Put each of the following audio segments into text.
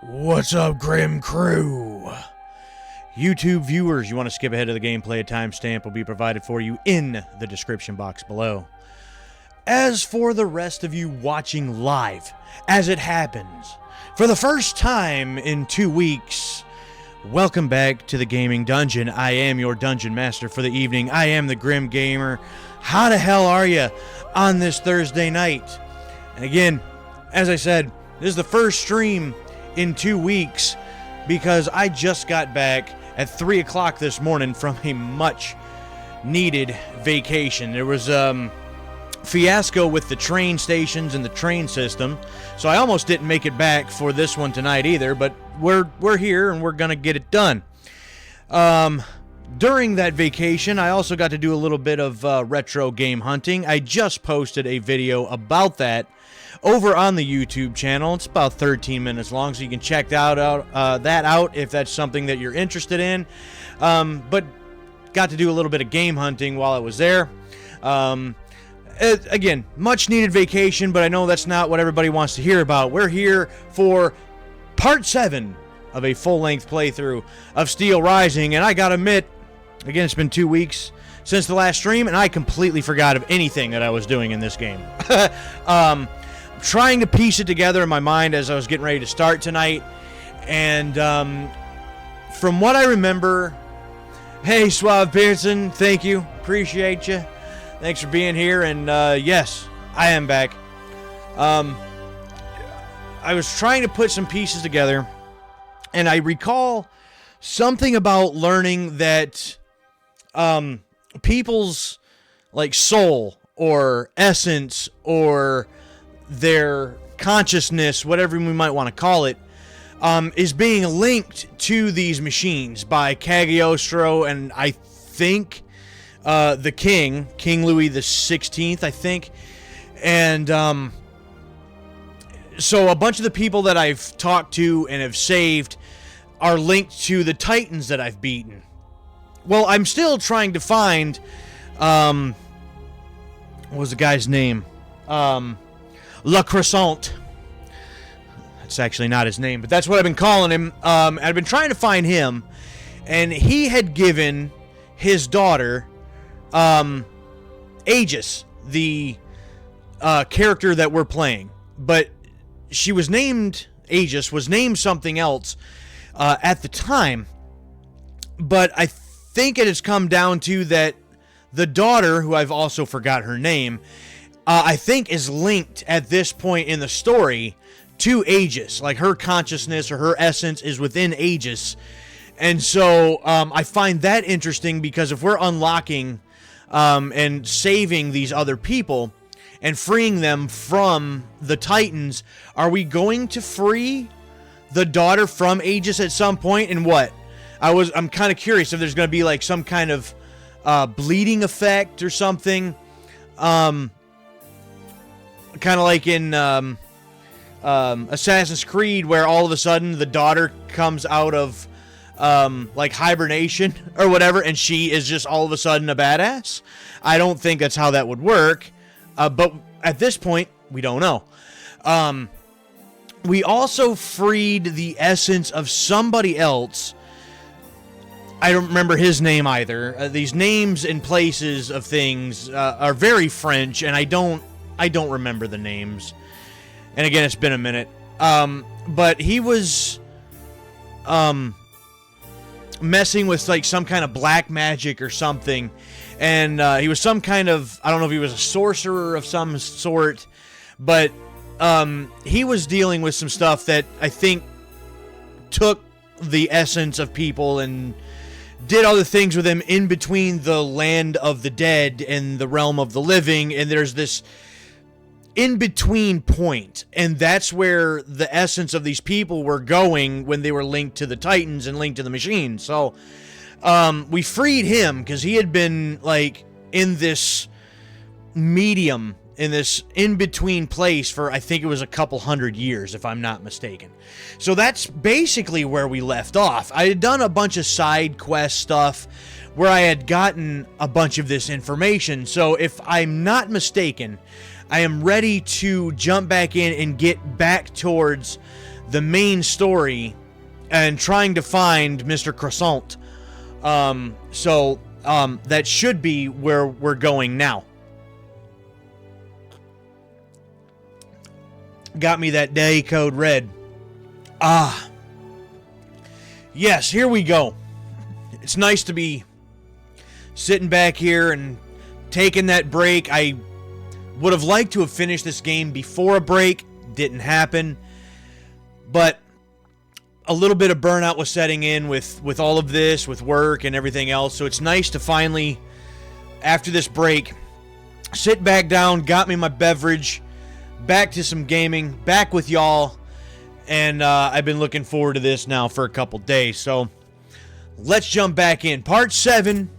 What's up, Grim Crew? YouTube viewers, you want to skip ahead of the gameplay, a timestamp will be provided for you in the description box below. As for the rest of you watching live, as it happens, for the first time in 2 weeks, welcome back to the Gaming Dungeon. I am your Dungeon Master for the evening. I am the Grim Gamer. How the hell are you on this Thursday night? And again, as I said, this is the first stream in 2 weeks because I just got back at 3 o'clock this morning from a much needed vacation. There was fiasco with the train stations and the train system, so I almost didn't make it back for this one tonight either, but we're here and we're gonna get it done. During that vacation, I also got to do a little bit of retro game hunting. I just posted a video about that over on the YouTube channel. It's about 13 minutes long, so you can check that out if that's something that you're interested in. But got to do a little bit of game hunting while I was there. Again, much needed vacation, but I know that's not what everybody wants to hear about. We're here for part 7 of a full-length playthrough of Steelrising, and I gotta admit, again, it's been 2 weeks since the last stream, and I completely forgot of anything that I was doing in this game. Trying to piece it together in my mind as I was getting ready to start tonight, and from what I remember, hey Suave Pearson, thank you, appreciate you, thanks for being here, and yes, I am back. I was trying to put some pieces together, and I recall something about learning that people's like soul or essence or their consciousness, whatever we might want to call it, is being linked to these machines by Cagliostro and I think the King Louis the 16th, I think. And so a bunch of the people that I've talked to and have saved are linked to the Titans that I've beaten. Well, I'm still trying to find what was the guy's name? Le Croissant. That's actually not his name, but that's what I've been calling him. I've been trying to find him, and he had given his daughter, Aegis, the character that we're playing, but she was named, Aegis was named something else at the time, but I think it has come down to that the daughter, who I've also forgot her name, I think is linked at this point in the story to Aegis. Like her consciousness or her essence is within Aegis. And so I find that interesting because if we're unlocking and saving these other people and freeing them from the Titans, are we going to free the daughter from Aegis at some point? And what? I'm kind of curious if there's going to be like some kind of bleeding effect or something. Kind of like in Assassin's Creed, where all of a sudden the daughter comes out of like hibernation or whatever, and she is just all of a sudden a badass. I don't think that's how that would work, but at this point, we don't know. We also freed the essence of somebody else. I don't remember his name either. These names and places of things are very French, and I don't remember the names. And again, it's been a minute. But he was messing with like some kind of black magic or something. And he was some kind of, I don't know if he was a sorcerer of some sort, but he was dealing with some stuff that I think took the essence of people and did other things with them in between the land of the dead and the realm of the living. And there's this in-between point, and that's where the essence of these people were going when they were linked to the Titans and linked to the machines. So we freed him because he had been like in this medium, in this in-between place for, I think it was a couple hundred years, if I'm not mistaken. So that's basically where we left off. I had done a bunch of side quest stuff where I had gotten a bunch of this information. So if I'm not mistaken, I am ready to jump back in and get back towards the main story and trying to find Mr. Croissant. So that should be where we're going now. Got me that day code red. Ah. Yes, here we go. It's nice to be sitting back here and taking that break. I would have liked to have finished this game before a break. Didn't happen. But a little bit of burnout was setting in with all of this, with work and everything else. So it's nice to finally, after this break, sit back down, got me my beverage, back to some gaming, back with y'all. And I've been looking forward to this now for a couple days. So let's jump back in. Part 7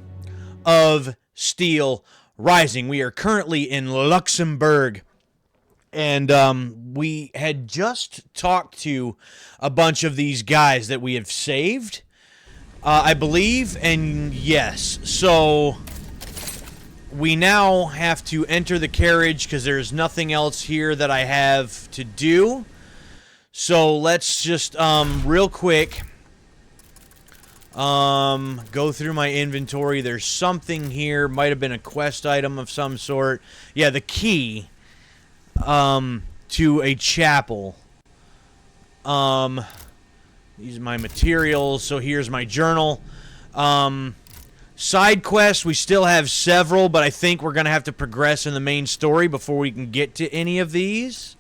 of Steelrising. We are currently in Luxembourg. And we had just talked to a bunch of these guys that we have saved, I believe. And yes, so we now have to enter the carriage because there's nothing else here that I have to do. So let's just real quick go through my inventory. There's something here. Might have been a quest item of some sort. Yeah, the key to a chapel. These are my materials. So here's my journal. Side quests, we still have several, but I think we're going to have to progress in the main story before we can get to any of these.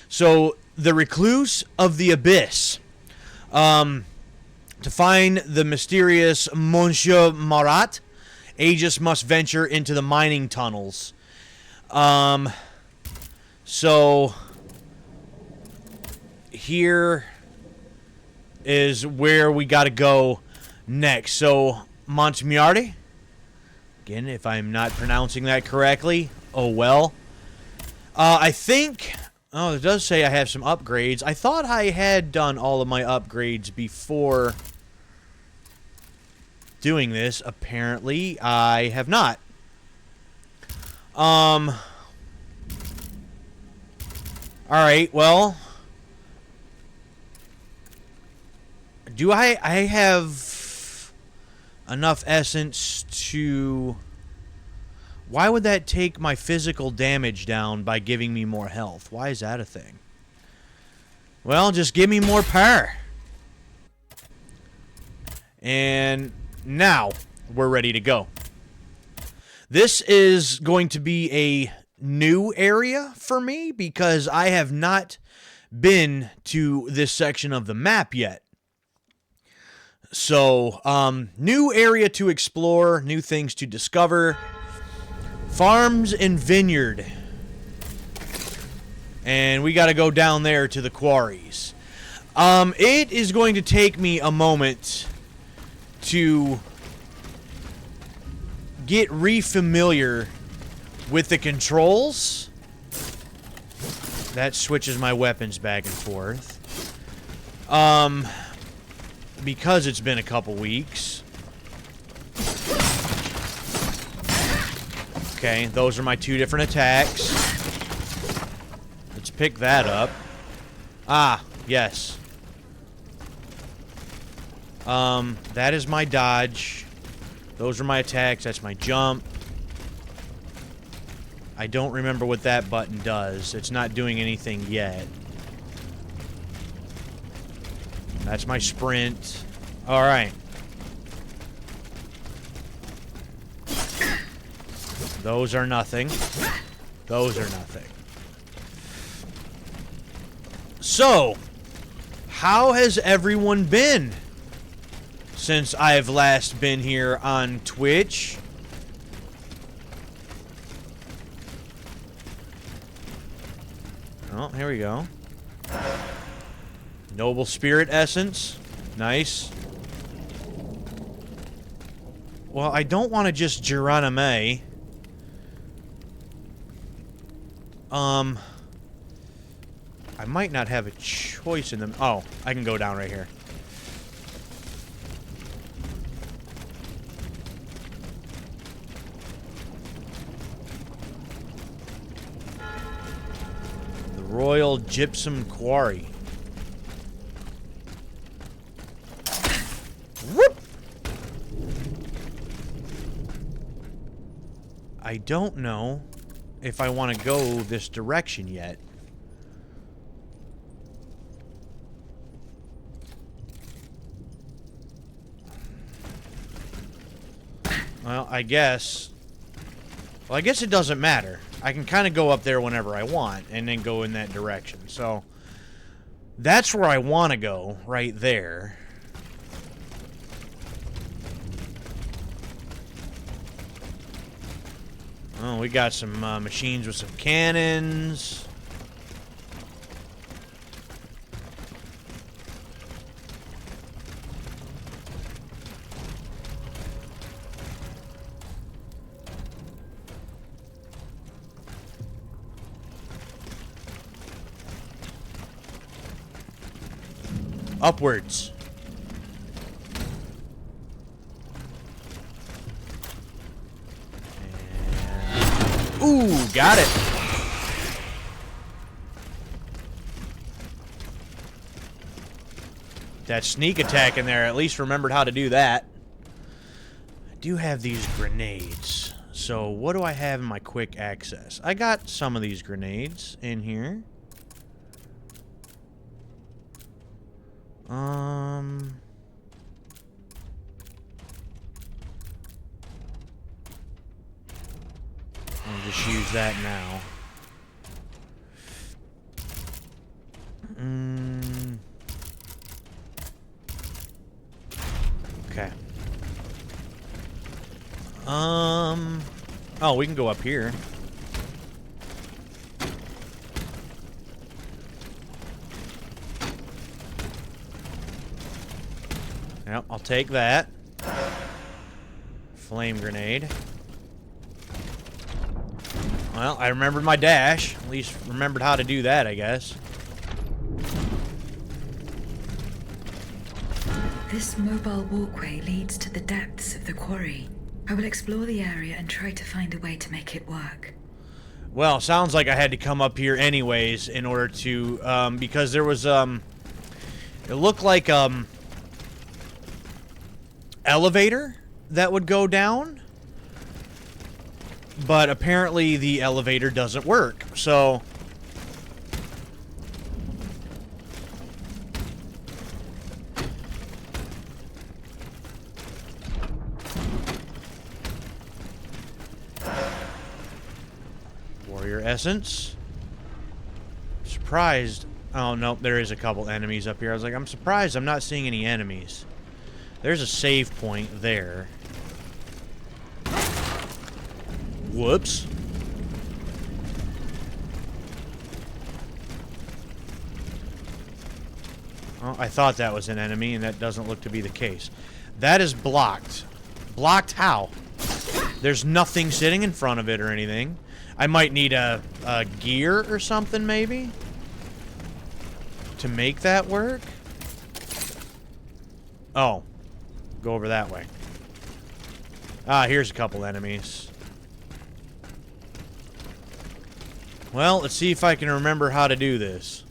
So, the Recluse of the Abyss. To find the mysterious Monsieur Marat, Aegis must venture into the mining tunnels. So, here is where we got to go next. So, Montmartre. Again, if I'm not pronouncing that correctly, oh well. I think... Oh, it does say I have some upgrades. I thought I had done all of my upgrades before doing this. Apparently, I have not. Alright, well... Do I have enough essence to... Why would that take my physical damage down by giving me more health? Why is that a thing? Well, just give me more power. And now we're ready to go. This is going to be a new area for me because I have not been to this section of the map yet. So, new area to explore, new things to discover. Farms and vineyard. And we got to go down there to the quarries. It is going to take me a moment to get re-familiar with the controls. That switches my weapons back and forth. Because it's been a couple weeks. Okay, those are my two different attacks. Let's pick that up. Ah, yes. That is my dodge. Those are my attacks. That's my jump. I don't remember what that button does. It's not doing anything yet. That's my sprint. Alright. Those are nothing. Those are nothing. So, how has everyone been since I've last been here on Twitch? Oh, here we go. Noble Spirit Essence. Nice. Well, I don't want to just Geronime. I might not have a choice in them. Oh, I can go down right here. The Royal Gypsum Quarry. I don't know if I want to go this direction yet. Well, I guess... Well, I guess it doesn't matter. I can kind of go up there whenever I want and then go in that direction. So, that's where I want to go, right there. Oh, we got some machines with some cannons. Upwards. And... Ooh, got it. That sneak attack in there, at least remembered how to do that. I do have these grenades. So what do I have in my quick access? I got some of these grenades in here. I'll just use that now. Okay. Oh, we can go up here. Yep, I'll take that. Flame grenade. Well, I remembered my dash. At least remembered how to do that, I guess. This mobile walkway leads to the depths of the quarry. I will explore the area and try to find a way to make it work. Well, sounds like I had to come up here anyways in order to, because there was, it looked like, elevator that would go down, but apparently the elevator doesn't work, so warrior essence. Surprised. Oh no, there is a couple enemies up here. I was like, I'm surprised I'm not seeing any enemies. There's a save point there. Whoops. Oh, I thought that was an enemy, and that doesn't look to be the case. That is blocked. Blocked how? There's nothing sitting in front of it or anything. I might need a gear or something, maybe? To make that work? Oh. Go over that way. Ah, here's a couple enemies. Well, let's see if I can remember how to do this.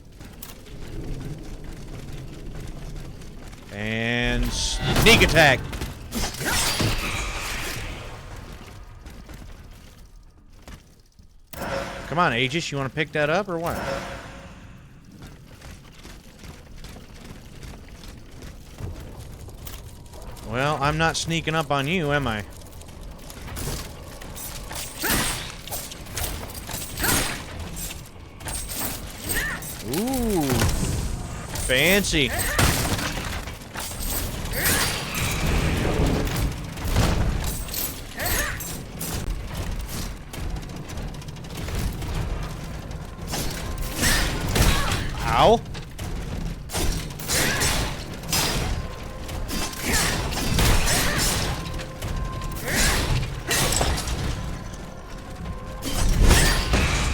And sneak attack. Come on, Aegis, you want to pick that up or what? Well, I'm not sneaking up on you, am I? Ooh. Fancy. Ow.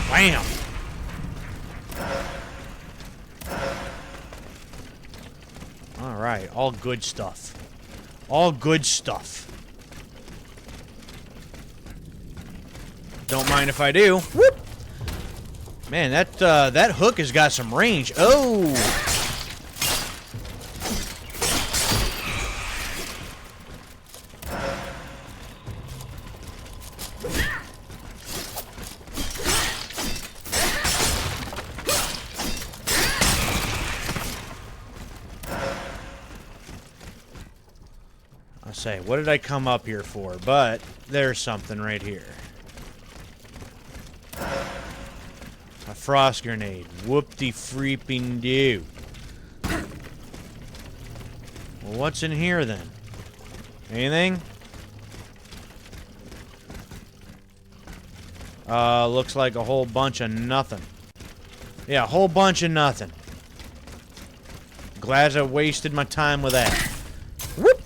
Bam! Alright, all good stuff. All good stuff. Don't mind if I do. Whoop! Man, that hook has got some range. Oh! Say, what did I come up here for? But there's something right here. A frost grenade. Whoop-de-freeping-doo. Well, what's in here then? Anything? Looks like a whole bunch of nothing. Yeah, a whole bunch of nothing. Glad I wasted my time with that. Whoop!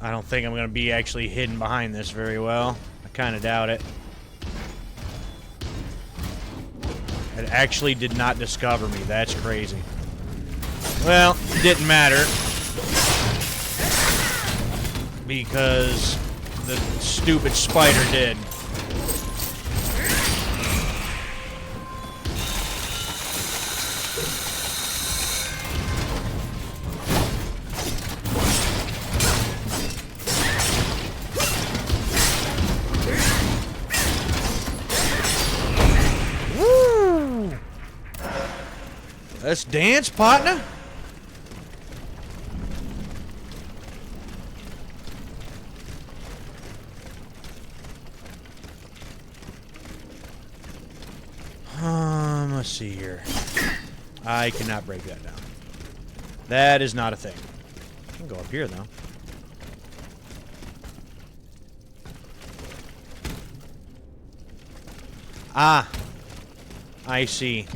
I don't think I'm going to be actually hidden behind this very well. I kind of doubt it. It actually did not discover me. That's crazy. Well, it didn't matter. Because the stupid spider did. Let's dance, partner. Let's see here. I cannot break that down. That is not a thing. I can go up here, though. Ah. I see.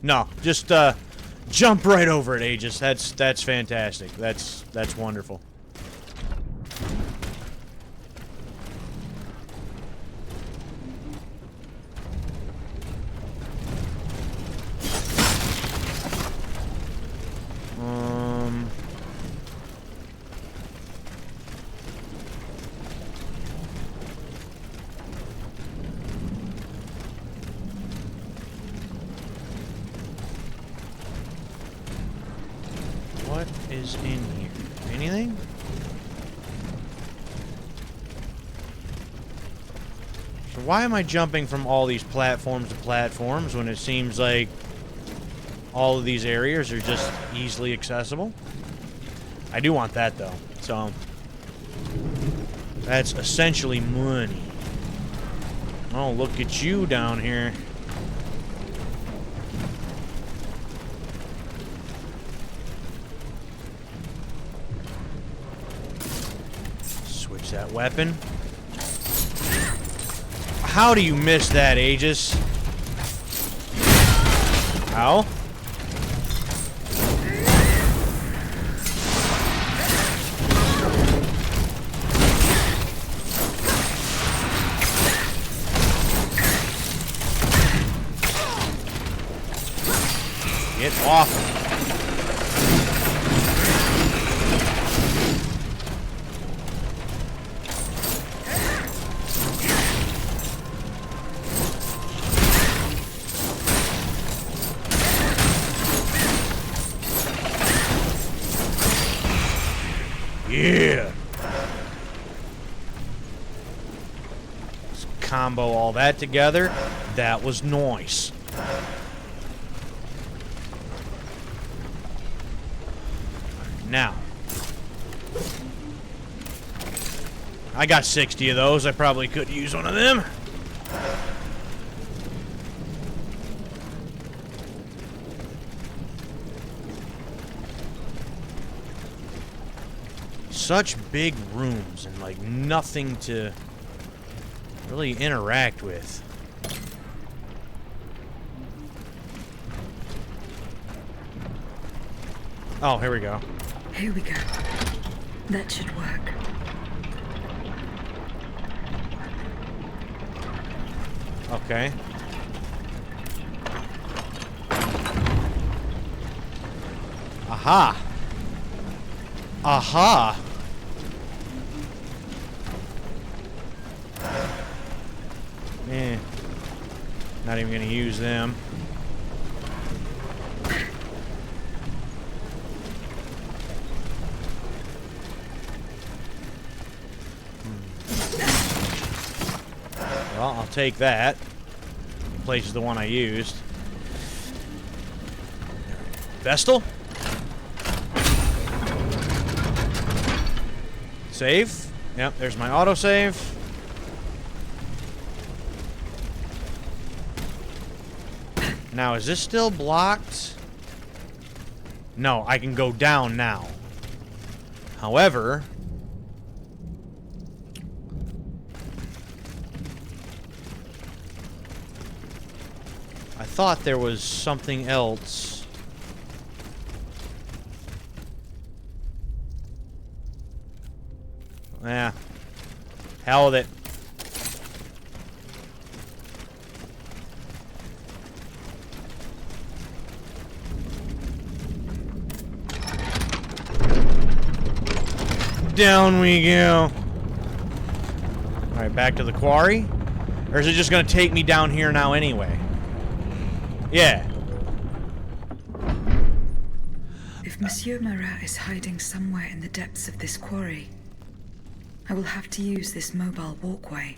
No, just jump right over it, Aegis. That's fantastic. That's wonderful. What is in here? Anything? So why am I jumping from all these platforms to platforms when it seems like all of these areas are just easily accessible? I do want that though, so that's essentially money. Oh, look at you down here. Switch that weapon. How do you miss that, Aegis? Ow. Get off. Yeah. Let's combo all that together. That was nice. Now, I got 60 of those. I probably could use one of them. Such big rooms and like nothing to really interact with. Oh, here we go. Here we go. That should work. Okay. Aha! Aha! Not even gonna use them. Well, I'll take that. Replaces the one I used. Vestal? Save. Yep, there's my autosave. Now, is this still blocked? No, I can go down now. However... I thought there was something else. Yeah. Hell with it. Down we go. Alright, back to the quarry. Or is it just going to take me down here now anyway? Yeah. If Monsieur Marat is hiding somewhere in the depths of this quarry, I will have to use this mobile walkway.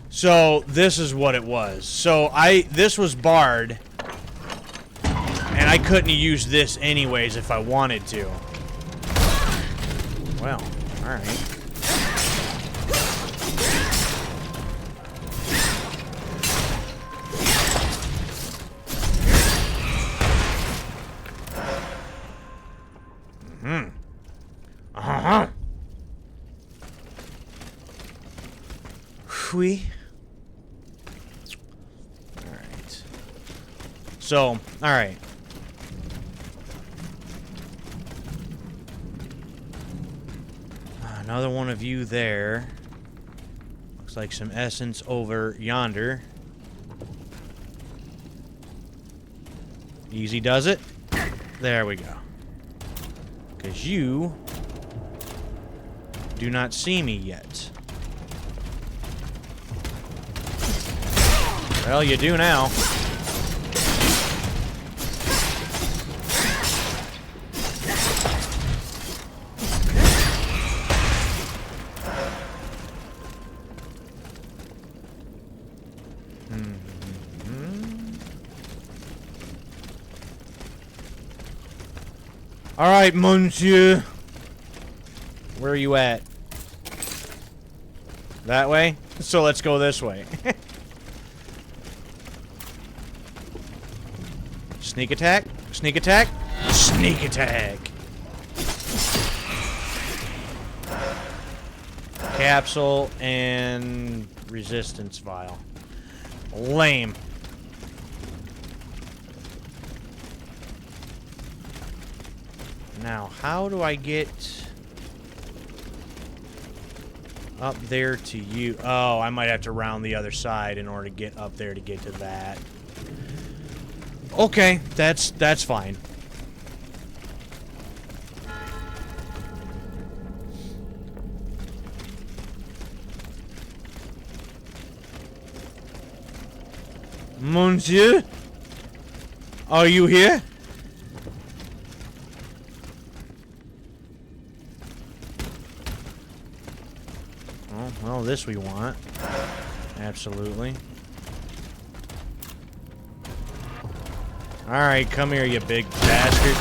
So, this is what it was. So, this was barred. And I couldn't use this anyways if I wanted to. Well, alright. Oui. Alright. So, alright. Another one of you there. Looks like some essence over yonder. Easy does it. There we go. Because you do not see me yet. Well, you do now. All right, monsieur. Where are you at? That way? So let's go this way. Sneak attack? Sneak attack? Sneak attack! Capsule and resistance vial. Lame. Now, how do I get up there to you? Oh, I might have to round the other side in order to get up there to get to that. Okay, that's fine. Monsieur? Are you here? Oh, well, this we want. Absolutely. Alright, come here, you big bastard.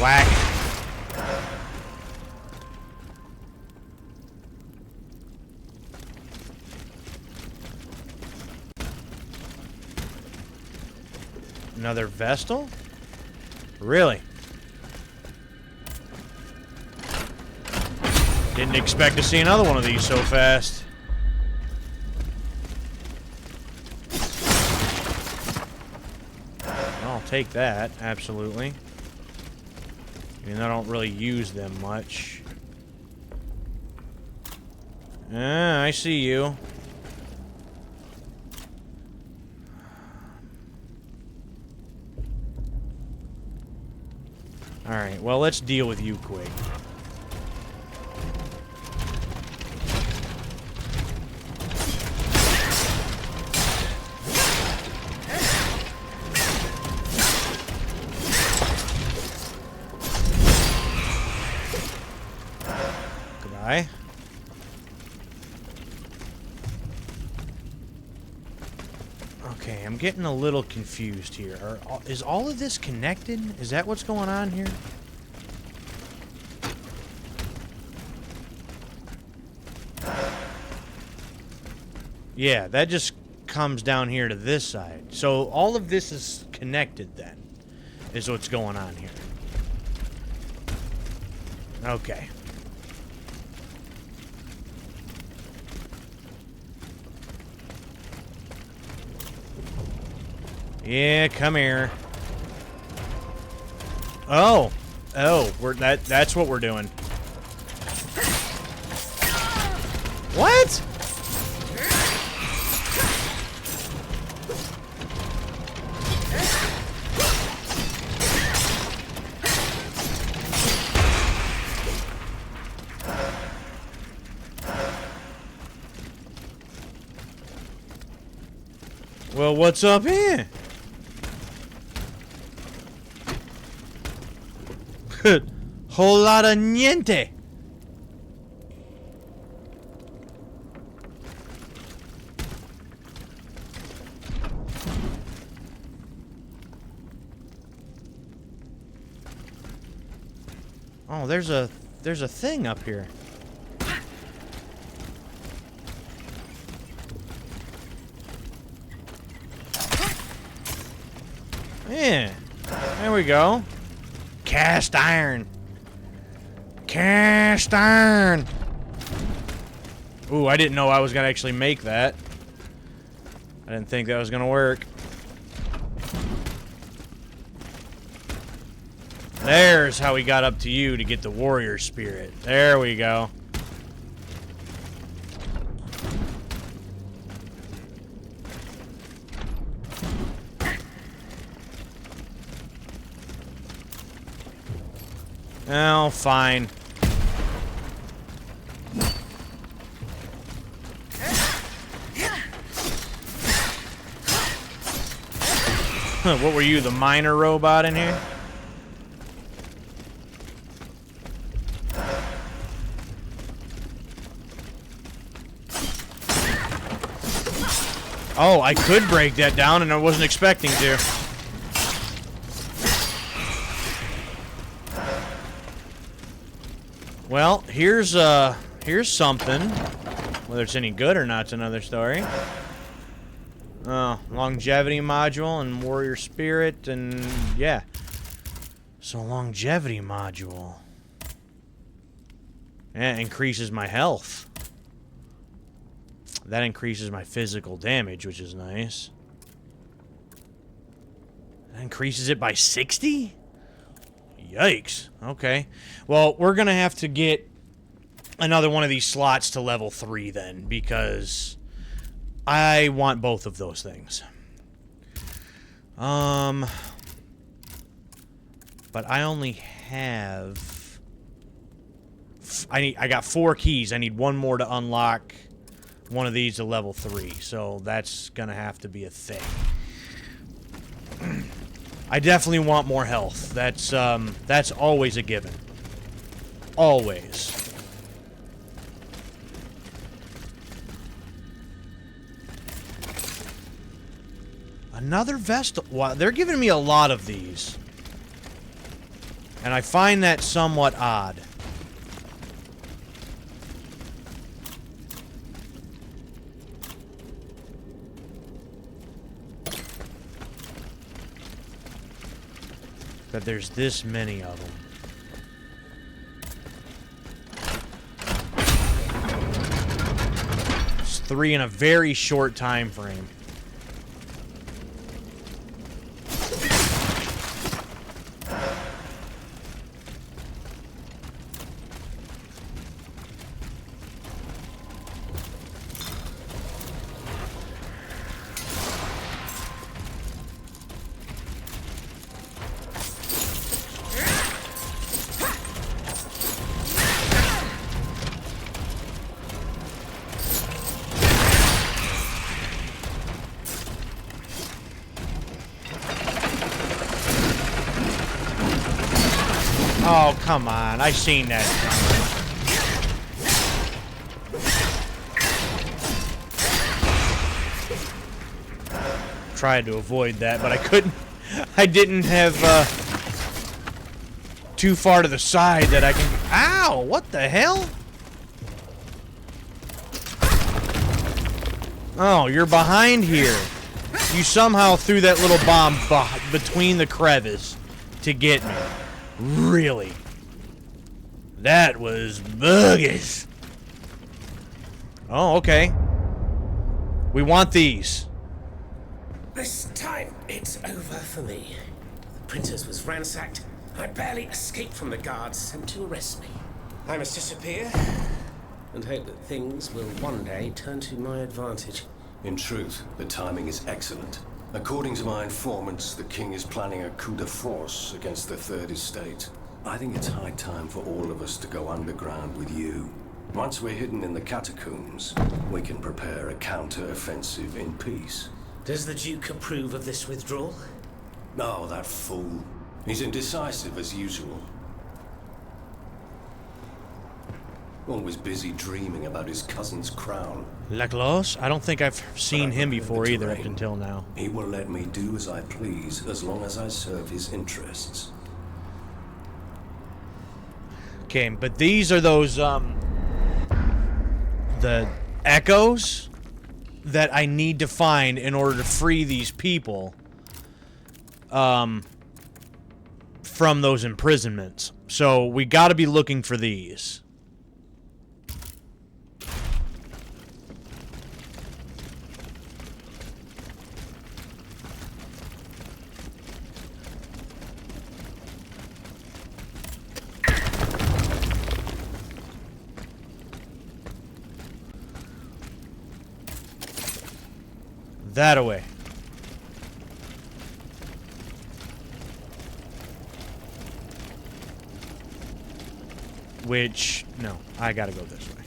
Whack. Another Vestal? Really? Didn't expect to see another one of these so fast. I'll take that, absolutely. I mean, I don't really use them much. I see you. Alright, well, let's deal with you quick. Goodbye. Okay, I'm getting a little confused here. Is all of this connected? Is that what's going on here? Yeah, that just comes down here to this side. So all of this is connected then, is what's going on here. Okay. Yeah, come here. Oh. Oh, that's what we're doing. What? Well, what's up here? Whole lot of niente. Oh, there's a thing up here. Yeah. There we go. Cast iron. Cast iron. Ooh, I didn't know I was gonna actually make that. I didn't think that was gonna work. There's how we got up to you to get the warrior spirit. There we go. Oh, fine. What were you, the miner robot in here? Oh, I could break that down and I wasn't expecting to. Well, here's something. Whether it's any good or not's another story. Oh, longevity module and warrior spirit and yeah. So longevity module. Yeah, increases my health. That increases my physical damage, which is nice. That increases it by 60? Yikes. Okay. Well, we're going to have to get another one of these slots to level 3 then, because I want both of those things. But I only have... I got 4 keys. I need one more to unlock one of these to level 3, so that's going to have to be a thing. I definitely want more health. That's always a given. Always. Another Vestal. Wow, they're giving me a lot of these. And I find that somewhat odd. That there's this many of them. It's 3 in a very short time frame. Oh, come on. I seen that coming. Tried to avoid that, but I couldn't. I didn't have too far to the side that I can. Ow! What the hell? Oh, you're behind here. You somehow threw that little bomb between the crevice to get me. Really? That was bogus. Oh, okay. We want these. This time, it's over for me. The princess was ransacked. I barely escaped from the guards sent to arrest me. I must disappear and hope that things will one day turn to my advantage. In truth, the timing is excellent. According to my informants, the king is planning a coup de force against the Third Estate. I think it's high time for all of us to go underground with you. Once we're hidden in the catacombs, we can prepare a counter-offensive in peace. Does the Duke approve of this withdrawal? Oh, that fool. He's indecisive as usual. Always busy dreaming about his cousin's crown. Leclos? I don't think I've seen him before either up until now. He will let me do as I please as long as I serve his interests. Okay, but these are those, the echoes that I need to find in order to free these people, from those imprisonments. So we gotta be looking for these. That away. Which, no, I gotta go this way.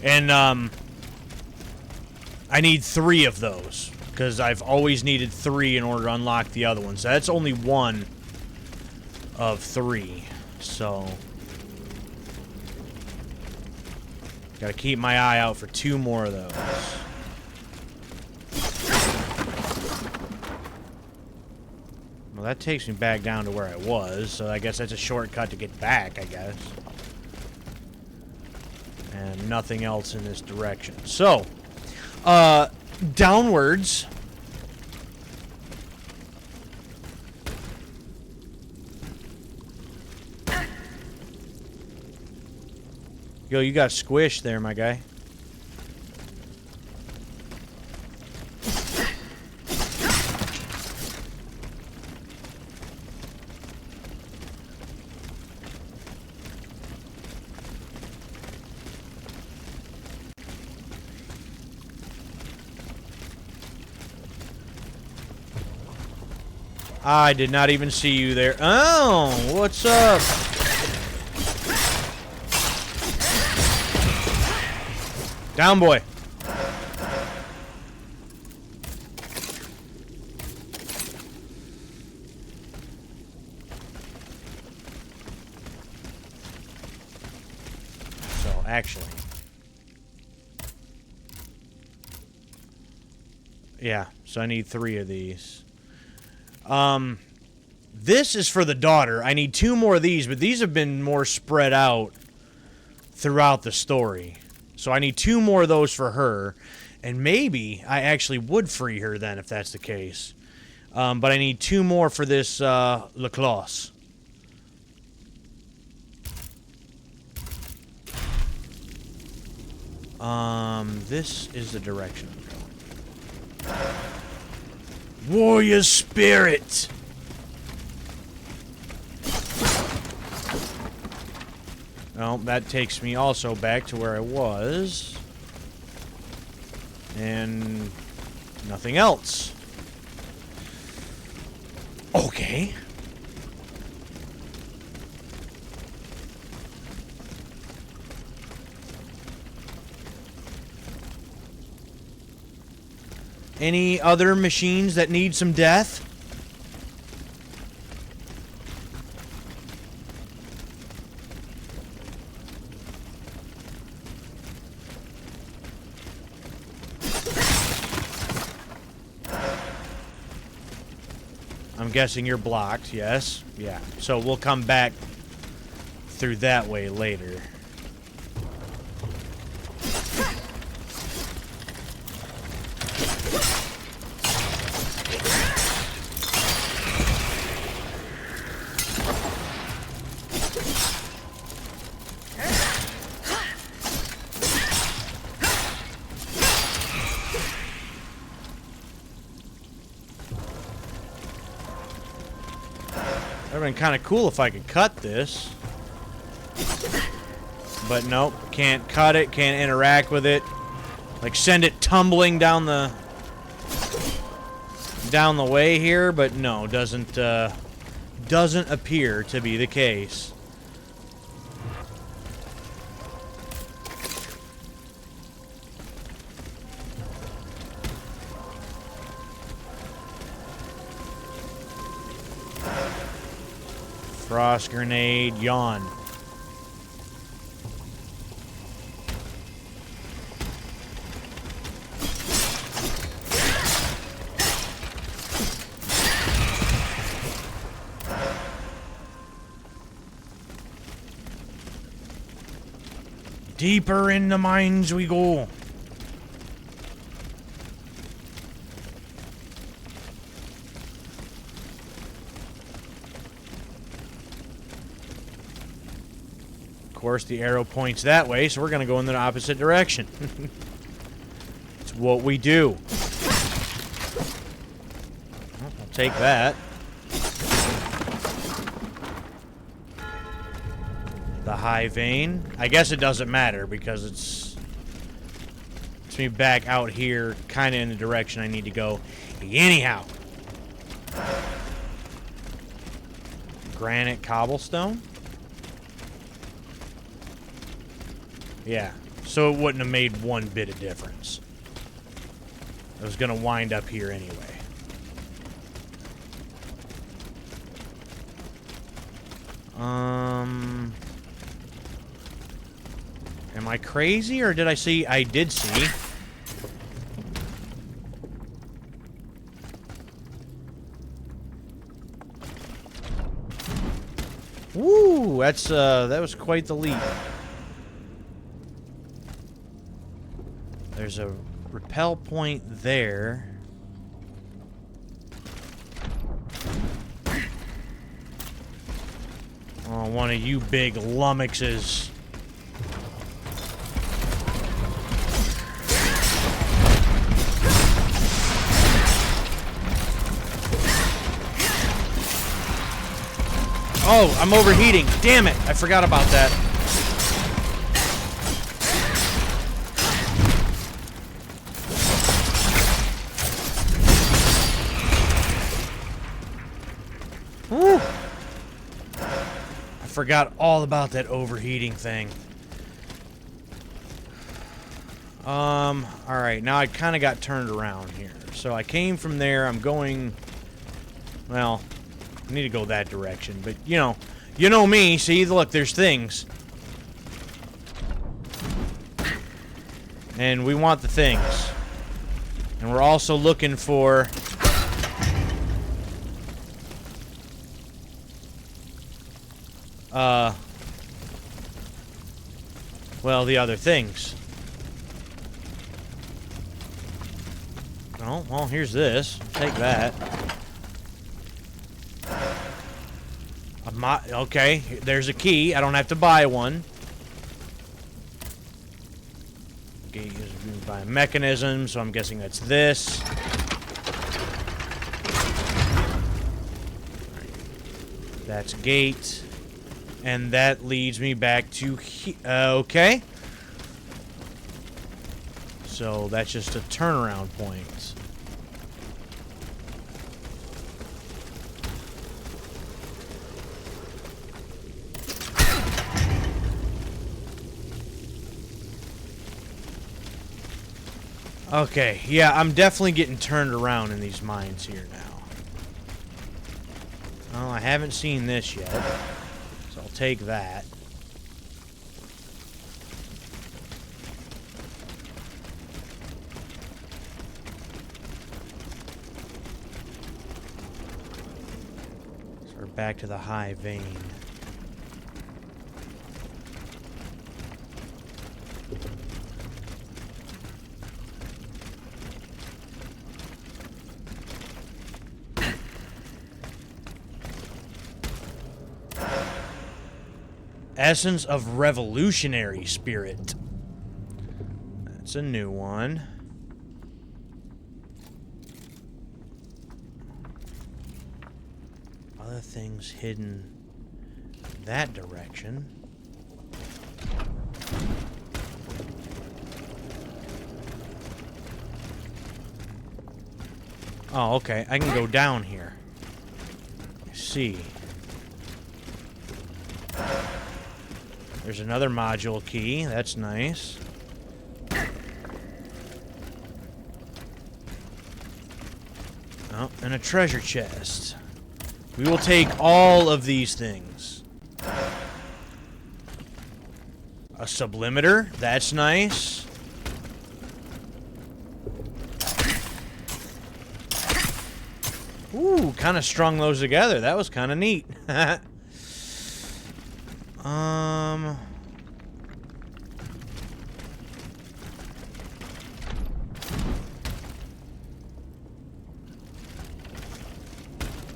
And, I need 3 of those, because I've always needed 3 in order to unlock the other ones. That's only 1 of 3, so... Gotta keep my eye out for 2 more of those. Well, that takes me back down to where I was, so I guess that's a shortcut to get back, I guess. And nothing else in this direction. So, downwards. Yo, you got squished there, my guy. I did not even see you there. Oh, what's up? Down, boy. So, actually. Yeah, so I need 3 of these. This is for the daughter. I need 2 more of these, but these have been more spread out throughout the story. So I need 2 more of those for her, and maybe I actually would free her then if that's the case. But I need 2 more for this, Leclos. This is the direction I'm going. Warrior spirit! Well, that takes me also back to where I was. And nothing else. Okay. Any other machines that need some death? I'm guessing you're blocked, yes? Yeah. So we'll come back through that way later. That would have been kind of cool if I could cut this. But nope, can't cut it, can't interact with it. Like send it tumbling down the way here, but no, doesn't appear to be the case. Frost grenade, yawn. Deeper in the mines we go. Of course, the arrow points that way, so we're going to go in the opposite direction. It's what we do. Well, I'll take that. The high vein. I guess it doesn't matter because it's me back out here, kind of in the direction I need to go. Anyhow. Granite cobblestone? Yeah. So it wouldn't have made one bit of difference. I was going to wind up here anyway. Am I crazy, or did I see? I did see. Woo! That's that was quite the leap. There's a repel point there. Oh, one of you big lummoxes. Oh, I'm overheating. Damn it. I forgot about that. Woo. I forgot all about that overheating thing. Alright, now I kind of got turned around here. So I came from there, I'm going, well, I need to go that direction, but you know me, see, look, there's things. And we want the things. And we're also looking for well, the other things. Oh, well, here's this. Take that. Okay, there's a key. I don't have to buy one. Gate is moved by a mechanism, so I'm guessing that's this. That's a gate. And that leads me back to here. Okay. So that's just a turnaround point. Okay, yeah, I'm definitely getting turned around in these mines here now. Well, I haven't seen this yet, so I'll take that. Or back to the high vein. Essence of Revolutionary Spirit. That's a new one. Other things hidden that direction. Oh, okay. I can go down here. I see. There's another module key. That's nice. Oh, and a treasure chest. We will take all of these things. A sublimeter. That's nice. Ooh, kind of strung those together. That was kind of neat.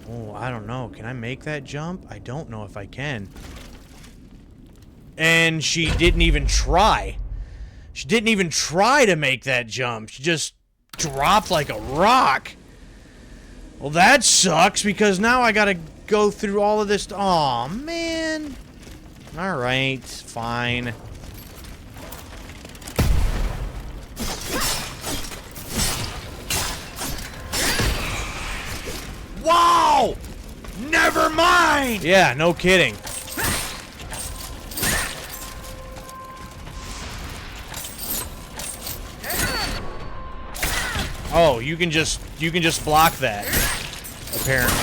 Oh, I don't know. Can I make that jump? I don't know if I can. And she didn't even try. She didn't even try to make that jump. She just dropped like a rock. Well, that sucks because now I gotta go through all of this. Aw, man. Alright, fine. Wow! Never mind! Yeah, no kidding. Oh, you can just block that, apparently.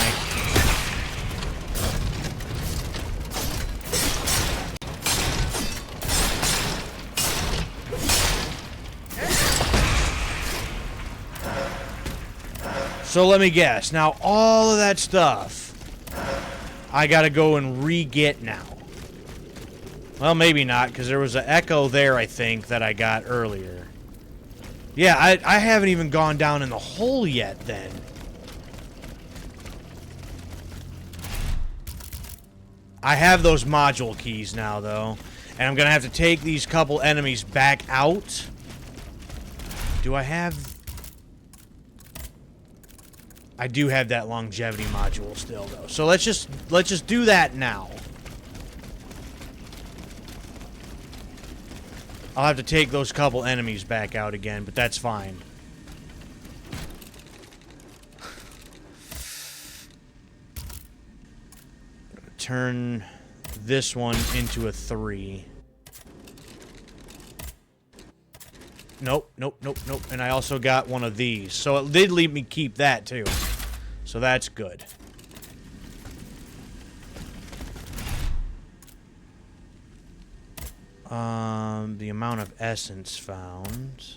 So let me guess. Now all of that stuff I gotta go and re-get now. Well, maybe not, because there was an echo there, I think, that I got earlier. Yeah, I haven't even gone down in the hole yet, then. I have those module keys now, though. And I'm gonna have to take these couple enemies back out. Do I have... I do have that longevity module still, though. So let's just do that now. I'll have to take those couple enemies back out again, but that's fine. Turn this one into a 3. Nope, nope, nope, nope. And I also got one of these. So it did leave me keep that, too. So that's good. The amount of essence found.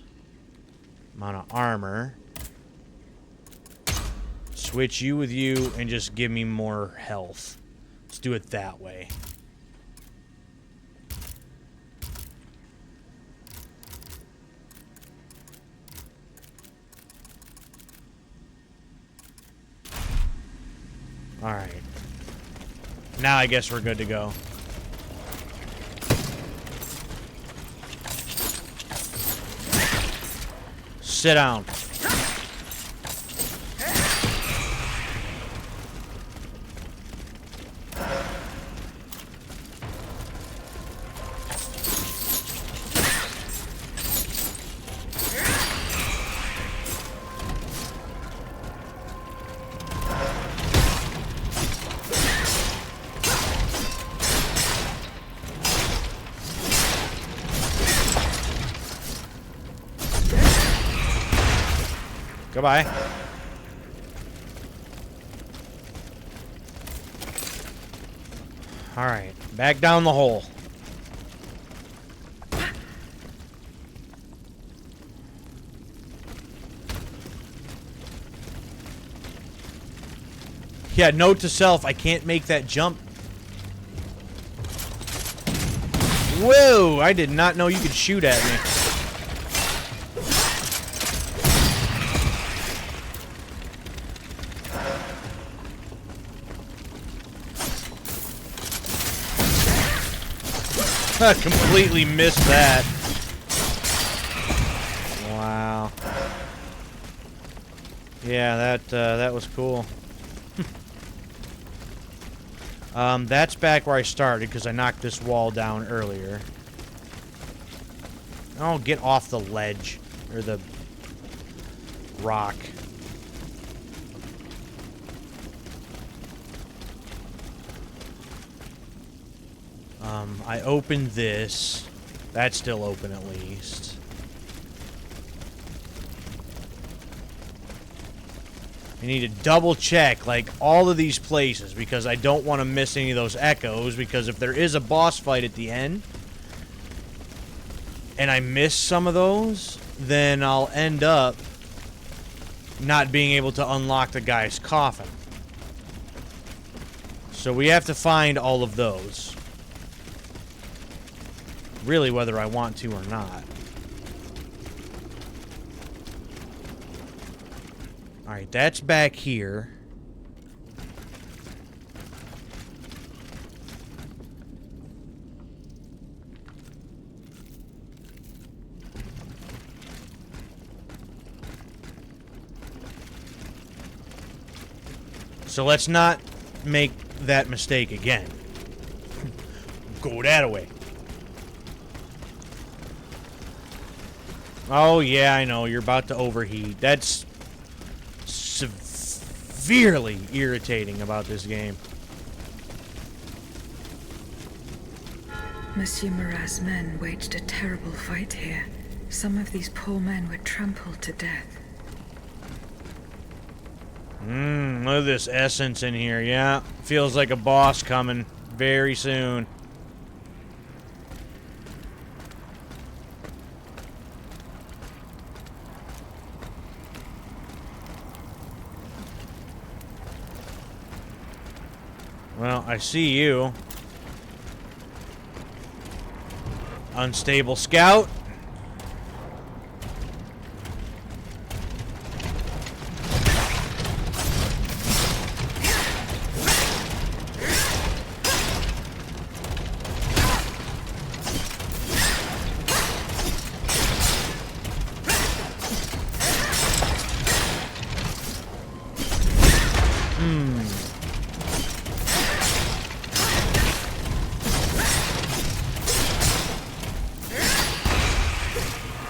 Amount of armor. Switch you with you and just give me more health. Let's do it that way. Alright. Now I guess we're good to go. Sit down. Goodbye. Alright, back down the hole. Yeah, note to self, I can't make that jump. Whoa, I did not know you could shoot at me. I completely missed that. Wow. Yeah, that was cool. That's back where I started because I knocked this wall down earlier. Oh, get off the ledge or the rock. I opened this. That's still open at least. I need to double check, like, all of these places because I don't want to miss any of those echoes because if there is a boss fight at the end and I miss some of those, then I'll end up not being able to unlock the guy's coffin. So we have to find all of those. Really, whether I want to or not. Alright, that's back here. So let's not make that mistake again. Go that way. Oh, yeah, I know. You're about to overheat. That's severely irritating about this game. Monsieur Marat's men waged a terrible fight here. Some of these poor men were trampled to death. Look at this essence in here. Yeah, feels like a boss coming very soon. Well, I see you. Unstable scout.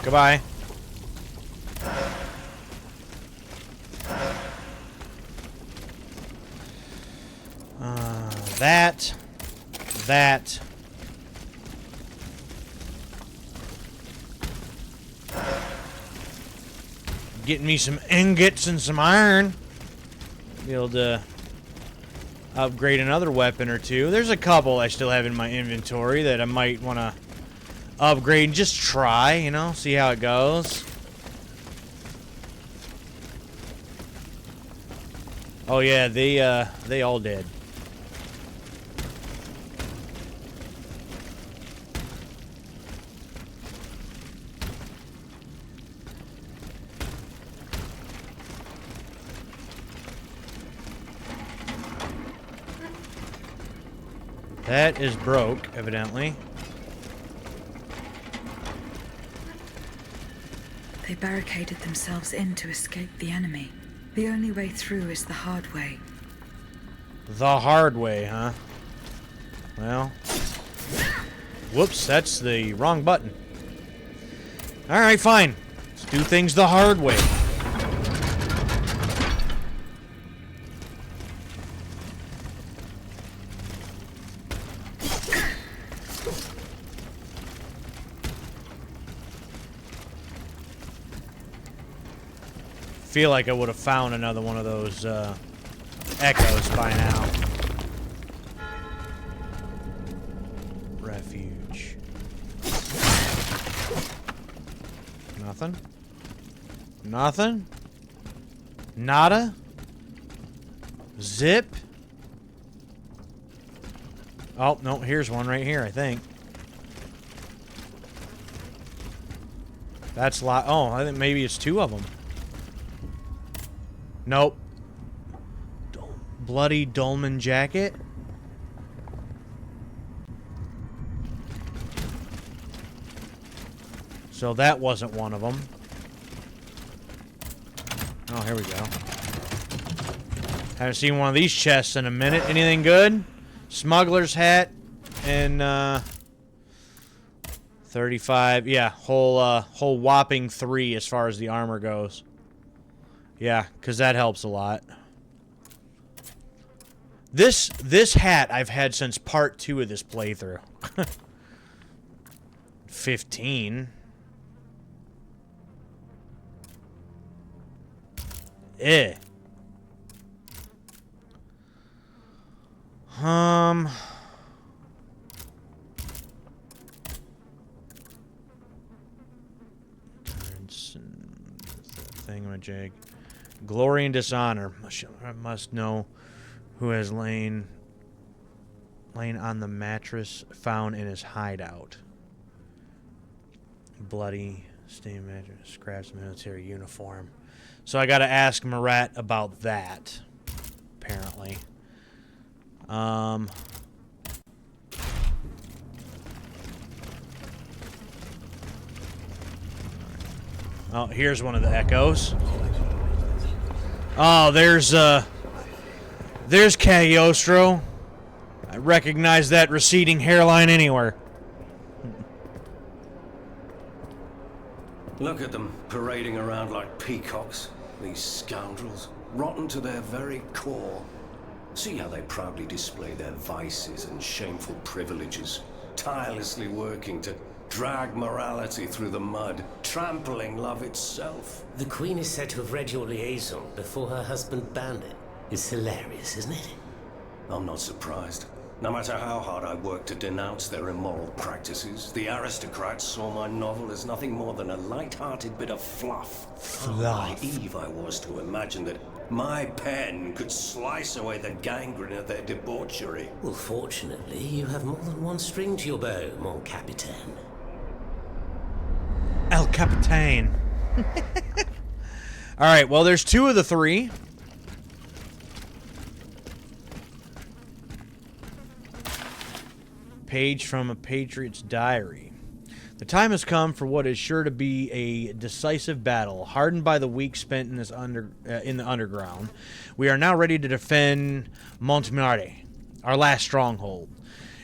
Goodbye. That. Getting me some ingots and some iron. Be able to upgrade another weapon or two. There's a couple I still have in my inventory that I might want to upgrade and just try, you know, see how it goes. Oh yeah, they all did. That is broke, evidently. They barricaded themselves in to escape the enemy. The only way through is the hard way. The hard way, huh? Well. Whoops, that's the wrong button. Alright, fine. Let's do things the hard way. Feel like I would have found another one of those echoes by now. Refuge. Nothing? Nothing? Nada? Zip. Oh, no, here's one right here, I think. That's oh, I think maybe it's two of them. Nope. Bloody dolman jacket. So that wasn't one of them. Oh, here we go. Haven't seen one of these chests in a minute. Anything good? Smuggler's hat and 35. Yeah, whole whopping 3 as far as the armor goes. Yeah, because that helps a lot. This hat I've had since part 2 of this playthrough. 15. Eh. Thingamajig. Glory and dishonor. I must know who has lain on the mattress found in his hideout. Bloody stained mattress, scraps military uniform. So I got to ask Marat about that. Apparently. Oh, here's one of the echoes. Oh, there's Cagliostro. I recognize that receding hairline anywhere. Look at them, parading around like peacocks. These scoundrels, rotten to their very core. See how they proudly display their vices and shameful privileges, tirelessly working to drag morality through the mud, trampling love itself. The Queen is said to have read your liaison before her husband banned it. It's hilarious, isn't it? I'm not surprised. No matter how hard I work to denounce their immoral practices, the aristocrats saw my novel as nothing more than a light-hearted bit of fluff. Fluff. How naive I was to imagine that my pen could slice away the gangrene of their debauchery. Well, fortunately, you have more than one string to your bow, mon capitaine. El Capitan. Alright, well, there's 2 of the 3. Page from a Patriot's Diary. The time has come for what is sure to be a decisive battle. Hardened by the weeks spent in the underground, we are now ready to defend Montmartre, our last stronghold.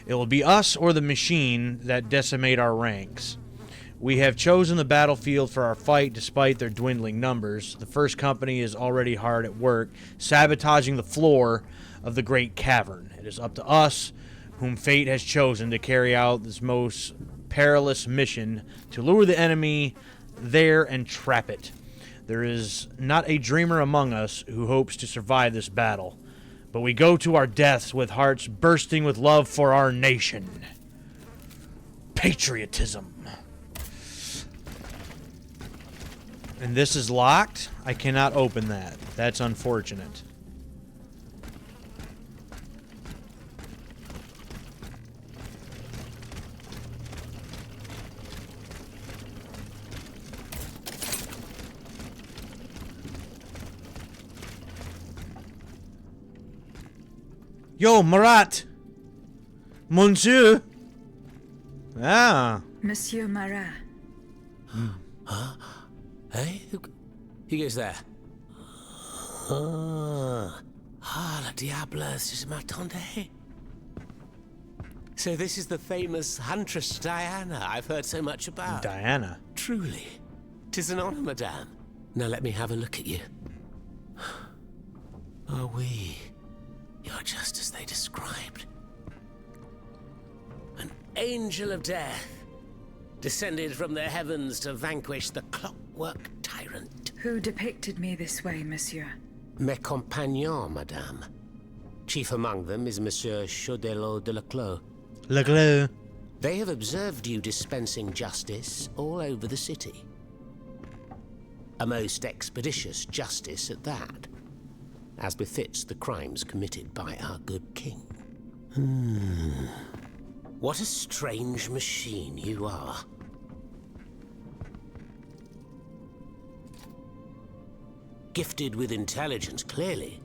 It will be us or the machine that decimate our ranks. We have chosen the battlefield for our fight despite their dwindling numbers. The first company is already hard at work, sabotaging the floor of the great cavern. It is up to us, whom fate has chosen to carry out this most perilous mission, to lure the enemy there and trap it. There is not a dreamer among us who hopes to survive this battle, but we go to our deaths with hearts bursting with love for our nation. Patriotism. And this is locked? I cannot open that. That's unfortunate. Yo, Marat! Monsieur! Ah. Monsieur Marat. Huh? Hey? Who goes there? La diable, je m'attendais. So this is the famous Huntress Diana I've heard so much about. Diana. Truly. 'Tis an honor, madame. Now let me have a look at you. Oh, oui. You're just as they described. An angel of death, descended from the heavens to vanquish the clockwork tyrant. Who depicted me this way, monsieur? Mes compagnons, madame. Chief among them is Monsieur Chaudelot de Leclos. Leclos. They have observed you dispensing justice all over the city. A most expeditious justice at that. as befits the crimes committed by our good king. What a strange machine you are. Gifted with intelligence, clearly,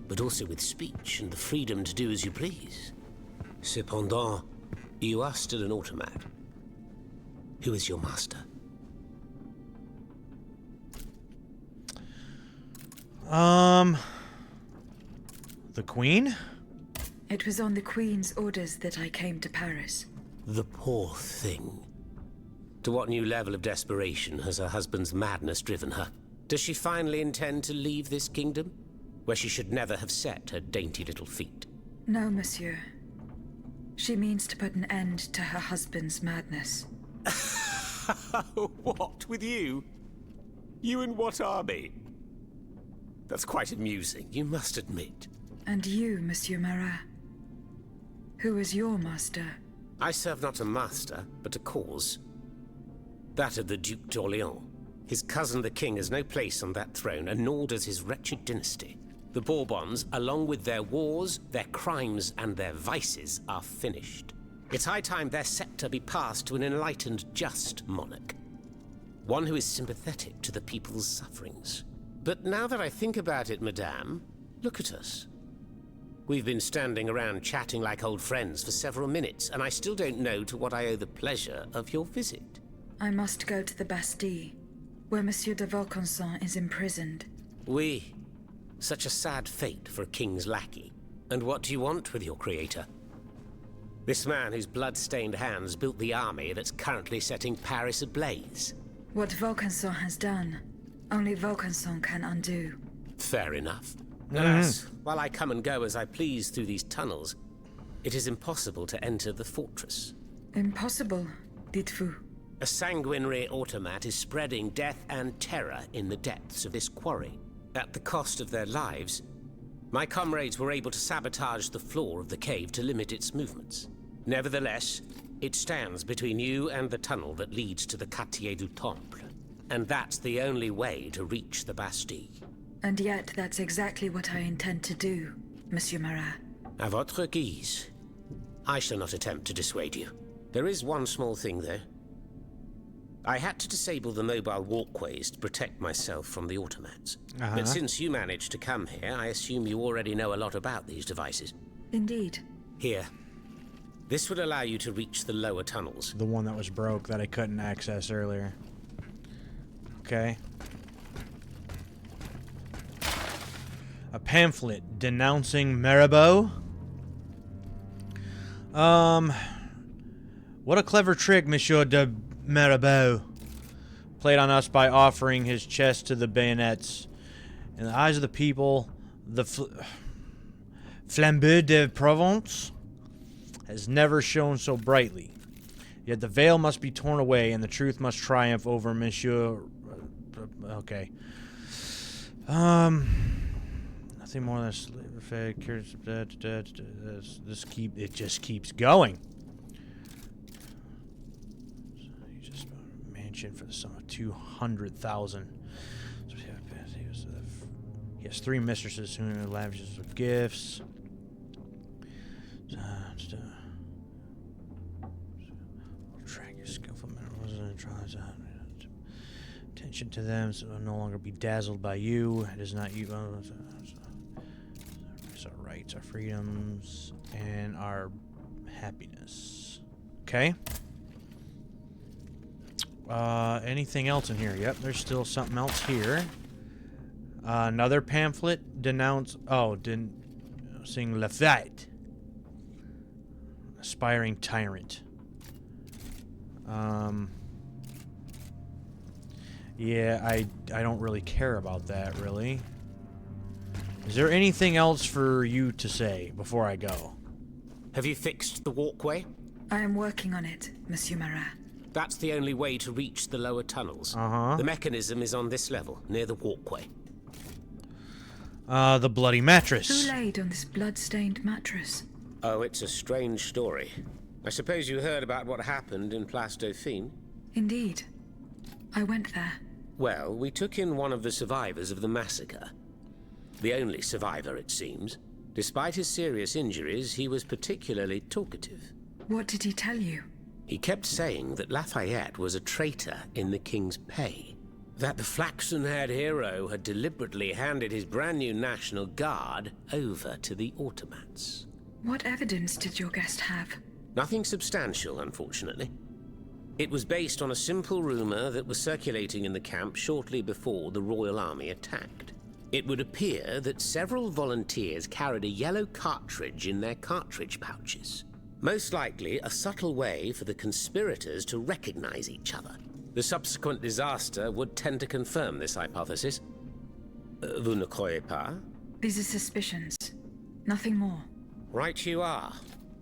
but also with speech and the freedom to do as you please. Cependant, you are still an automat. Who is your master? The Queen? It was on the Queen's orders that I came to Paris. The poor thing. To what new level of desperation has her husband's madness driven her? Does she finally intend to leave this kingdom, where she should never have set her dainty little feet? No, monsieur. She means to put an end to her husband's madness. What, with you? You in what army? That's quite amusing, you must admit. And you, Monsieur Marat? Who is your master? I serve not a master, but a cause. That of the Duc d'Orléans. His cousin the king has no place on that throne, and nor does his wretched dynasty. The Bourbons, along with their wars, their crimes, and their vices, are finished. It's high time their scepter be passed to an enlightened, just monarch. One who is sympathetic to the people's sufferings. But now that I think about it, madame, look at us. We've been standing around chatting like old friends for several minutes, and I still don't know to what I owe the pleasure of your visit. I must go to the Bastille, where Monsieur de Vaucanson is imprisoned. Oui. Such a sad fate for a king's lackey. And what do you want with your creator? This man whose blood-stained hands built the army that's currently setting Paris ablaze. What Vaucanson has done, only Vaucanson can undo. Fair enough. Alas, while I come and go as I please through these tunnels, it is impossible to enter the fortress. Impossible, dites-vous? A sanguinary automat is spreading death and terror in the depths of this quarry. At the cost of their lives, my comrades were able to sabotage the floor of the cave to limit its movements. Nevertheless, it stands between you and the tunnel that leads to the Quartier du Temple. And that's the only way to reach the Bastille. And yet that's exactly what I intend to do, Monsieur Marat. À votre guise. I shall not attempt to dissuade you. There is one small thing, though. I had to disable the mobile walkways to protect myself from the automats. But since you managed to come here, I assume you already know a lot about these devices. Indeed. Here. This would allow you to reach the lower tunnels. The one that was broke that I couldn't access earlier. Okay. A pamphlet denouncing Mirabeau. What a clever trick, Monsieur de Mirabeau played on us by offering his chest to the bayonets. In the eyes of the people, the flambeau de Provence has never shone so brightly. Yet the veil must be torn away, and the truth must triumph over Monsieur. Okay. Nothing more than it just keeps going. Mansion for the sum of 200,000. He has 3 mistresses who lavishes with gifts. Track your skillful attention to them, so I'll no longer be dazzled by you. It is not you. Our rights, our freedoms, and our happiness. Okay. Anything else in here? Yep, there's still something else here. Another pamphlet denouncing Lafayette, aspiring tyrant. Yeah, I don't really care about that, really. Is there anything else for you to say before I go? Have you fixed the walkway? I am working on it, Monsieur Marat. That's the only way to reach the lower tunnels. The mechanism is on this level, near the walkway. The bloody mattress. Who laid on this blood-stained mattress? Oh, it's a strange story. I suppose you heard about what happened in Place Dauphine? Indeed. I went there. Well, we took in one of the survivors of the massacre. The only survivor, it seems. Despite his serious injuries, he was particularly talkative. What did he tell you? He kept saying that Lafayette was a traitor in the king's pay. That the flaxen-haired hero had deliberately handed his brand new National Guard over to the automats. What evidence did your guest have? Nothing substantial, unfortunately. It was based on a simple rumor that was circulating in the camp shortly before the Royal Army attacked. It would appear that several volunteers carried a yellow cartridge in their cartridge pouches. Most likely a subtle way for the conspirators to recognize each other. The subsequent disaster would tend to confirm this hypothesis. Vous ne croyez pas? These are suspicions. Nothing more. Right you are.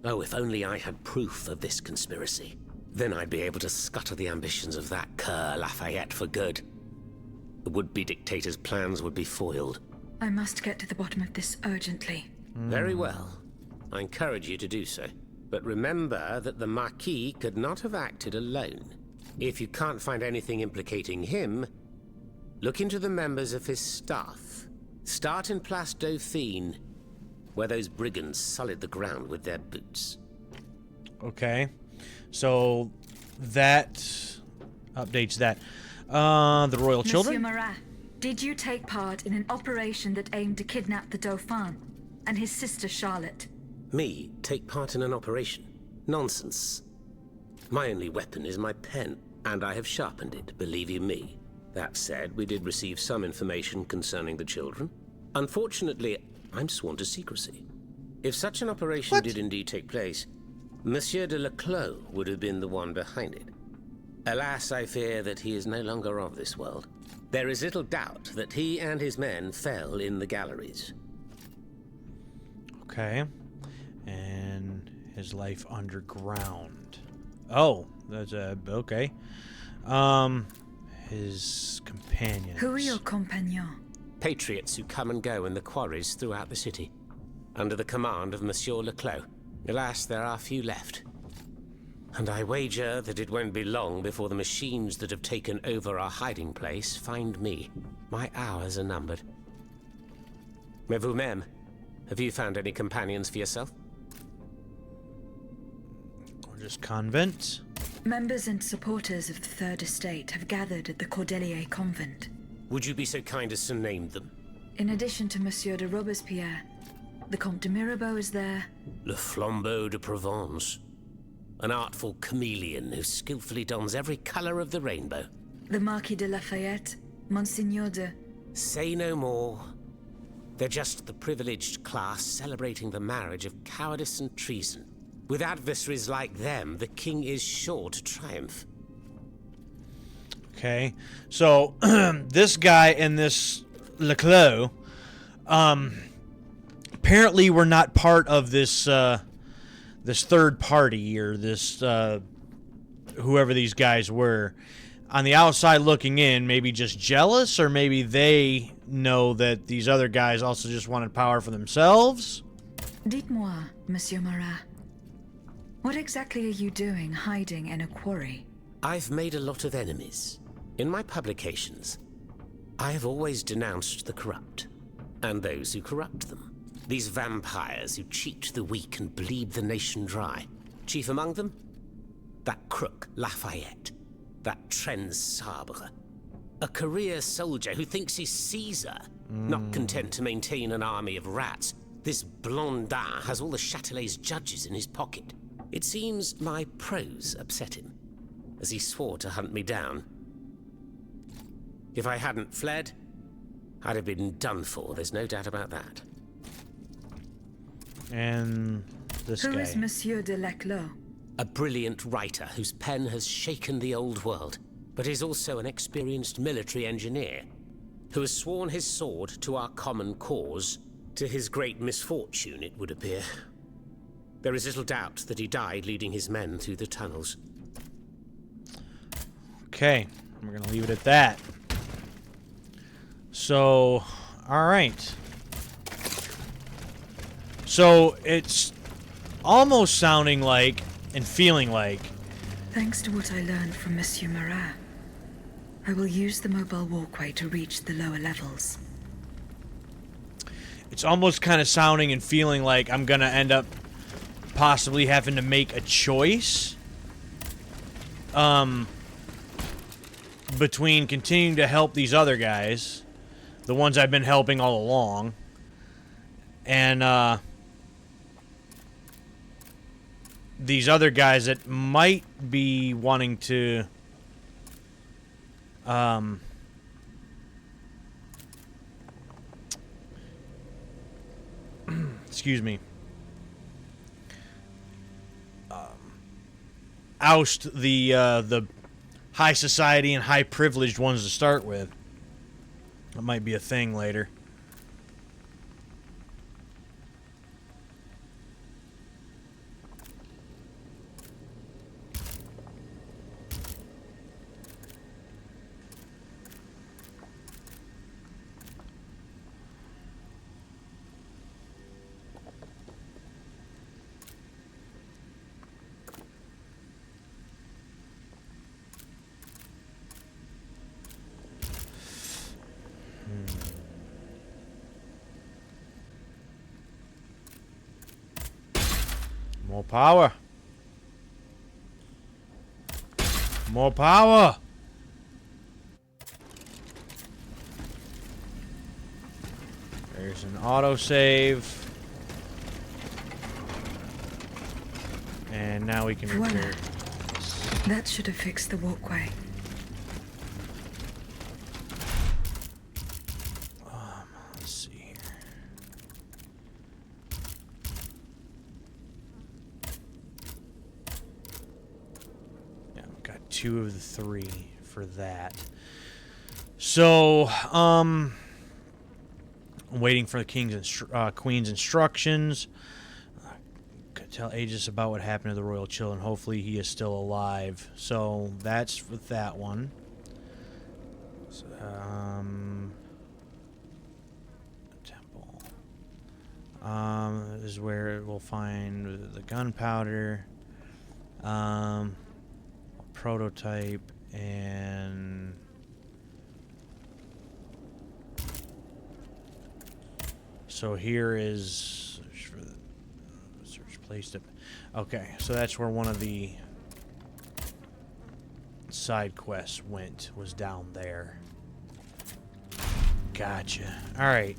Oh, if only I had proof of this conspiracy. Then I'd be able to scutter the ambitions of that cur Lafayette for good. The would-be dictator's plans would be foiled. I must get to the bottom of this urgently. Very well. I encourage you to do so. But remember that the Marquis could not have acted alone. If you can't find anything implicating him, look into the members of his staff. Start in Place Dauphine, where those brigands sullied the ground with their boots. Okay. So that updates that. The royal children? Monsieur Marat, did you take part in an operation that aimed to kidnap the Dauphin and his sister Charlotte? Me take part in an operation? Nonsense. My only weapon is my pen, and I have sharpened it, believe you me. That said, we did receive some information concerning the children. Unfortunately, I'm sworn to secrecy. If such an operation did indeed take place, Monsieur de Leclos would have been the one behind it. Alas, I fear that he is no longer of this world. There is little doubt that he and his men fell in the galleries. Okay. And his life underground. Oh, that's okay. His companions. Who are your compagnons? Patriots who come and go in the quarries throughout the city, under the command of Monsieur Leclos. Alas, there are few left. And I wager that it won't be long before the machines that have taken over our hiding place find me. My hours are numbered. Mais vous-même, have you found any companions for yourself? Or just convent? Members and supporters of the Third Estate have gathered at the Cordelier Convent. Would you be so kind as to name them? In addition to Monsieur de Robespierre, the Comte de Mirabeau is there. Le Flambeau de Provence. An artful chameleon who skillfully dons every color of the rainbow. The Marquis de Lafayette, Monseigneur de... Say no more. They're just the privileged class celebrating the marriage of cowardice and treason. With adversaries like them, the king is sure to triumph. Okay. So, this guy and this Leclos, apparently were not part of this, this third party, or this, whoever these guys were. On the outside looking in, maybe just jealous, or maybe they know that these other guys also just wanted power for themselves? Dites-moi, Monsieur Marat. What exactly are you doing hiding in a quarry? I've made a lot of enemies. In my publications, I have always denounced the corrupt, and those who corrupt them. These vampires who cheat the weak and bleed the nation dry. Chief among them? That crook Lafayette. That Trenz Sabre. A career soldier who thinks he's Caesar. Not content to maintain an army of rats, this Blondin has all the Châtelet's judges in his pocket. It seems my prose upset him, as he swore to hunt me down. If I hadn't fled, I'd have been done for, there's no doubt about that. And this guy. Who is Monsieur de Leclos? A brilliant writer whose pen has shaken the old world, but is also an experienced military engineer, who has sworn his sword to our common cause, to his great misfortune, it would appear. There is little doubt that he died leading his men through the tunnels. Okay, we're gonna leave it at that. So, alright. So, it's almost sounding like, and feeling like... Thanks to what I learned from Monsieur Marat, I will use the mobile walkway to reach the lower levels. It's almost kind of sounding and feeling like I'm gonna end up possibly having to make a choice. Between continuing to help these other guys, the ones I've been helping all along, and, these other guys that might be wanting to, excuse me, oust the high society and high privileged ones to start with. That might be a thing later. More power. More power. There's an autosave. And now we can Voila. repair. That should have fixed the walkway. Let's see here. Yeah, I've got 2 of the 3 for that. So, I'm waiting for the Queen's instructions. Could tell Aegis about what happened to the royal children. Hopefully he is still alive. So, that's with that one. So, temple. This is where we'll find the gunpowder, a prototype, and so here is search for the search place. Okay, so that's where one of the side quests was down there. Gotcha. All right.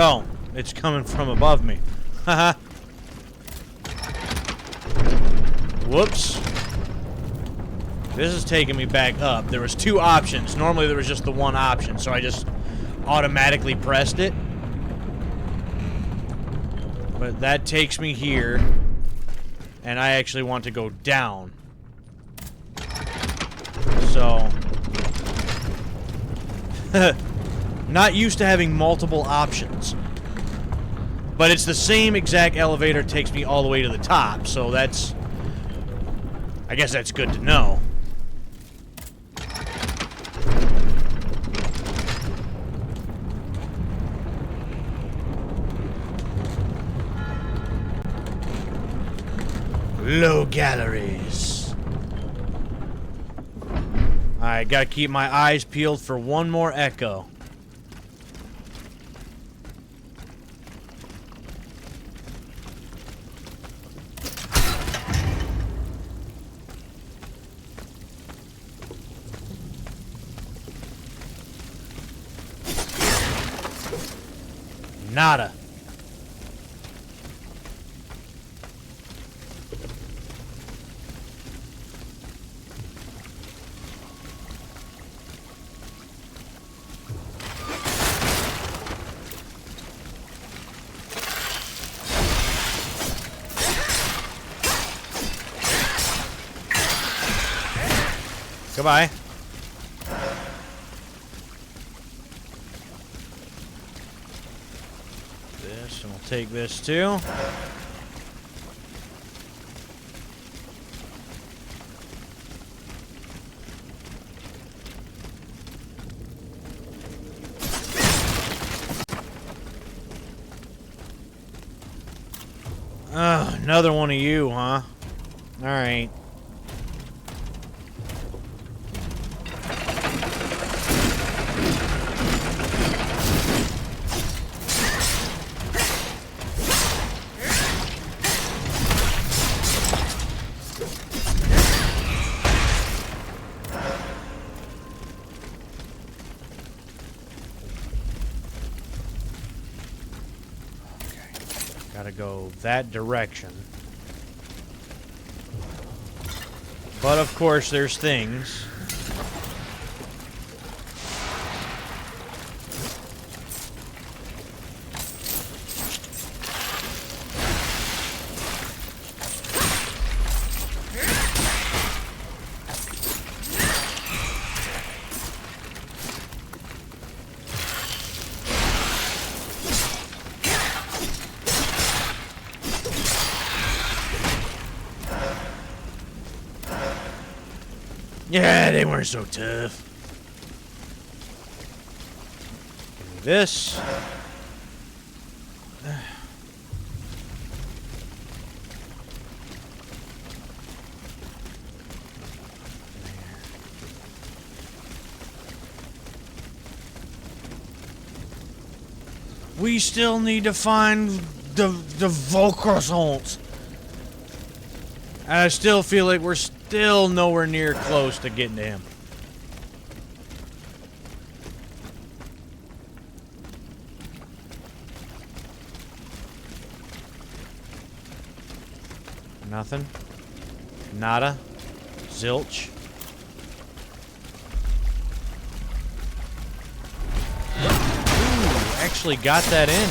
Oh, it's coming from above me. Haha. Whoops. This is taking me back up. There was 2 options. Normally there was just the one option, so I just automatically pressed it. But that takes me here, and I actually want to go down. So, not used to having multiple options. But it's the same exact elevator, takes me all the way to the top, so that's... I guess that's good to know. Low galleries. Alright, gotta keep my eyes peeled for one more echo. Nada. Goodbye. This, and we'll take this too. Another one of you, huh? Alright. Gotta go that direction. But of course, there's things. Yeah, they weren't so tough. Give me this. We still need to find the Volcroissants. And I still feel like we're still nowhere near close to getting to him. Nothing. Nada. Zilch. Ooh, actually got that in.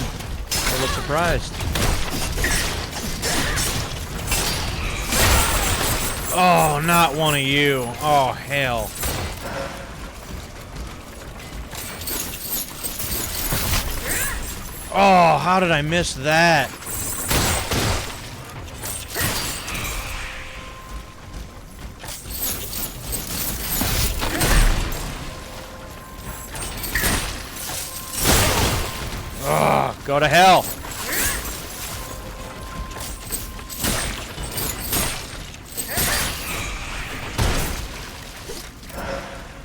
I was surprised. Oh, not one of you. Oh, hell. Oh, how did I miss that? Oh, go to hell.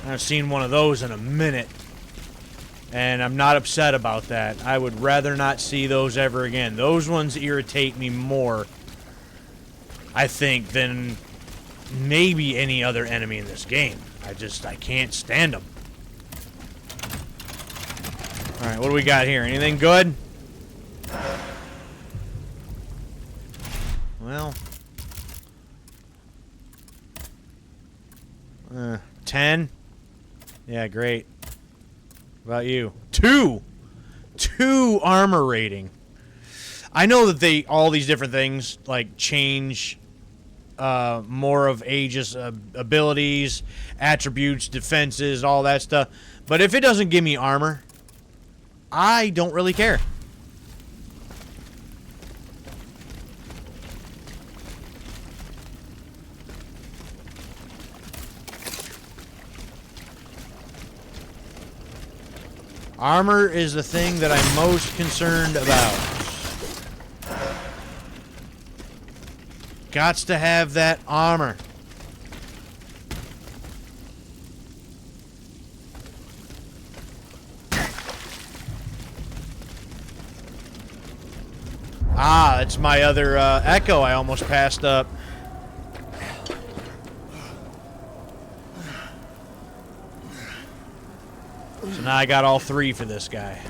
I've seen one of those in a minute, and I'm not upset about that. I would rather not see those ever again. Those ones irritate me more, I think, than maybe any other enemy in this game. I can't stand them. Alright, what do we got here? Anything good? Well. 10? Yeah, great. What about you? 2! 2 armor rating. I know that all these different things, like, change more of Aegis abilities, attributes, defenses, all that stuff. But if it doesn't give me armor, I don't really care. Armor is the thing that I'm most concerned about. Gots to have that armor. Ah, that's my other Echo I almost passed up. So now I got all 3 for this guy.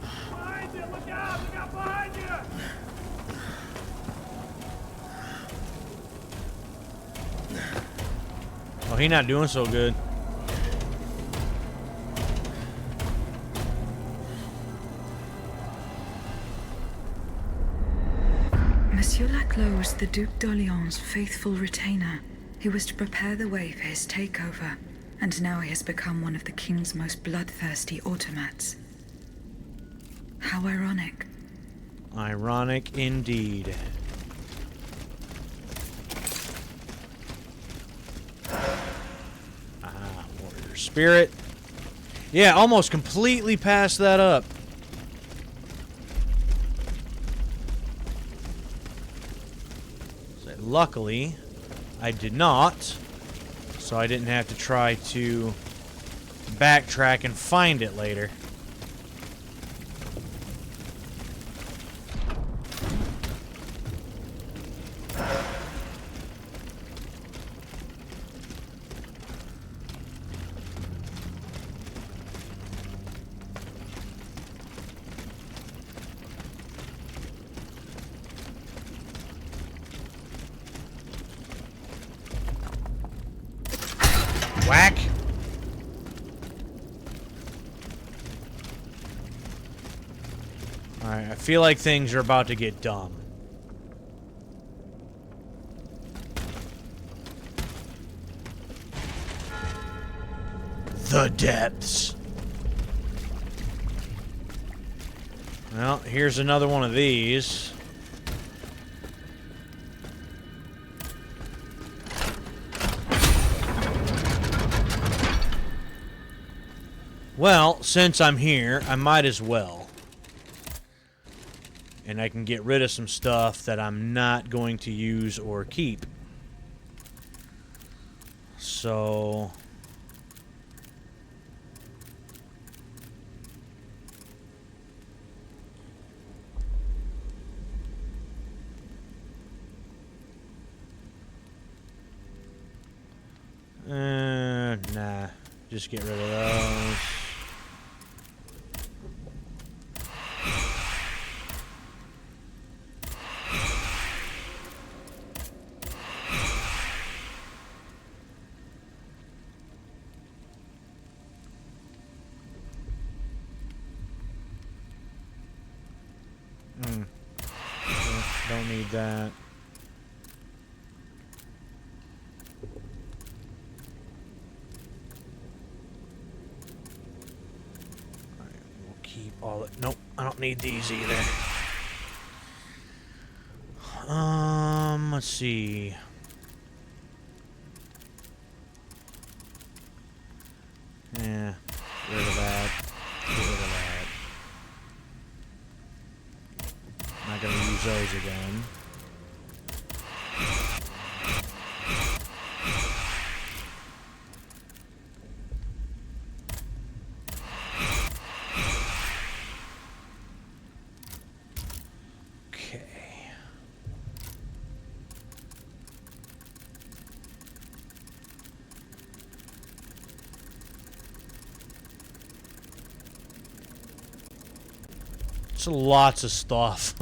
Behind you! Look out! Look out behind you! Oh, he not doing so good. Monsieur Laclos was the Duc d'Orléans' faithful retainer. He was to prepare the way for his takeover, and now he has become one of the king's most bloodthirsty automats. How ironic. Ironic indeed. Ah, warrior spirit. Yeah, almost completely passed that up. luckily, I did not. So I didn't have to try to backtrack and find it later. Whack. Alright, I feel like things are about to get dumb. The depths. Well, here's another one of these. Well, since I'm here, I might as well. And I can get rid of some stuff that I'm not going to use or keep. So... nah. Just get rid of those. Don't need that. Alright, we'll keep all it. Nope, I don't need these either. Let's see. Yeah, get rid of that. Get rid of that. Not gonna use those again. Okay. It's lots of stuff.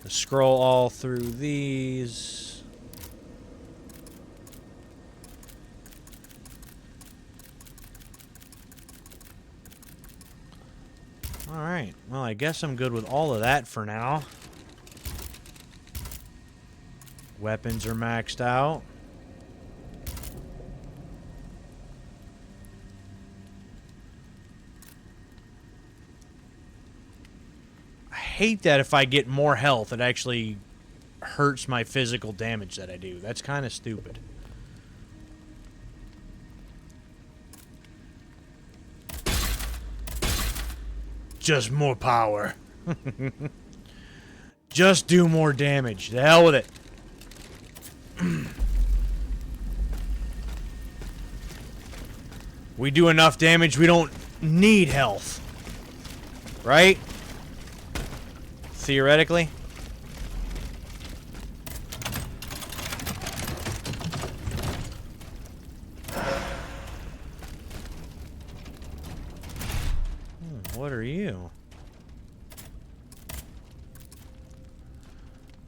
Scroll all through these. Alright, well, I guess I'm good with all of that for now. Weapons are maxed out. I hate that if I get more health, it actually hurts my physical damage that I do. That's kind of stupid. Just more power. Just do more damage. The hell with it. We do enough damage, we don't need health. Right? Theoretically. What are you?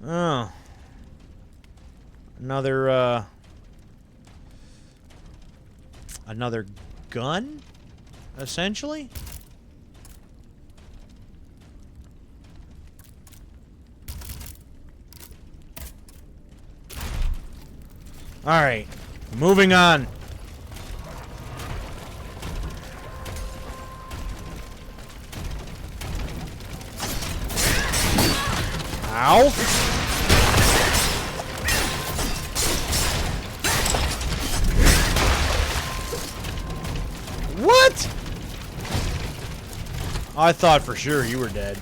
Oh. Another gun? Essentially? Alright. Moving on. Ow. I thought for sure you were dead.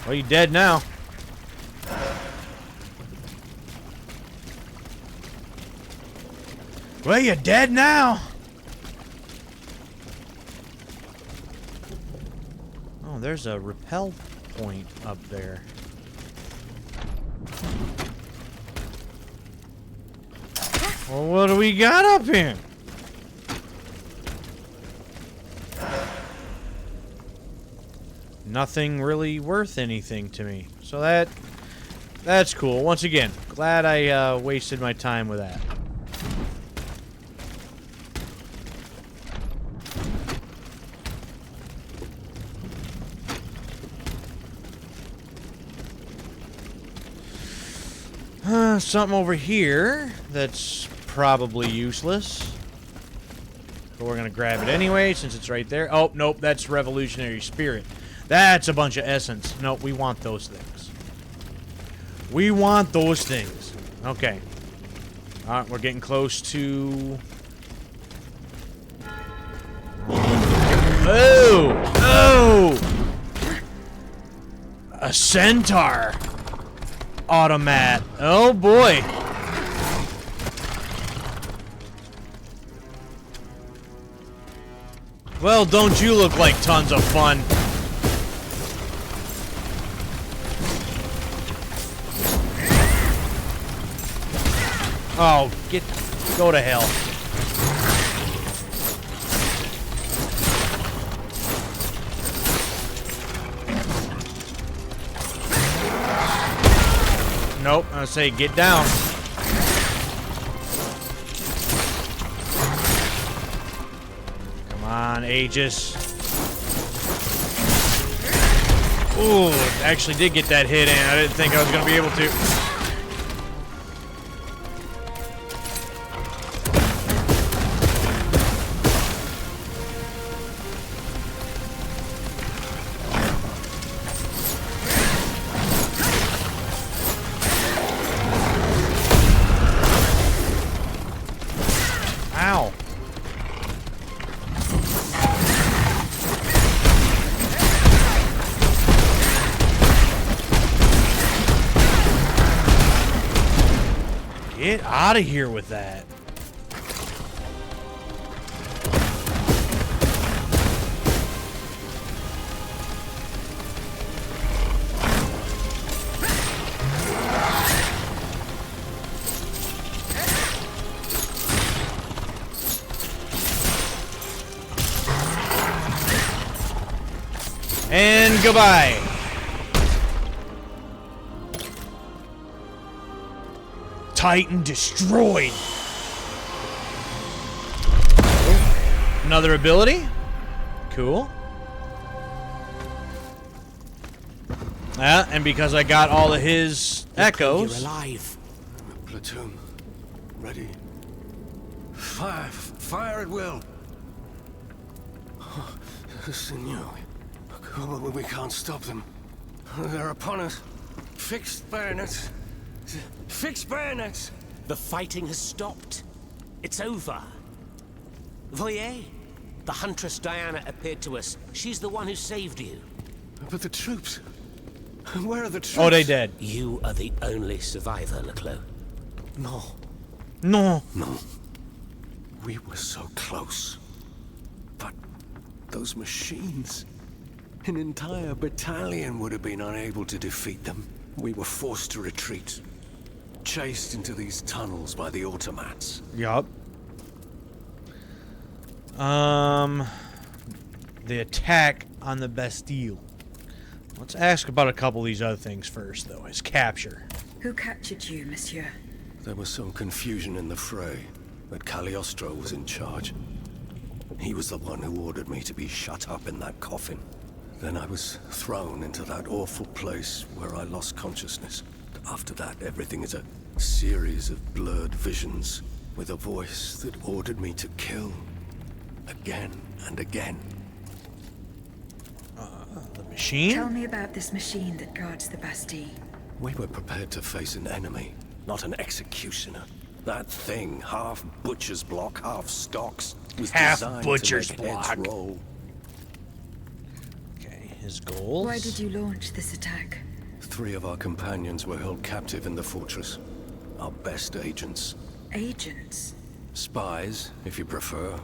Well, you dead now. Well, you're dead now. Oh, there's a rappel point up there. Well, what do we got up here? Nothing really worth anything to me. So that's cool. Once again, glad I wasted my time with that. Something over here that's probably useless. But we're gonna grab it anyway since it's right there. Oh, nope, that's revolutionary spirit. That's a bunch of essence. No, we want those things. We want those things. Okay. Alright, we're getting close to... Oh! Oh! A centaur! Automat. Oh boy. Well, don't you look like tons of fun? Oh, go to hell. Nope, I say get down. Come on, Aegis. Ooh, actually did get that hit in. I didn't think I was gonna be able to. Ow. Get out of here with that. And goodbye. Titan destroyed. Another ability. Cool. And because I got all of his echoes. You're alive. Platoon. Ready. Fire. Fire at will. Oh, Senor. We can't stop them. They're upon us. Fixed bayonets. Fixed bayonets. The fighting has stopped. It's over. Voyez, the Huntress Diana appeared to us. She's the one who saved you. But the troops. Where are the troops? Oh, they dead. You are the only survivor, Leclos. No. No. No. We were so close. But those machines... An entire battalion would have been unable to defeat them. We were forced to retreat. Chased into these tunnels by the automats. Yup. The attack on the Bastille. Let's ask about a couple of these other things first, though. His capture. Who captured you, monsieur? There was some confusion in the fray, but Cagliostro was in charge. He was the one who ordered me to be shut up in that coffin. Then I was thrown into that awful place where I lost consciousness. After that, everything is a series of blurred visions with a voice that ordered me to kill again and again. The machine? Tell me about this machine that guards the Bastille. We were prepared to face an enemy, not an executioner. That thing, half butcher's block, half stocks, was Half designed butcher's to make heads block. roll. Okay, his goals. Why did you launch this attack? 3 of our companions were held captive in the fortress. Our best agents. Agents? Spies, if you prefer.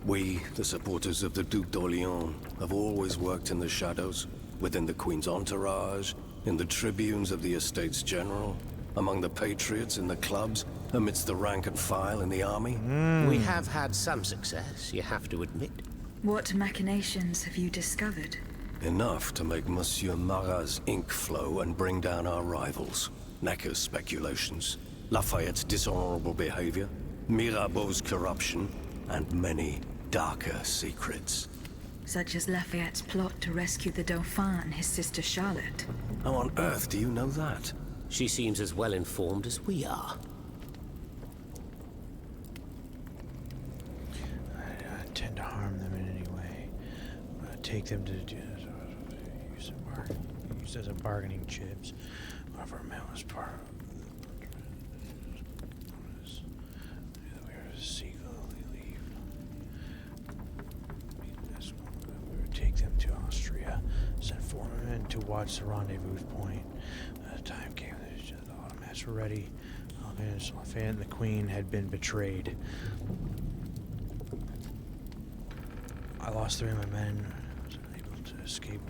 We, the supporters of the Duc d'Orléans, have always worked in the shadows, within the Queen's entourage, in the tribunes of the Estates General, among the patriots in the clubs, amidst the rank and file in the army. We have had some success, you have to admit. What machinations have you discovered? Enough to make Monsieur Marat's ink flow and bring down our rivals. Necker's speculations, Lafayette's dishonorable behavior, Mirabeau's corruption, and many darker secrets. Such as Lafayette's plot to rescue the Dauphin and his sister Charlotte. How on earth do you know that? She seems as well informed as we are. I intend to harm them in any way. I'm gonna take them to use as a bargaining chips. One of our men was part of take them to Austria, sent 4 men to watch the rendezvous point. The time came that the automats were ready. Lafayette and the Queen had been betrayed. I lost 3 of my men. I was unable to escape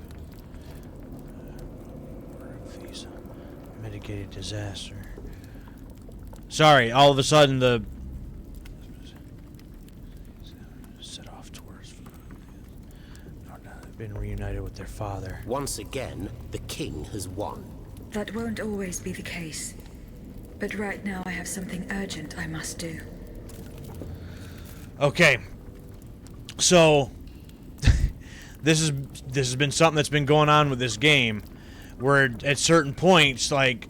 these mitigated disaster. Sorry, all of a sudden the set off towards been reunited with their father. Once again, the king has won. That won't always be the case. But right now I have something urgent I must do. Okay. So this has been something that's been going on with this game, where at certain points, like,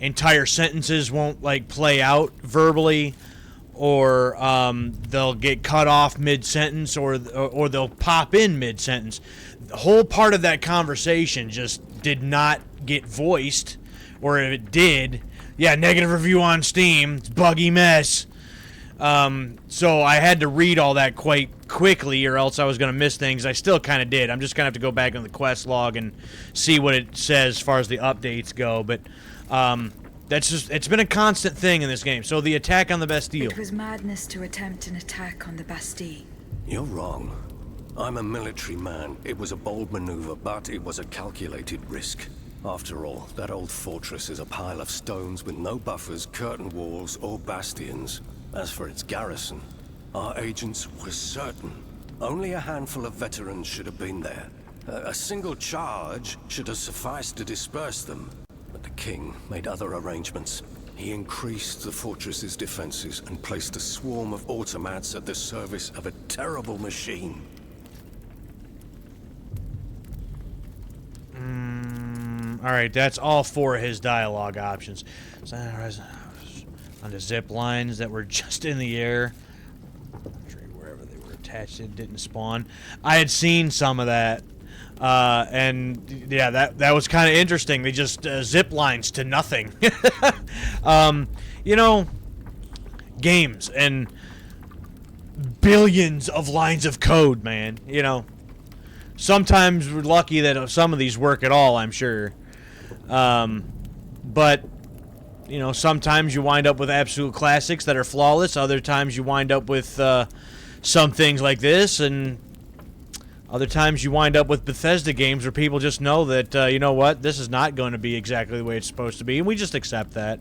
entire sentences won't, like, play out verbally, or they'll get cut off mid-sentence, or they'll pop in mid-sentence. The whole part of that conversation just did not get voiced, or if it did, yeah, negative review on Steam, it's buggy mess. So I had to read all that quite quickly, or else I was going to miss things. I still kind of did. I'm just going to have to go back on the quest log and see what it says as far as the updates go, but that's just, it's been a constant thing in this game. So the attack on the Bastille. It was madness to attempt an attack on the Bastille. You're wrong. I'm a military man. It was a bold maneuver, but it was a calculated risk. After all, that old fortress is a pile of stones with no buffers, curtain walls, or bastions. As for its garrison, our agents were certain. Only a handful of veterans should have been there. A single charge should have sufficed to disperse them. But the king made other arrangements. He increased the fortress's defenses and placed a swarm of automats at the service of a terrible machine. Alright, that's all 4 of his dialogue options. On the zip lines that were just in the air. Wherever they were attached, it didn't spawn. I had seen some of that. And yeah, that was kind of interesting. They just zip lines to nothing. You know, games and billions of lines of code, man. You know, sometimes we're lucky that some of these work at all, I'm sure. But you know, sometimes you wind up with absolute classics that are flawless. Other times you wind up with some things like this, and other times you wind up with Bethesda games where people just know that, you know what, this is not going to be exactly the way it's supposed to be, and we just accept that.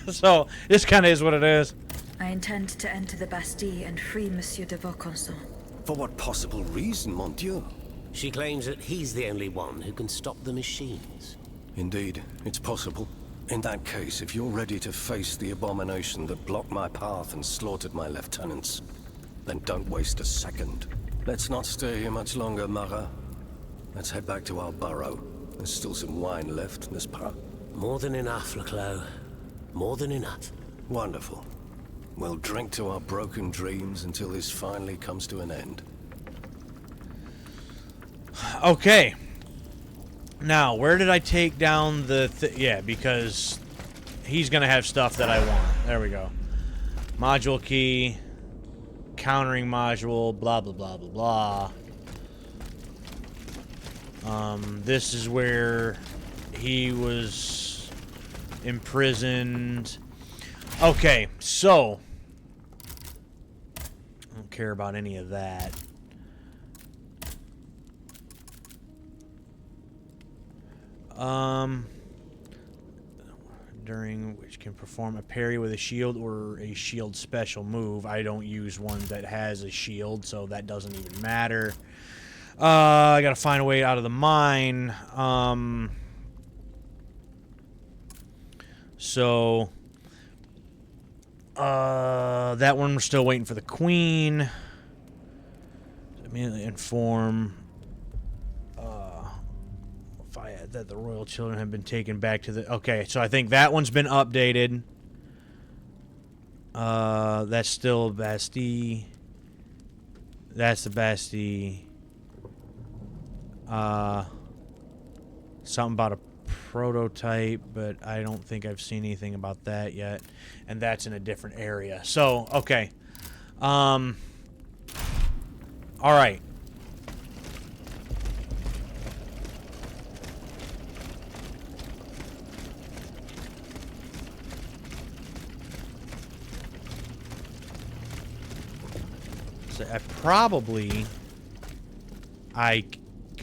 So, this kind of is what it is. I intend to enter the Bastille and free Monsieur de Vaucanson. For what possible reason, mon Dieu? She claims that he's the only one who can stop the machines. Indeed, it's possible. In that case, if you're ready to face the abomination that blocked my path and slaughtered my lieutenants, then don't waste a second. Let's not stay here much longer, Marat. Let's head back to our burrow. There's still some wine left, n'est-ce pas? More than enough, Leclos. More than enough. Wonderful. We'll drink to our broken dreams until this finally comes to an end. Okay. Now, where did I take down the... yeah, because he's going to have stuff that I want. There we go. Module key. Countering module. Blah, blah, blah, blah, blah. This is where he was imprisoned. Okay, so I don't care about any of that. During which can perform a parry with a shield or a shield special move. I don't use one that has a shield, so that doesn't even matter. I gotta find a way out of the mine. So that one we're still waiting for the queen. Immediately inform that the royal children have been taken back to the... Okay, so I think that one's been updated. That's still Bastille. That's the Bastille. Something about a prototype, but I don't think I've seen anything about that yet. And that's in a different area. So, okay. Alright. So I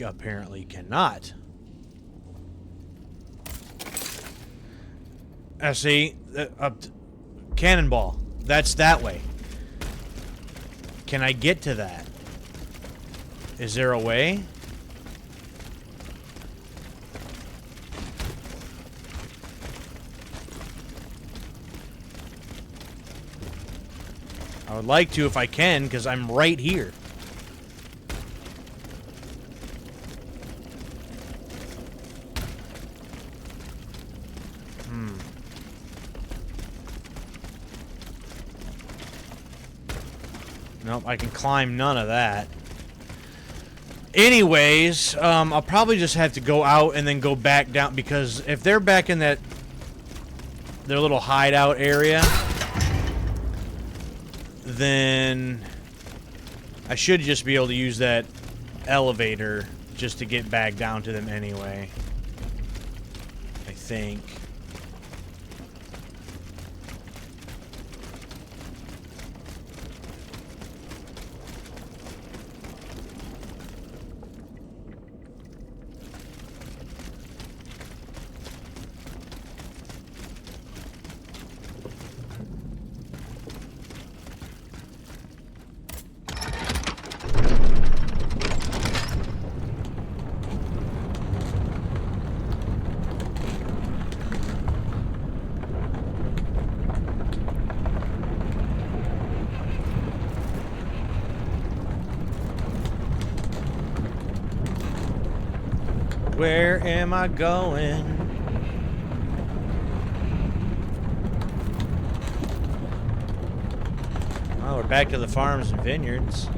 apparently cannot. See, cannonball. That's that way. Can I get to that? Is there a way? I would like to if I can, because I'm right here. Nope, I can climb none of that. Anyways, I'll probably just have to go out and then go back down, because if they're back in that their little hideout area, then I should just be able to use that elevator just to get back down to them anyway. I think. Where am I going? Oh, we're back to the farms and vineyards.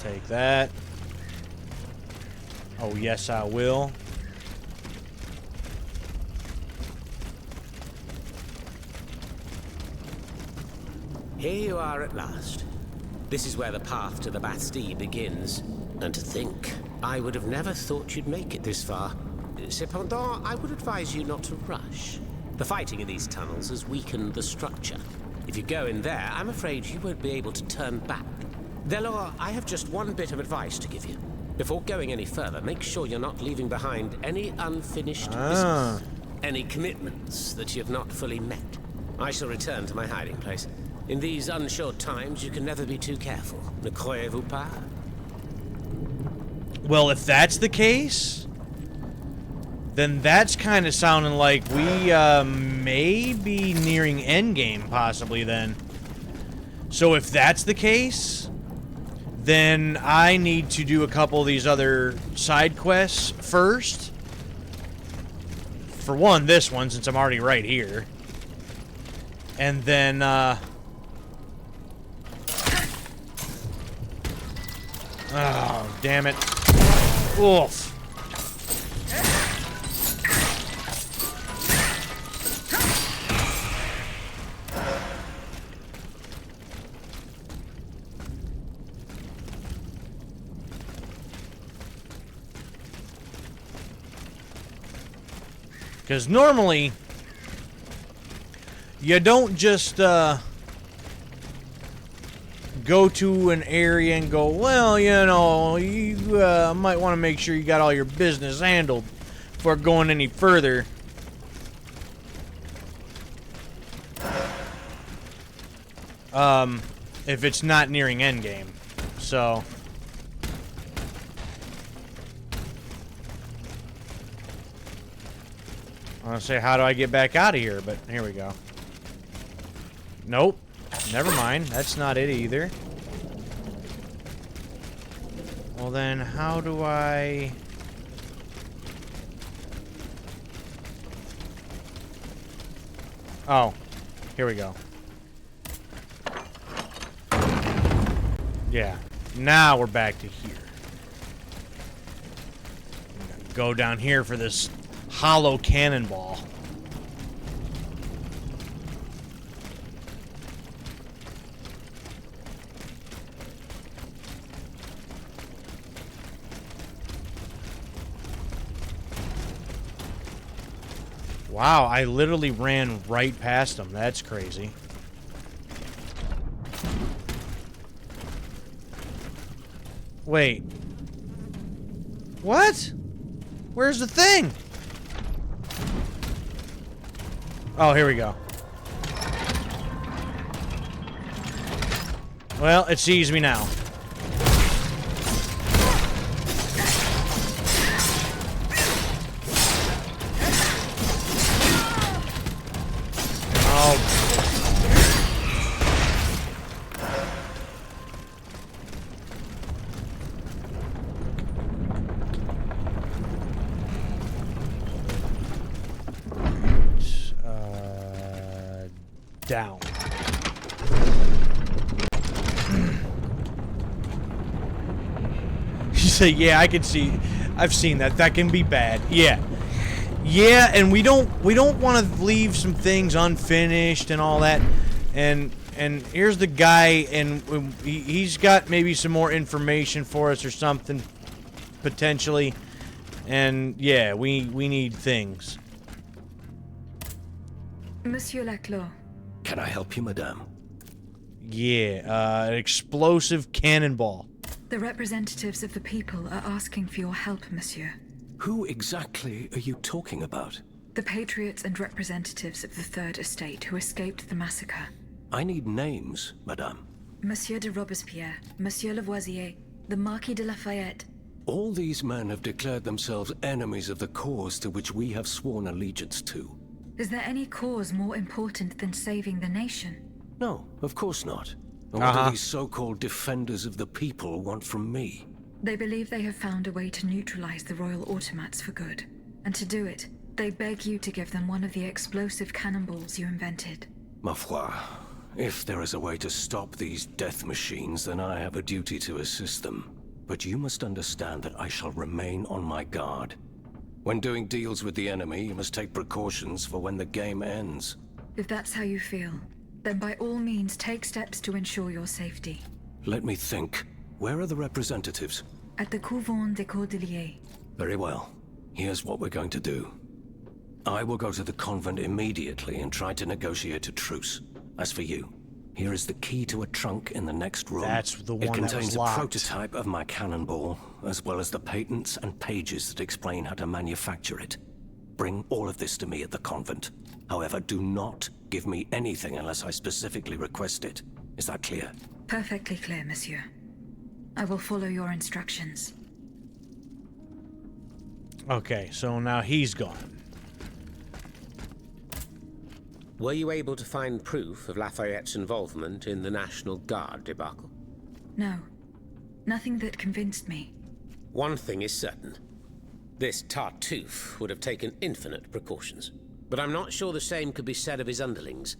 Take that. Oh, yes, I will. Here you are at last. This is where the path to the Bastille begins. And to think, I would have never thought you'd make it this far. Cependant, I would advise you not to rush. The fighting in these tunnels has weakened the structure. If you go in there, I'm afraid you won't be able to turn back. Delor, I have just one bit of advice to give you. Before going any further, make sure you're not leaving behind any unfinished business. Any commitments that you've not fully met. I shall return to my hiding place. In these unsure times, you can never be too careful. Ne croyez-vous pas? Well, if that's the case, then that's kind of sounding like we may be nearing endgame, possibly, then. So if that's the case, then I need to do a couple of these other side quests first. For one, this one, since I'm already right here. And then, oh, damn it. Oof. Because normally, you don't just go to an area and go, well, you know, you might want to make sure you got all your business handled before going any further. If it's not nearing endgame. So... I want to say, how do I get back out of here? But here we go. Nope. Never mind. That's not it either. Well then, how do I... Oh. Here we go. Yeah. Now we're back to here. Go down here for this hollow cannonball. Wow, I literally ran right past him. That's crazy. Wait. What? Where's the thing? Oh, here we go. Well, it sees me now. Down. You say, yeah, I can see. I've seen that. That can be bad. Yeah. Yeah, and we don't want to leave some things unfinished and all that. And here's the guy, and he's got maybe some more information for us or something, potentially. And yeah, we need things. Monsieur Laclos. Can I help you, madame? Yeah, an explosive cannonball. The representatives of the people are asking for your help, monsieur. Who exactly are you talking about? The patriots and representatives of the Third Estate who escaped the massacre. I need names, madame. Monsieur de Robespierre, Monsieur Lavoisier, the Marquis de Lafayette. All these men have declared themselves enemies of the cause to which we have sworn allegiance to. Is there any cause more important than saving the nation? No, of course not. And what do these so-called defenders of the people want from me? They believe they have found a way to neutralize the royal automats for good. And to do it, they beg you to give them one of the explosive cannonballs you invented. Ma foi, if there is a way to stop these death machines, then I have a duty to assist them. But you must understand that I shall remain on my guard. When doing deals with the enemy, you must take precautions for when the game ends. If that's how you feel, then by all means take steps to ensure your safety. Let me think. Where are the representatives? At the Couvent des Cordeliers. Very well. Here's what we're going to do. I will go to the convent immediately and try to negotiate a truce. As for you, here is the key to a trunk in the next room. That's the one It that was contains a locked. prototype of my cannonball, as well as the patents and pages that explain how to manufacture it. Bring all of this to me at the convent. However, do not give me anything unless I specifically request it. Is that clear? Perfectly clear, monsieur. I will follow your instructions. Okay, so now he's gone. Were you able to find proof of Lafayette's involvement in the National Guard debacle? No. Nothing that convinced me. One thing is certain. This Tartuffe would have taken infinite precautions. But I'm not sure the same could be said of his underlings.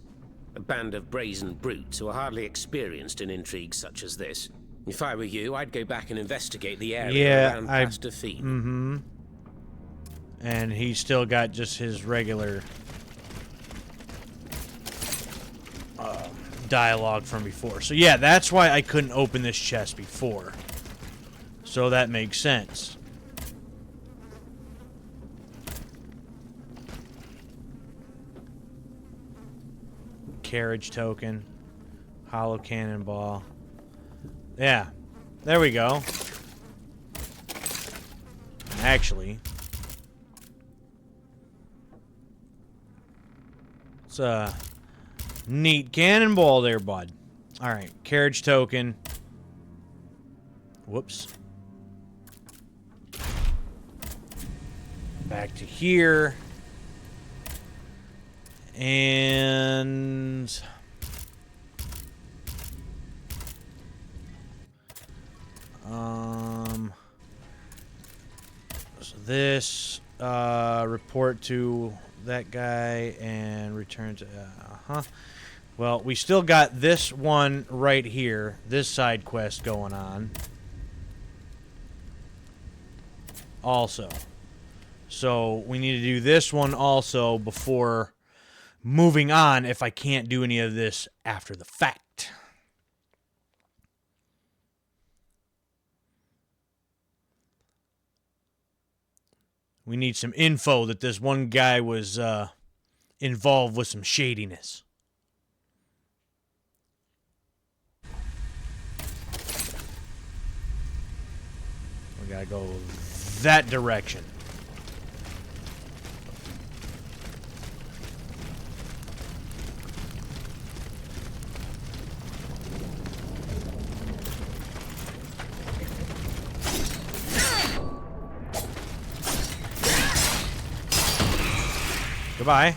A band of brazen brutes who are hardly experienced in intrigues such as this. If I were you, I'd go back and investigate the area around Place Dauphine. Mm-hmm. And he's still got just his regular dialogue from before. So yeah, that's why I couldn't open this chest before. So that makes sense. carriage token. Hollow cannonball. Yeah. There we go. Actually. It's a neat cannonball there, bud. Alright, carriage token. Whoops. Back to here. And... So this, report to that guy and return to, Well, we still got this one right here, this side quest going on. Also. So, we need to do this one also before moving on if I can't do any of this after the fact. We need some info that this one guy was involved with some shadiness. We gotta go that direction. Goodbye.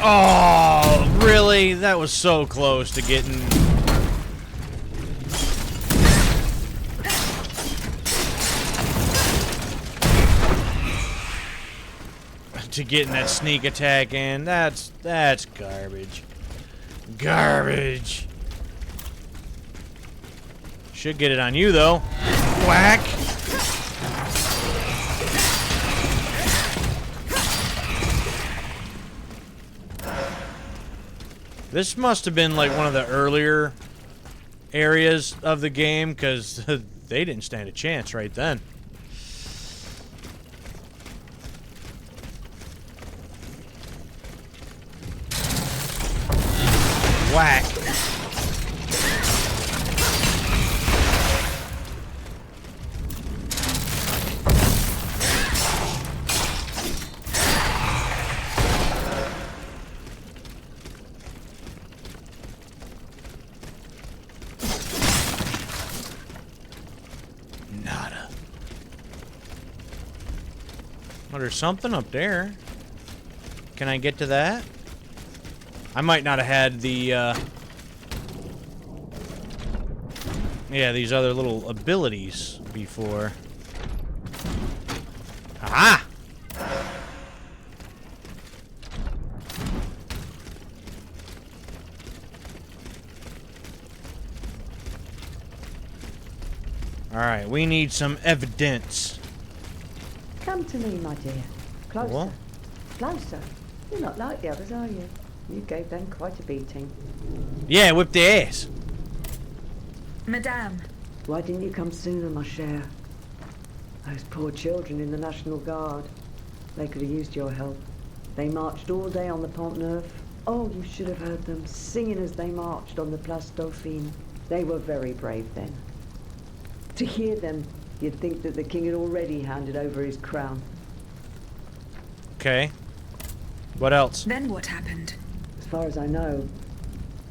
Oh, really? That was so close to getting... that sneak attack in. That's garbage. Garbage. Should get it on you, though. Whack! This must have been like one of the earlier areas of the game, because they didn't stand a chance right then. Whack. Nada. Well, there's something up there. Can I get to that? I might not have had the, yeah, these other little abilities before. Aha! Alright, we need some evidence. Come to me, my dear. Closer. What? Closer. You're not like the others, are you? You gave them quite a beating. Yeah, whip the ass. Madame. Why didn't you come sooner, ma chère? Those poor children in the National Guard. They could have used your help. They marched all day on the Pont Neuf. Oh, you should have heard them singing as they marched on the Place Dauphine. They were very brave then. To hear them, you'd think that the king had already handed over his crown. Okay. What else? Then what happened? As far as I know,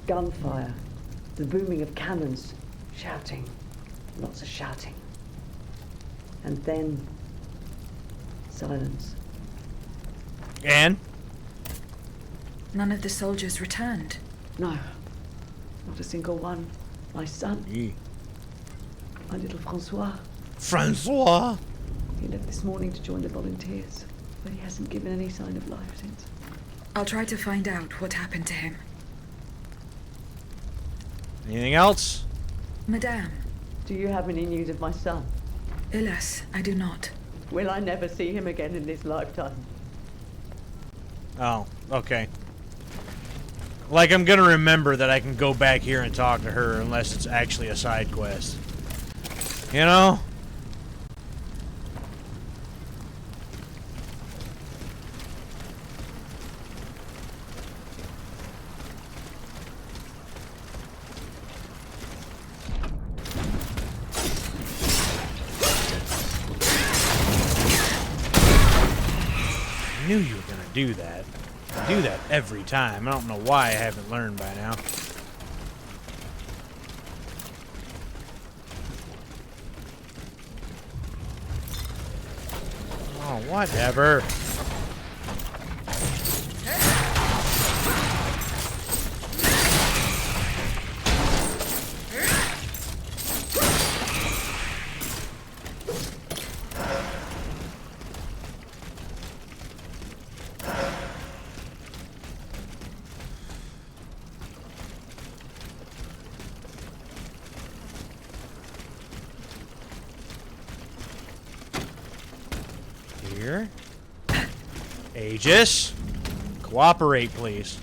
gunfire, the booming of cannons, shouting, lots of shouting. And then, silence. And? None of the soldiers returned. No, not a single one. My son, Yeah. my little Francois, Francois! he left this morning to join the volunteers, but he hasn't given any sign of life since. I'll try to find out what happened to him. Anything else? Madame. Do you have any news of my son? Alas, I do not. Will I never see him again in this lifetime? Oh, okay. Like, I'm gonna remember that I can go back here and talk to her unless it's actually a side quest. You know? I knew you were gonna do that. I do that every time. I don't know why I haven't learned by now. Oh, whatever. Here. Aegis. Cooperate, please.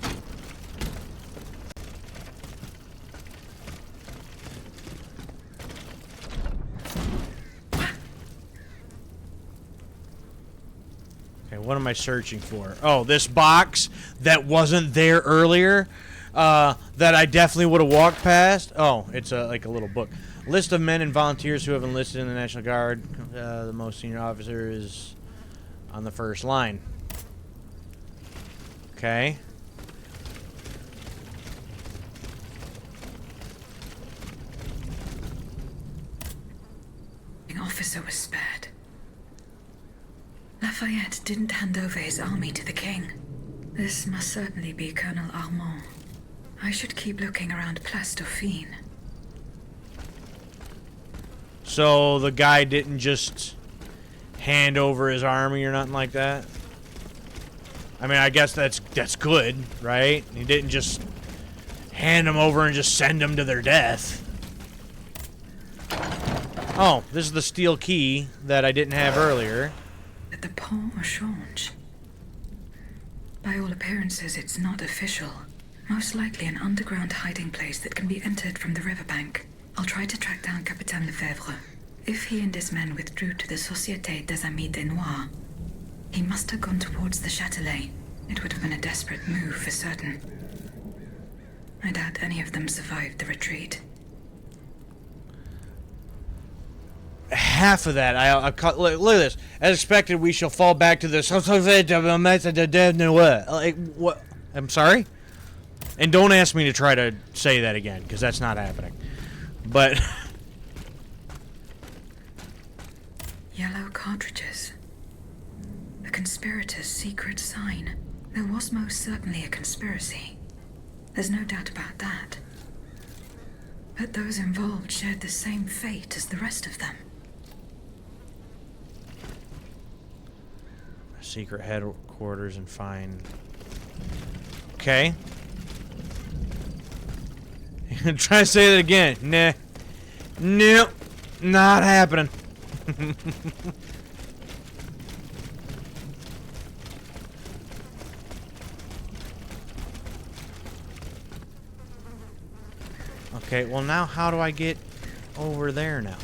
Okay, what am I searching for? Oh, this box that wasn't there earlier, that I definitely would have walked past. Oh, it's like a little book. List of men and volunteers who have enlisted in the National Guard. The most senior officer is on the first line. Okay. The officer was spared. Lafayette didn't hand over his army to the king. This must certainly be Colonel Armand. I should keep looking around Place Dauphine. So the guy didn't just hand over his army or nothing like that? I mean, I guess that's good, right? He didn't just hand them over and just send them to their death. Oh, this is the steel key that I didn't have earlier. At the Pont au Change. By all appearances, it's not official. Most likely an underground hiding place that can be entered from the riverbank. I'll try to track down Capitaine Lefebvre. If he and his men withdrew to the Société des Amis des Noirs, he must have gone towards the Châtelet. It would have been a desperate move for certain. I doubt any of them survived the retreat. Half of that, I cut. Look at this. As expected, we shall fall back to the Société des Noirs. Like, what? I'm sorry? And don't ask me to try to say that again, because that's not happening. But... Yellow cartridges. The conspirators' secret sign. There was most certainly a conspiracy. There's no doubt about that. But those involved shared the same fate as the rest of them. Secret headquarters and find... Okay. Try to say that again. Nah. Nope. Not happening. Okay, well now how do I get over there now?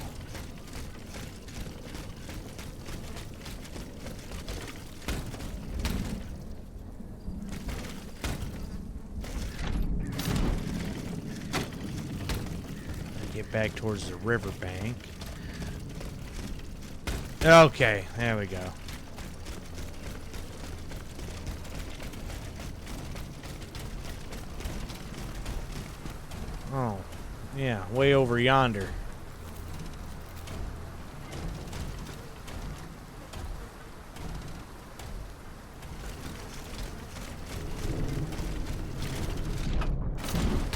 Get back towards the riverbank. Okay, there we go. Oh, yeah, way over yonder.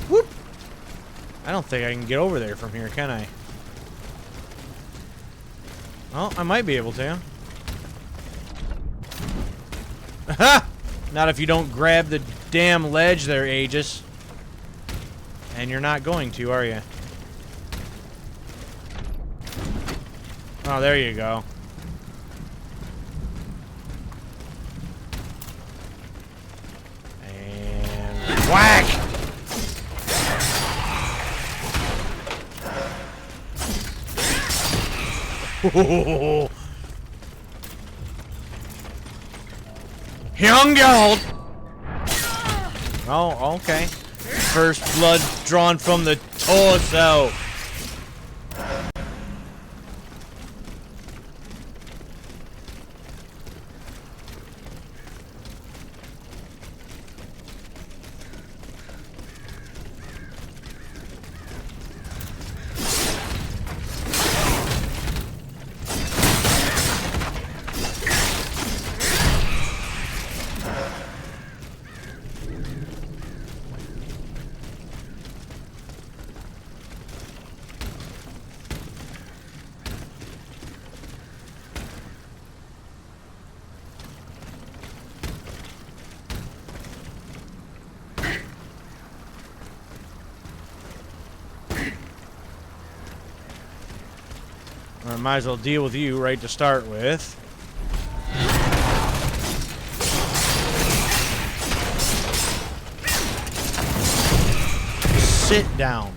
Whoop! I don't think I can get over there from here, can I? Well, I might be able to. Aha! Not if you don't grab the damn ledge there, Aegis. And you're not going to, are you? Oh, there you go. And whack! Young gold. Oh, okay. First blood drawn from the torso. I might as well deal with you right to start with. Sit down.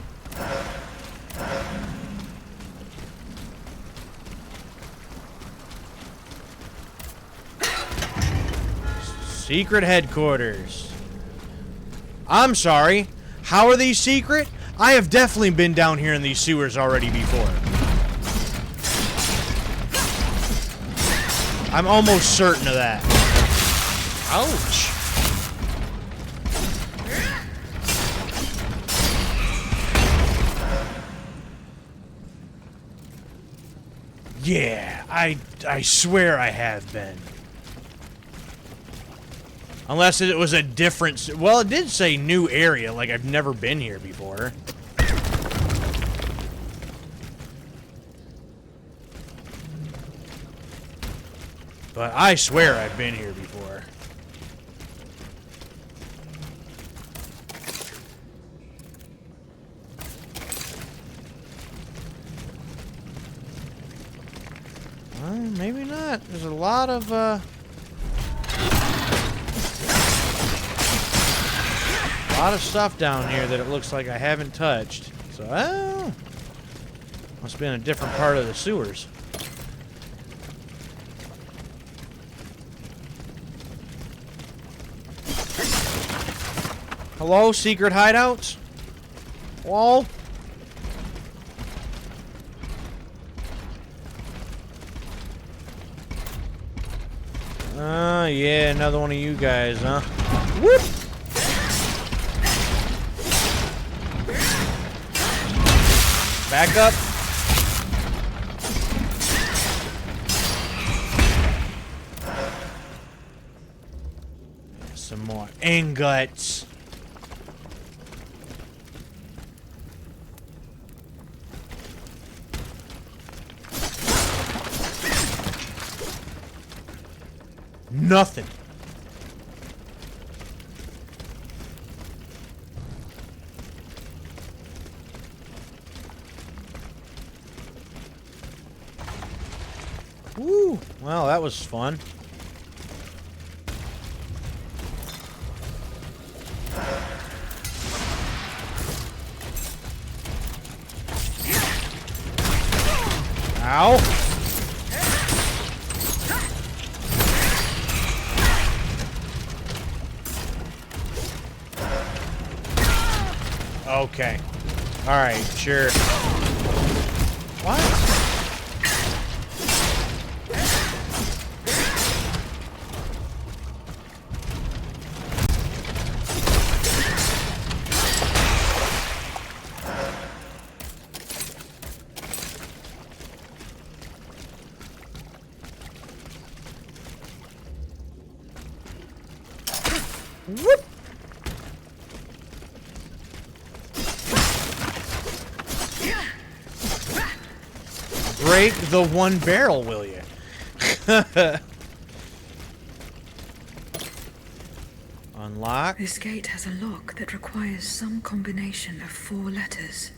Secret headquarters. I'm sorry. How are these secret? I have definitely been down here in these sewers already before. I'm almost certain of that. Ouch. Yeah, I swear I have been. Unless it was a different... Well, it did say new area, like I've never been here before. But I swear I've been here before. Well, maybe not. There's a lot of, stuff down here that it looks like I haven't touched. So, oh, must be in a different part of the sewers. Hello, secret hideouts? Whoa. Yeah, another one of you guys, huh? Whoop! Back up. Some more ingots. Nothing. Woo! Well, that was fun. Ow! Okay. Alright, sure. What? Whoop! Break the one barrel, will you? Unlock. This gate has a lock that requires some combination of 4 letters.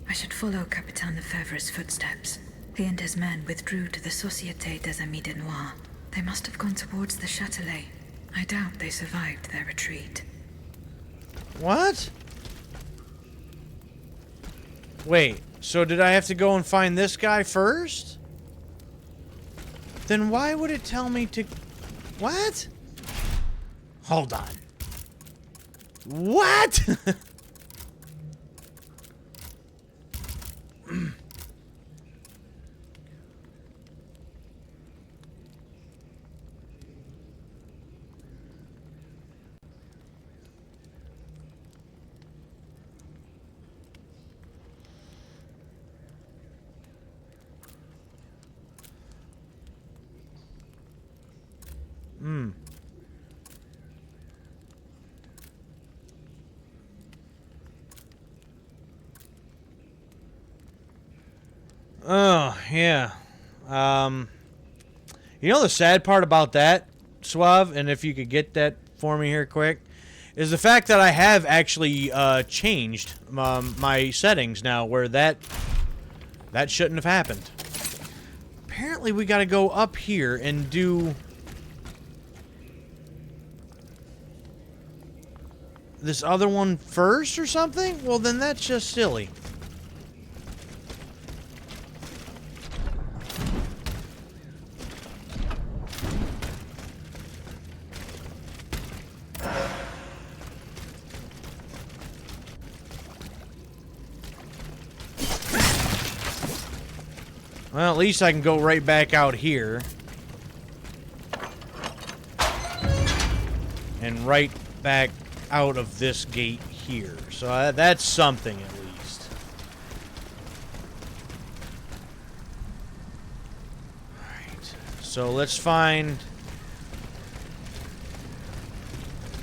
I should follow Capitaine Lefebvre's footsteps. He and his men withdrew to the Société des Amis de Noir. They must have gone towards the Châtelet. I doubt they survived their retreat. What? Wait, so did I have to go and find this guy first? Then why would it tell me to... What? Hold on. What? Oh, yeah. You know the sad part about that, Suave, and if you could get that for me here quick, is the fact that I have actually changed my settings now where that shouldn't have happened. Apparently we gotta go up here and do this other one first or something? Well, then that's just silly. Well, at least I can go right back out here. And right back out of this gate here. So that's something at least. Alright. So let's find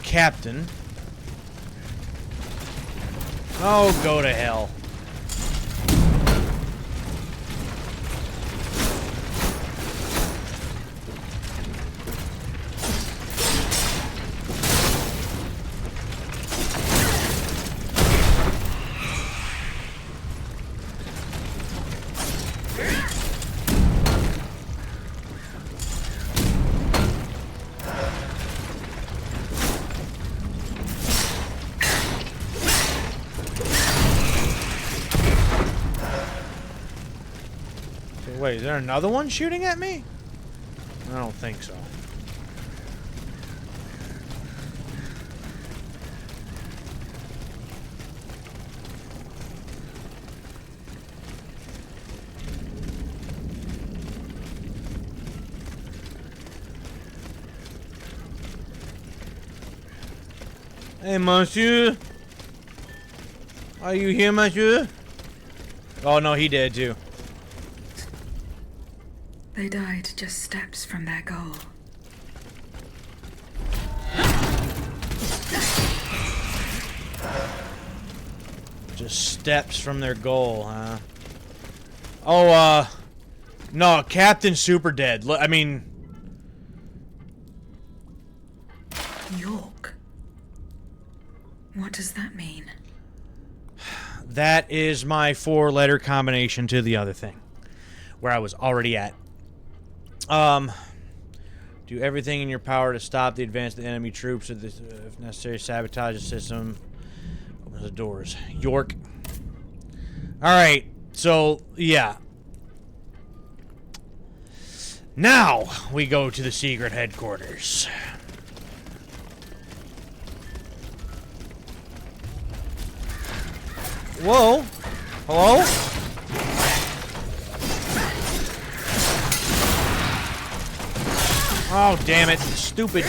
Captain. Oh, go to hell. Wait, is there another one shooting at me? I don't think so. Hey, monsieur. Are you here, monsieur? Oh, no, he did, too. They died just steps from their goal. Just steps from their goal, huh? Oh, no, Captain's super dead. I mean... York? What does that mean? That is my 4-letter combination to the other thing. Where I was already at. Do everything in your power to stop the advance of the enemy troops. If necessary, sabotage the system. Open the doors. York. Alright, so, yeah. Now, we go to the secret headquarters. Whoa. Hello? Oh, damn it. Stupid.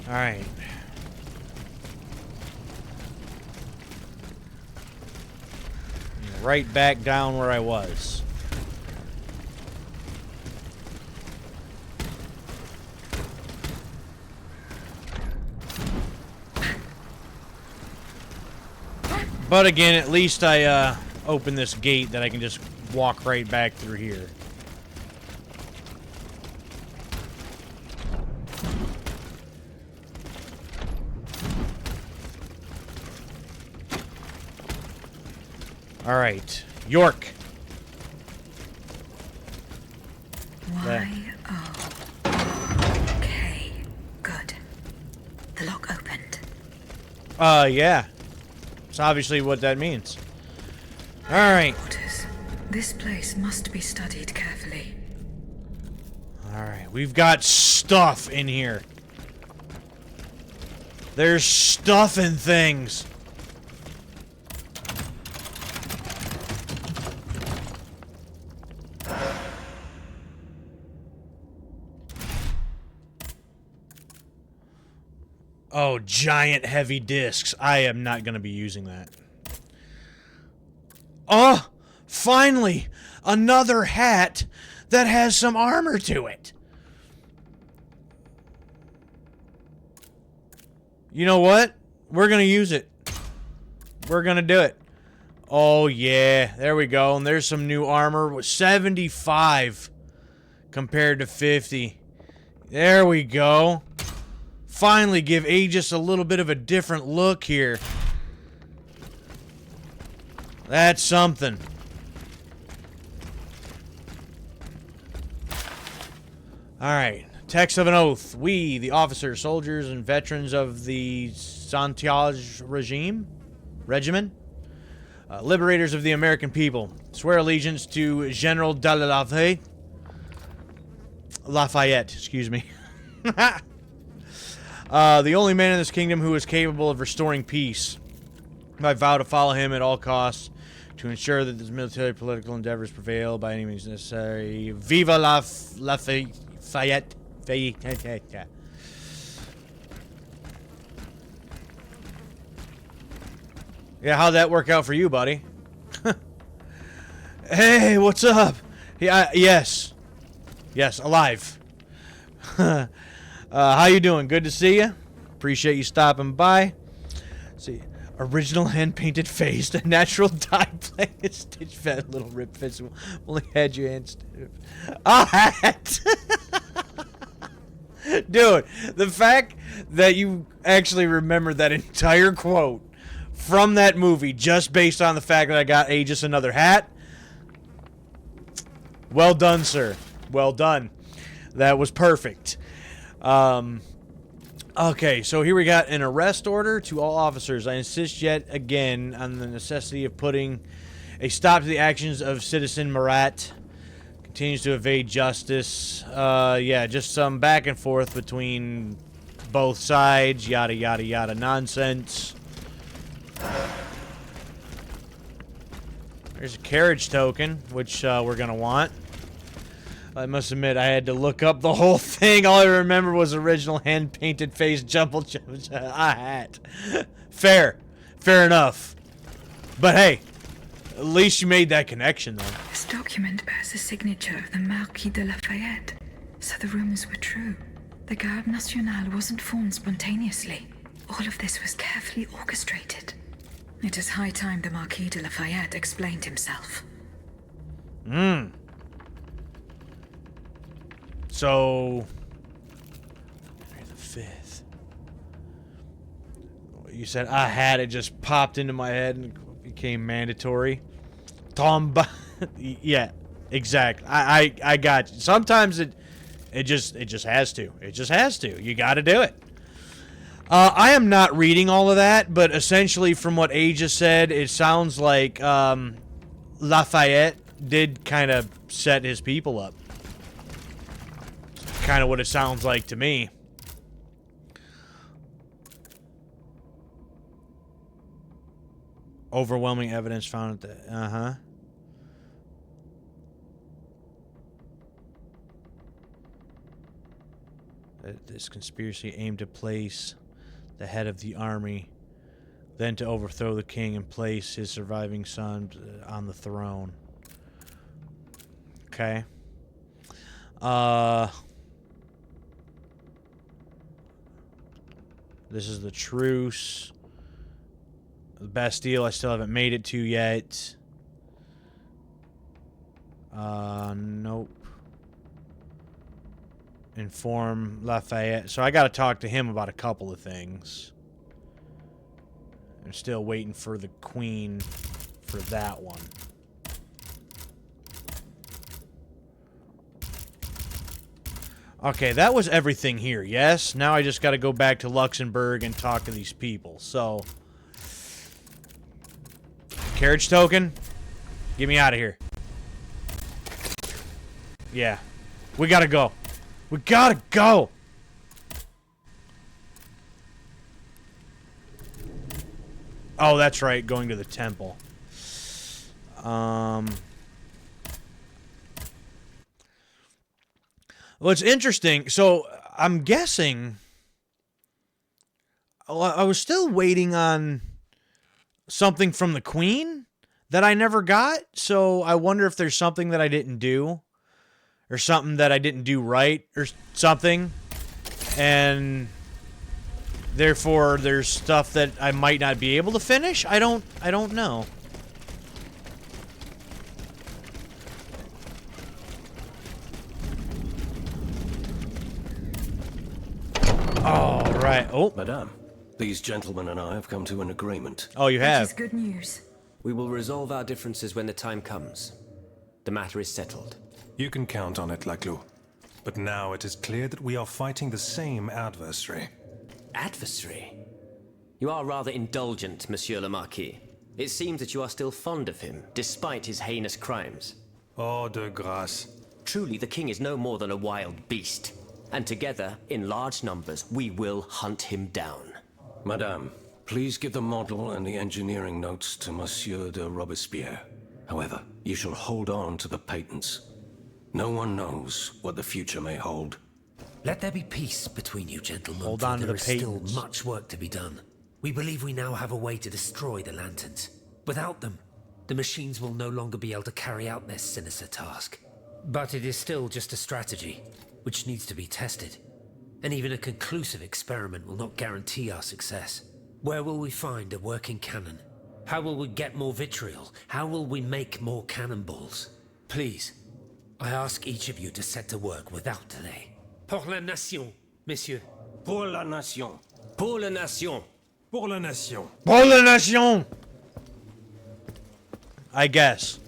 All right. Right back down where I was. But again, at least I opened this gate that I can just walk right back through here. Alright. York. Y-O-K. Good. The lock opened. Yeah. That's obviously what that means. Alright. Waters. This place must be studied carefully. Alright. We've got stuff in here. There's stuff and things. Oh, giant heavy discs. I am not going to be using that. Oh, finally, another hat that has some armor to it. You know what? We're going to use it. We're going to do it. Oh, yeah. There we go. And there's some new armor with 75 compared to 50. There we go. Finally give Aegis a little bit of a different look here. That's something. Alright. Text of an oath. We, the officers, soldiers, and veterans of the Steelrising regiment, liberators of the American people, swear allegiance to General de Lafayette, excuse me. The only man in this kingdom who is capable of restoring peace. I vow to follow him at all costs to ensure that this military political endeavors prevail by any means necessary. Viva Lafayette. Yeah, how'd that work out for you, buddy? Hey, what's up? Yeah, yes. Yes, alive. How you doing? Good to see you. Appreciate you stopping by. Let's see, original hand-painted face, a natural dye playing a stitch fat little rip fits. Only had your hands. A hat. Dude, the fact that you actually remember that entire quote from that movie just based on the fact that I got Aegis another hat. Well done, sir. Well done. That was perfect. Okay, so here we got an arrest order to all officers. I insist yet again on the necessity of putting a stop to the actions of citizen Marat. Continues to evade justice. Yeah, just some back and forth between both sides. Yada, yada, yada nonsense. There's a carriage token, which we're going to want. I must admit, I had to look up the whole thing. All I remember was original hand-painted face jumble a hat. Fair. Fair enough. But hey, at least you made that connection, though. This document bears the signature of the Marquis de Lafayette, so the rumors were true. The Garde Nationale wasn't formed spontaneously. All of this was carefully orchestrated. It is high time the Marquis de Lafayette explained himself. So, the 5th. You said I had it, just popped into my head and became mandatory. Tomba. Yeah, exactly. I got you. Sometimes it just has to. It just has to. You got to do it. I am not reading all of that, but essentially from what Aegis said, it sounds like Lafayette did kind of set his people up. Kind of what it sounds like to me. Overwhelming evidence found at the... This conspiracy aimed to place the head of the army, then to overthrow the king and place his surviving son on the throne. Okay. This is the truce. The Bastille I still haven't made it to yet. Nope. Inform Lafayette. So I got to talk to him about a couple of things. I'm still waiting for the Queen for that one. Okay, that was everything here, yes? Now I just gotta go back to Luxembourg and talk to these people, so... Carriage token? Get me out of here. Yeah. We gotta go. We gotta go! Oh, that's right, going to the temple. Well, it's interesting. So, I'm guessing... I was still waiting on something from the Queen that I never got. So, I wonder if there's something that I didn't do. Or something that I didn't do right. Or something. And... therefore, there's stuff that I might not be able to finish? I don't know. All right. Oh. Madame, these gentlemen and I have come to an agreement. Oh, you That is have. good news. We will resolve our differences when the time comes. The matter is settled. You can count on it, Laclos. But now it is clear that we are fighting the same adversary. Adversary? You are rather indulgent, Monsieur le Marquis. It seems that you are still fond of him, despite his heinous crimes. Oh, de grâce. Truly, the king is no more than a wild beast. And together, in large numbers, we will hunt him down. Madame, please give the model and the engineering notes to Monsieur de Robespierre. However, you shall hold on to the patents. No one knows what the future may hold. Let there be peace between you, gentlemen. Hold for on to there the is still patents. much work to be done. We believe we now have a way to destroy the lanterns. Without them, the machines will no longer be able to carry out their sinister task. But it is still just a strategy, which needs to be tested. And even a conclusive experiment will not guarantee our success. Where will we find a working cannon? How will we get more vitriol? How will we make more cannonballs? Please, I ask each of you to set to work without delay. Pour la nation, messieurs. Pour la nation. Pour la nation! Pour la nation. Pour la nation! I guess.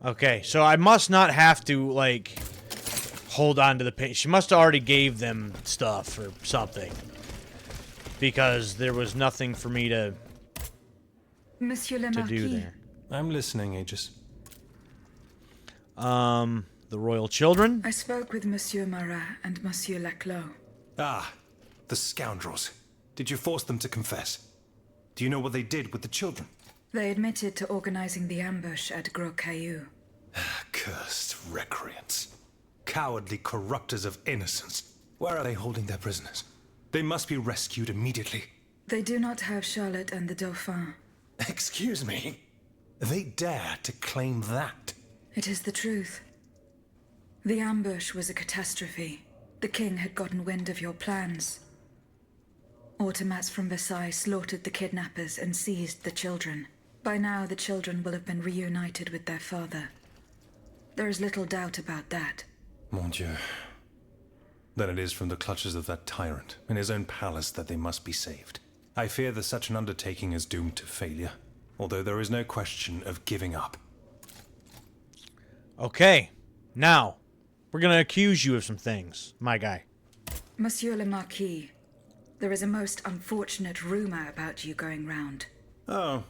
Okay, so I must not have to, like, hold on to the paint. She must have already gave them stuff or something. Because there was nothing for me to Monsieur le Marquis. do there. I'm listening, Aegis. The royal children? I spoke with Monsieur Marat and Monsieur Laclos. Ah, the scoundrels. Did you force them to confess? Do you know what they did with the children? They admitted to organizing the ambush at Gros Caillou. Cursed recreants. Cowardly corrupters of innocence. Where are they holding their prisoners? They must be rescued immediately. They do not have Charlotte and the Dauphin. Excuse me? They dare to claim that? It is the truth. The ambush was a catastrophe. The king had gotten wind of your plans. Automats from Versailles slaughtered the kidnappers and seized the children. By now, the children will have been reunited with their father. There is little doubt about that. Mon Dieu. Then it is from the clutches of that tyrant in his own palace that they must be saved. I fear that such an undertaking is doomed to failure, although there is no question of giving up. Okay, now, we're gonna accuse you of some things, my guy. Monsieur le Marquis, there is a most unfortunate rumor about you going round. Oh,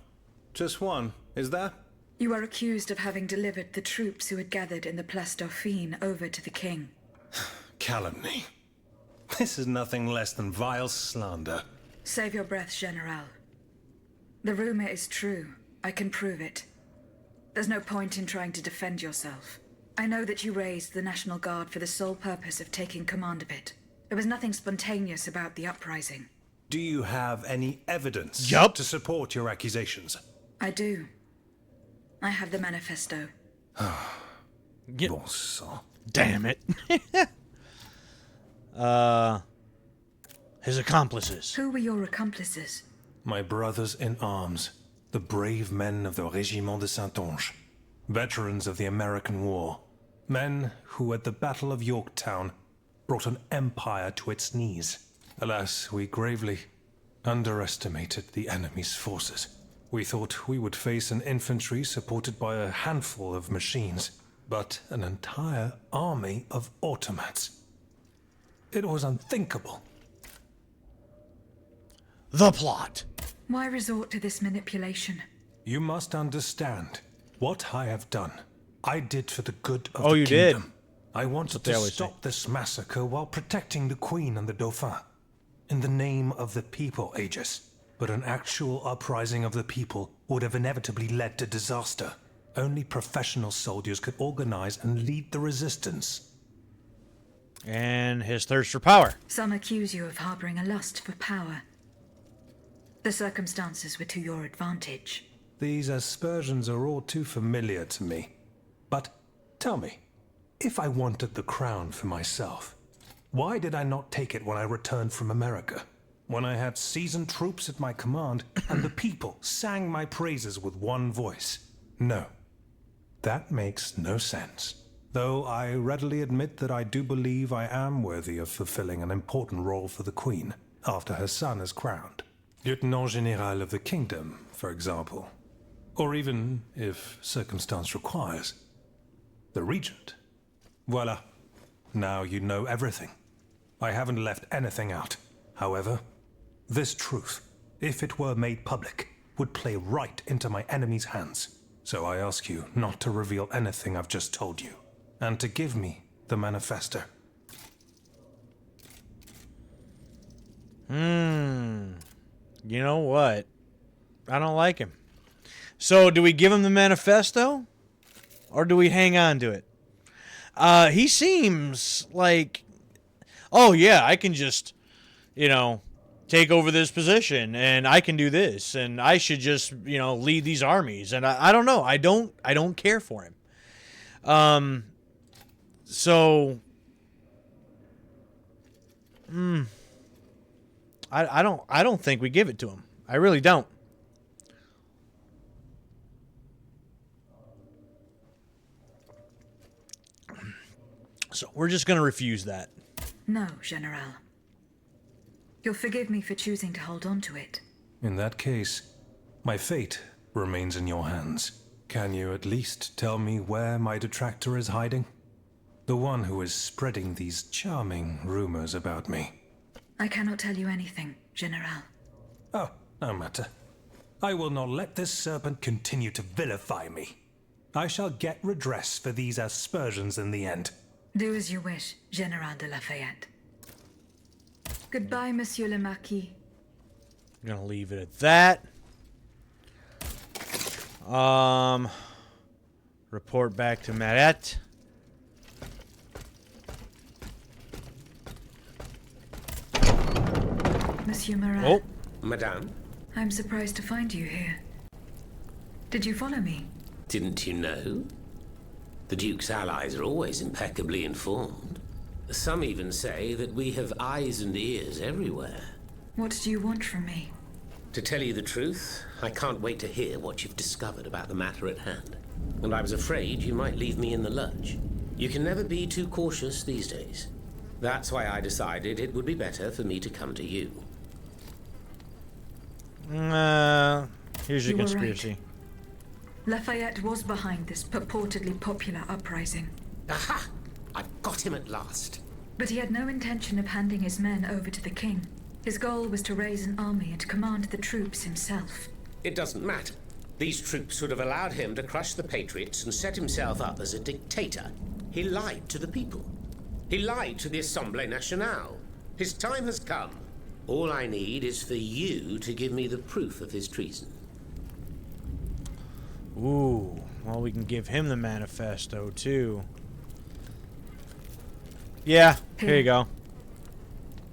just one, is that? You are accused of having delivered the troops who had gathered in the Place Dauphine over to the king. Calumny. This is nothing less than vile slander. Save your breath, General. The rumor is true. I can prove it. There's no point in trying to defend yourself. I know that you raised the National Guard for the sole purpose of taking command of it. There was nothing spontaneous about the uprising. Do you have any evidence Yup. to support your accusations? I do. I have the manifesto. Bon sang. Damn it. His accomplices. Who were your accomplices? My brothers in arms, the brave men of the Régiment de Saintonge, veterans of the American War, men who at the Battle of Yorktown brought an empire to its knees. Alas, we gravely underestimated the enemy's forces. We thought we would face an infantry supported by a handful of machines, but an entire army of automats. It was unthinkable. The plot. Why resort to this manipulation? You must understand what I have done. I did for the good of Oh, the you kingdom. did? I wanted they to always stop this massacre while protecting the Queen and the Dauphin. In the name of the people, Aegis. But an actual uprising of the people would have inevitably led to disaster. Only professional soldiers could organize and lead the resistance. And his thirst for power. Some accuse you of harboring a lust for power. The circumstances were to your advantage. These aspersions are all too familiar to me. But tell me, if I wanted the crown for myself, why did I not take it when I returned from America? When I had seasoned troops at my command and the people sang my praises with one voice? No. That makes no sense. Though I readily admit that I do believe I am worthy of fulfilling an important role for the Queen after her son is crowned. Lieutenant General of the Kingdom, for example. Or even, if circumstance requires, the Regent. Voila. Now you know everything. I haven't left anything out. However, this truth, if it were made public, would play right into my enemy's hands. So I ask you not to reveal anything I've just told you, and to give me the manifesto. You know what? I don't like him. So, do we give him the manifesto? Or do we hang on to it? He seems like, oh yeah, I can just, take over this position, and I can do this, and I should just, lead these armies. And I don't know. I don't care for him. I don't think we give it to him. I really don't. So we're just going to refuse that. No, General. You'll forgive me for choosing to hold on to it. In that case, my fate remains in your hands. Can you at least tell me where my detractor is hiding? The one who is spreading these charming rumors about me. I cannot tell you anything, General. Oh, no matter. I will not let this serpent continue to vilify me. I shall get redress for these aspersions in the end. Do as you wish, General de Lafayette. Goodbye, Monsieur le Marquis. I'm gonna leave it at that. Report back to Maret. Monsieur Marat. Oh, Madame, I'm surprised to find you here. Did you follow me? didn't you know? The Duke's allies are always impeccably informed. Some even say that we have eyes and ears everywhere. What do you want from me? To tell you the truth, I can't wait to hear what you've discovered about the matter at hand. And I was afraid you might leave me in the lurch. You can never be too cautious these days. That's why I decided it would be better for me to come to you. Here's your You were conspiracy. right. Lafayette was behind this purportedly popular uprising. Aha! I've got him at last. But he had no intention of handing his men over to the king. His goal was to raise an army and command the troops himself. It doesn't matter. These troops would have allowed him to crush the Patriots and set himself up as a dictator. He lied to the people. He lied to the Assemblée Nationale. His time has come. All I need is for you to give me the proof of his treason. Ooh, well, we can give him the manifesto, too. Yeah, here you go.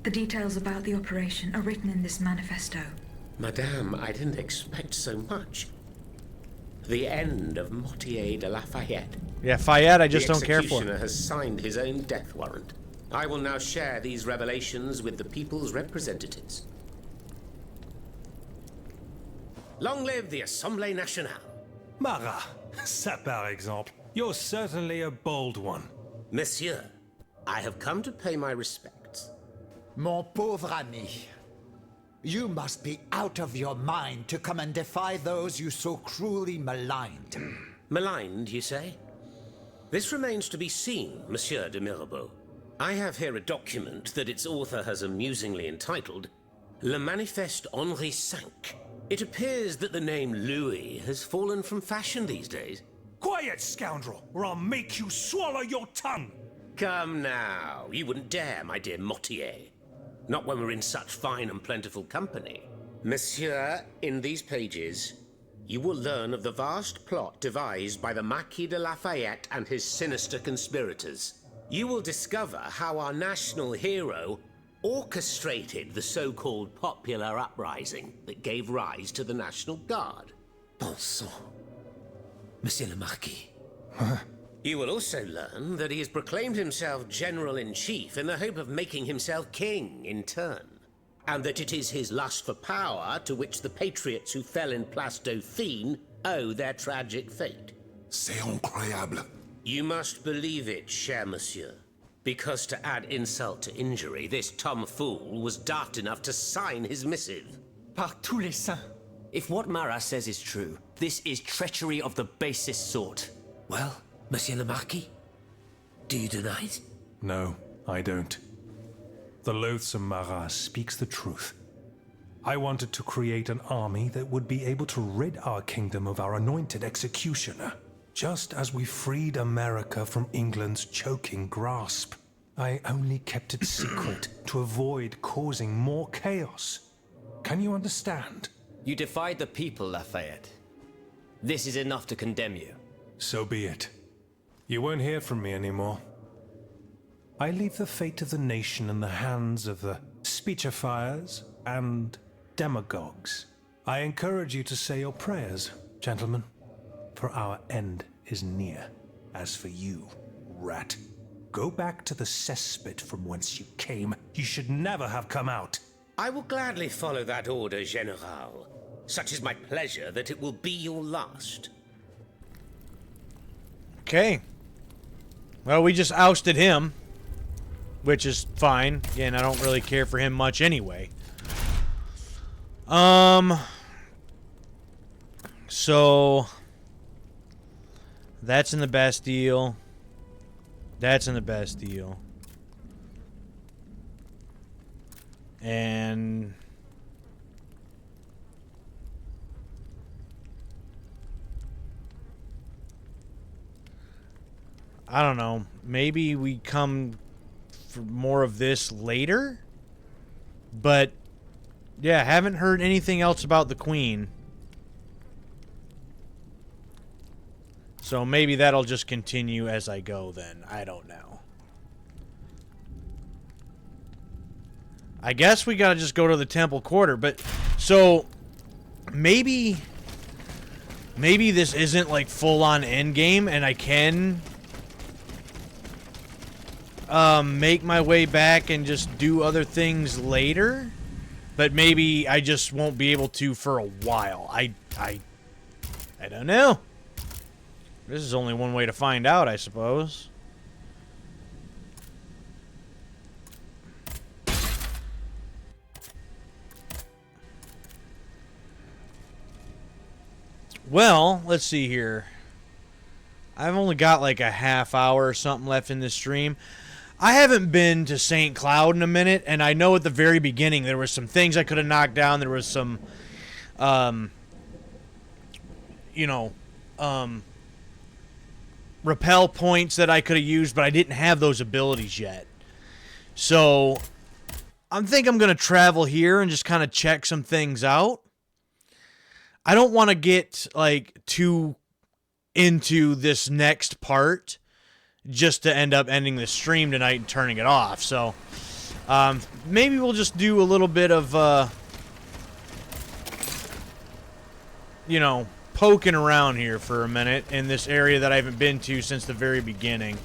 The details about the operation are written in this manifesto. Madame, I didn't expect so much. The end of Mortier de Lafayette. Yeah, Fayette, I just The don't care for. executioner has signed his own death warrant. I will now share these revelations with the people's representatives. Long live the Assemblée Nationale. Marat, ça par exemple. You're certainly a bold one. Monsieur, I have come to pay my respects. Mon pauvre ami, you must be out of your mind to come and defy those you so cruelly maligned. Maligned, you say? This remains to be seen, Monsieur de Mirabeau. I have here a document that its author has amusingly entitled Le Manifeste Henri V. It appears that the name Louis has fallen from fashion these days. Quiet, scoundrel, or I'll make you swallow your tongue! Come now, you wouldn't dare, my dear Mortier. Not when we're in such fine and plentiful company. Monsieur, in these pages, you will learn of the vast plot devised by the Marquis de Lafayette and his sinister conspirators. You will discover how our national hero orchestrated the so-called popular uprising that gave rise to the National Guard. Bon sang. Monsieur le Marquis. You will also learn that he has proclaimed himself General-in-Chief in the hope of making himself king in turn, and that it is his lust for power to which the patriots who fell in Place Dauphine owe their tragic fate. C'est incroyable. You must believe it, cher monsieur, because to add insult to injury, this tomfool was daft enough to sign his missive. Par tous les saints. If what Marat says is true, this is treachery of the basest sort. Well, Monsieur le Marquis, do you deny it? No, I don't. The loathsome Marat speaks the truth. I wanted to create an army that would be able to rid our kingdom of our anointed executioner, just as we freed America from England's choking grasp. I only kept it secret to avoid causing more chaos. Can you understand? You defied the people, Lafayette. This is enough to condemn you. So be it. You won't hear from me anymore. I leave the fate of the nation in the hands of the speechifiers and demagogues. I encourage you to say your prayers, gentlemen, for our end is near. As for you, rat, go back to the cesspit from whence you came. You should never have come out. I will gladly follow that order, General. Such is my pleasure that it will be your last. Okay. Well, we just ousted him, which is fine. Again, I don't really care for him much anyway. So that's in the Bastille. That's in the Bastille. And I don't know. Maybe we come for more of this later? But yeah, haven't heard anything else about the Queen. So maybe that'll just continue as I go then. I don't know. I guess we gotta just go to the Temple Quarter, but so maybe this isn't like full-on endgame and I can make my way back and just do other things later, but maybe I just won't be able to for a while. I don't know. This is only one way to find out, I suppose. Well, let's see here. I've only got like a half hour or something left in this stream. I haven't been to St. Cloud in a minute, and I know at the very beginning there was some things I could have knocked down. There was some, repel points that I could have used, but I didn't have those abilities yet. So I think I'm going to travel here and just kind of check some things out. I don't want to get like too into this next part just to end up ending the stream tonight and turning it off. So maybe we'll just do a little bit of poking around here for a minute in this area that I haven't been to since the very beginning.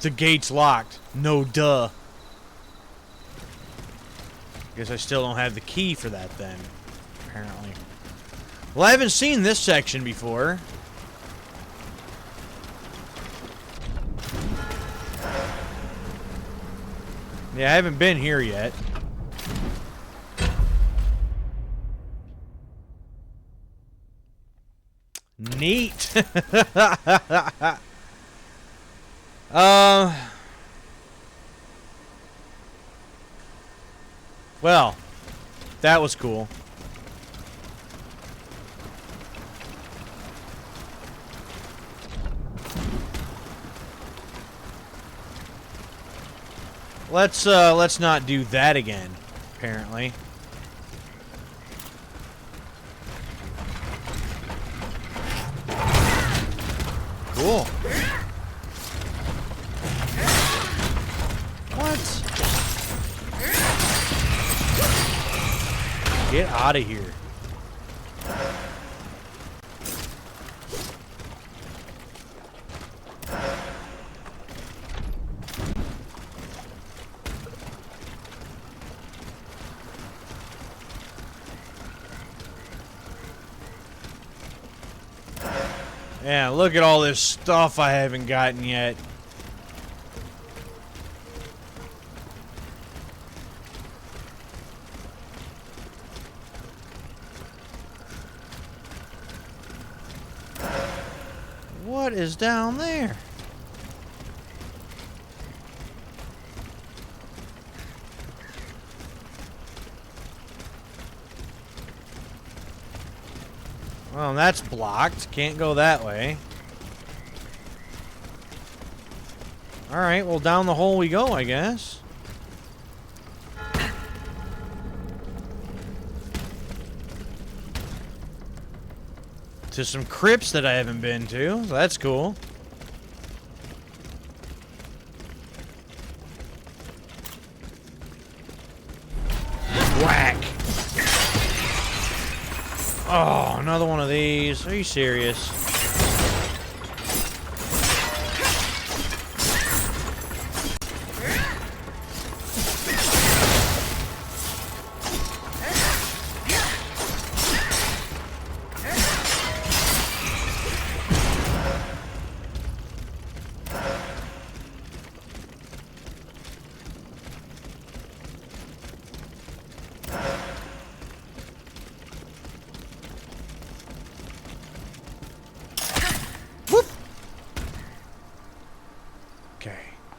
The gate's locked. No duh. Guess I still don't have the key for that then, apparently. Well, I haven't seen this section before. Yeah, I haven't been here yet. Neat. Well, that was cool. Let's not do that again, apparently. Cool. What? Get out of here. Yeah, look at all this stuff I haven't gotten yet. What is down there? Well, that's blocked. Can't go that way. Alright, well, down the hole we go, I guess. To some crypts that I haven't been to. So that's cool. Whack. Oh, another one of these. Are you serious?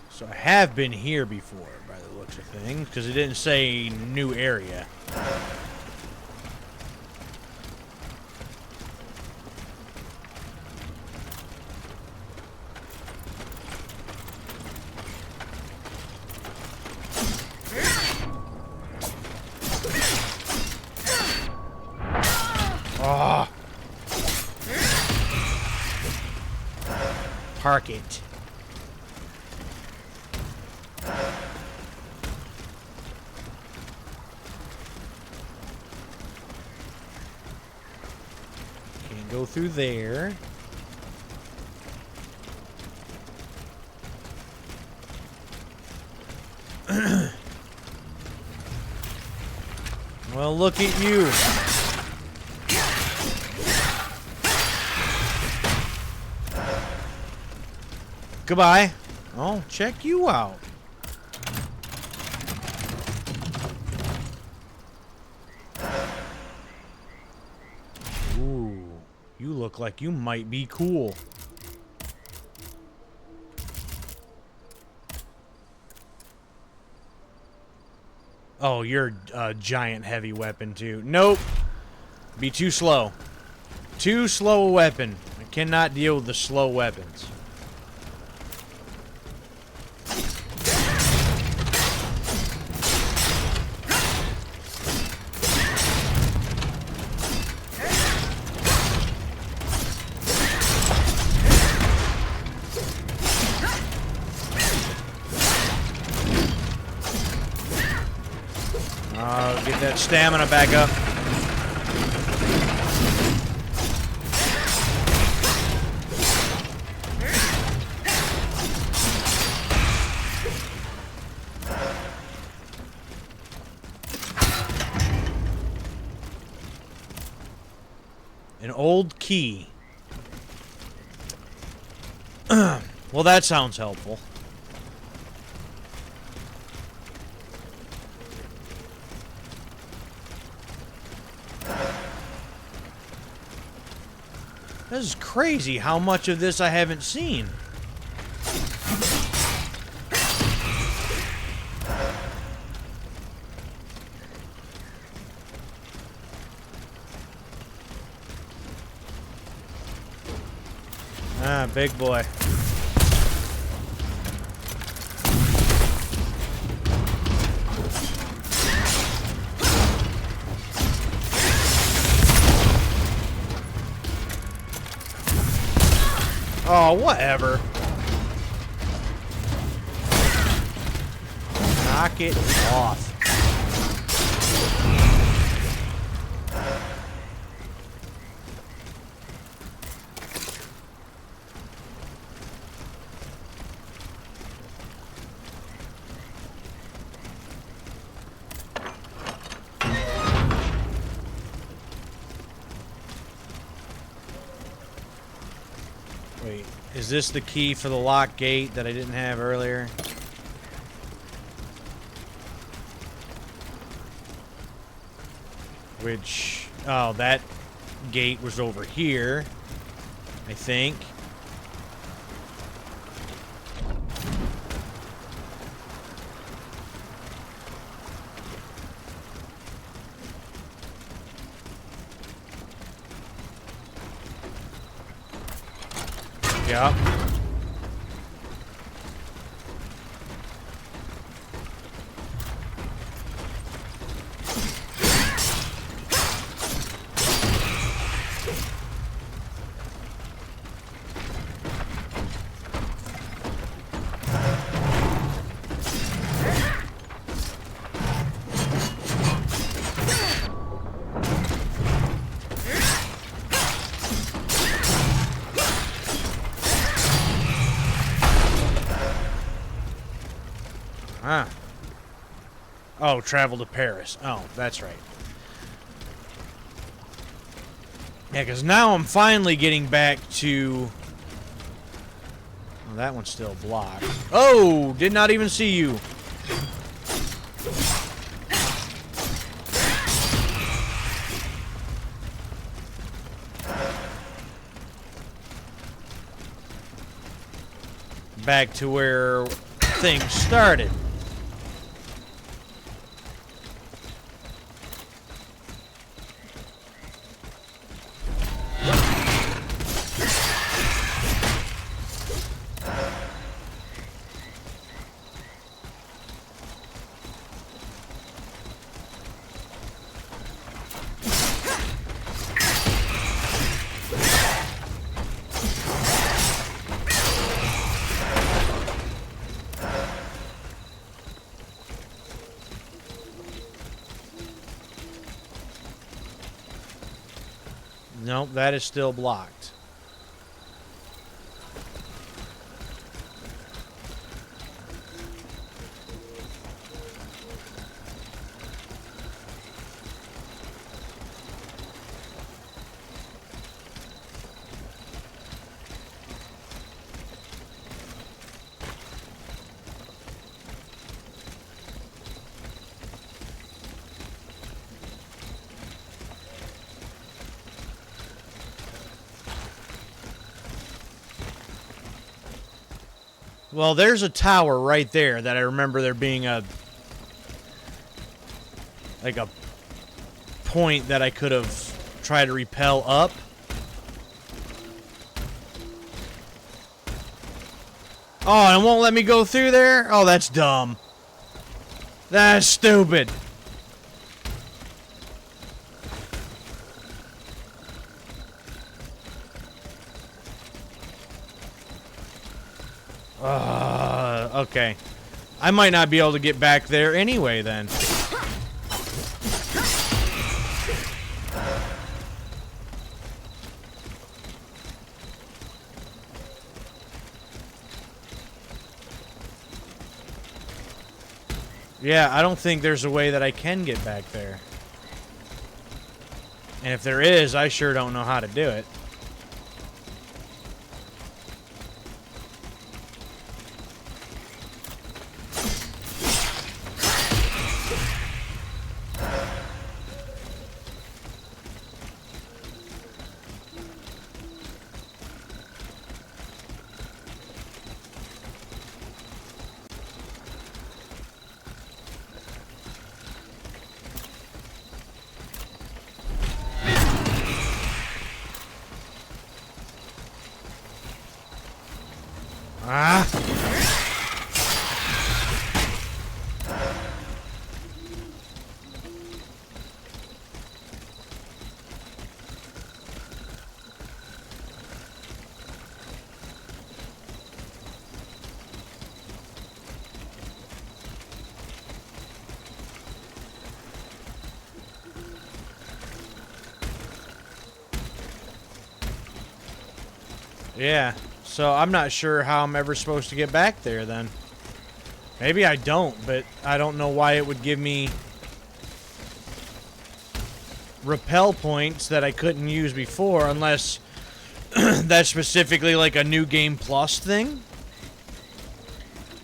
So I have been here before, by the looks of things, because it didn't say new area. Oh. Park it. Go through there. Well, look at you. Goodbye. Oh, check you out. You look like you might be cool. Oh, you're a giant heavy weapon too. Nope. Be too slow. Too slow a weapon. I cannot deal with the slow weapons. Get that stamina back up. An old key. Well, that sounds helpful. This is crazy how much of this I haven't seen. Ah, big boy. Oh, whatever. Knock it off. Wait, is this the key for the lock gate that I didn't have earlier? Which, oh, that gate was over here, I think. Yep. Ah. Oh, travel to Paris. Oh, that's right. Yeah, because now I'm finally getting back to... Oh, that one's still blocked. Oh, did not even see you. Back to where things started. Nope, that is still blocked. Well, there's a tower right there that I remember there being a... like a point that I could have tried to repel up. Oh, and it won't let me go through there? Oh, that's dumb. That's stupid. Okay. I might not be able to get back there anyway, then. Yeah, I don't think there's a way that I can get back there. And if there is, I sure don't know how to do it. Ah! Yeah, so I'm not sure how I'm ever supposed to get back there then. Maybe I don't, but I don't know why it would give me repel points that I couldn't use before, unless that's specifically like a new game plus thing.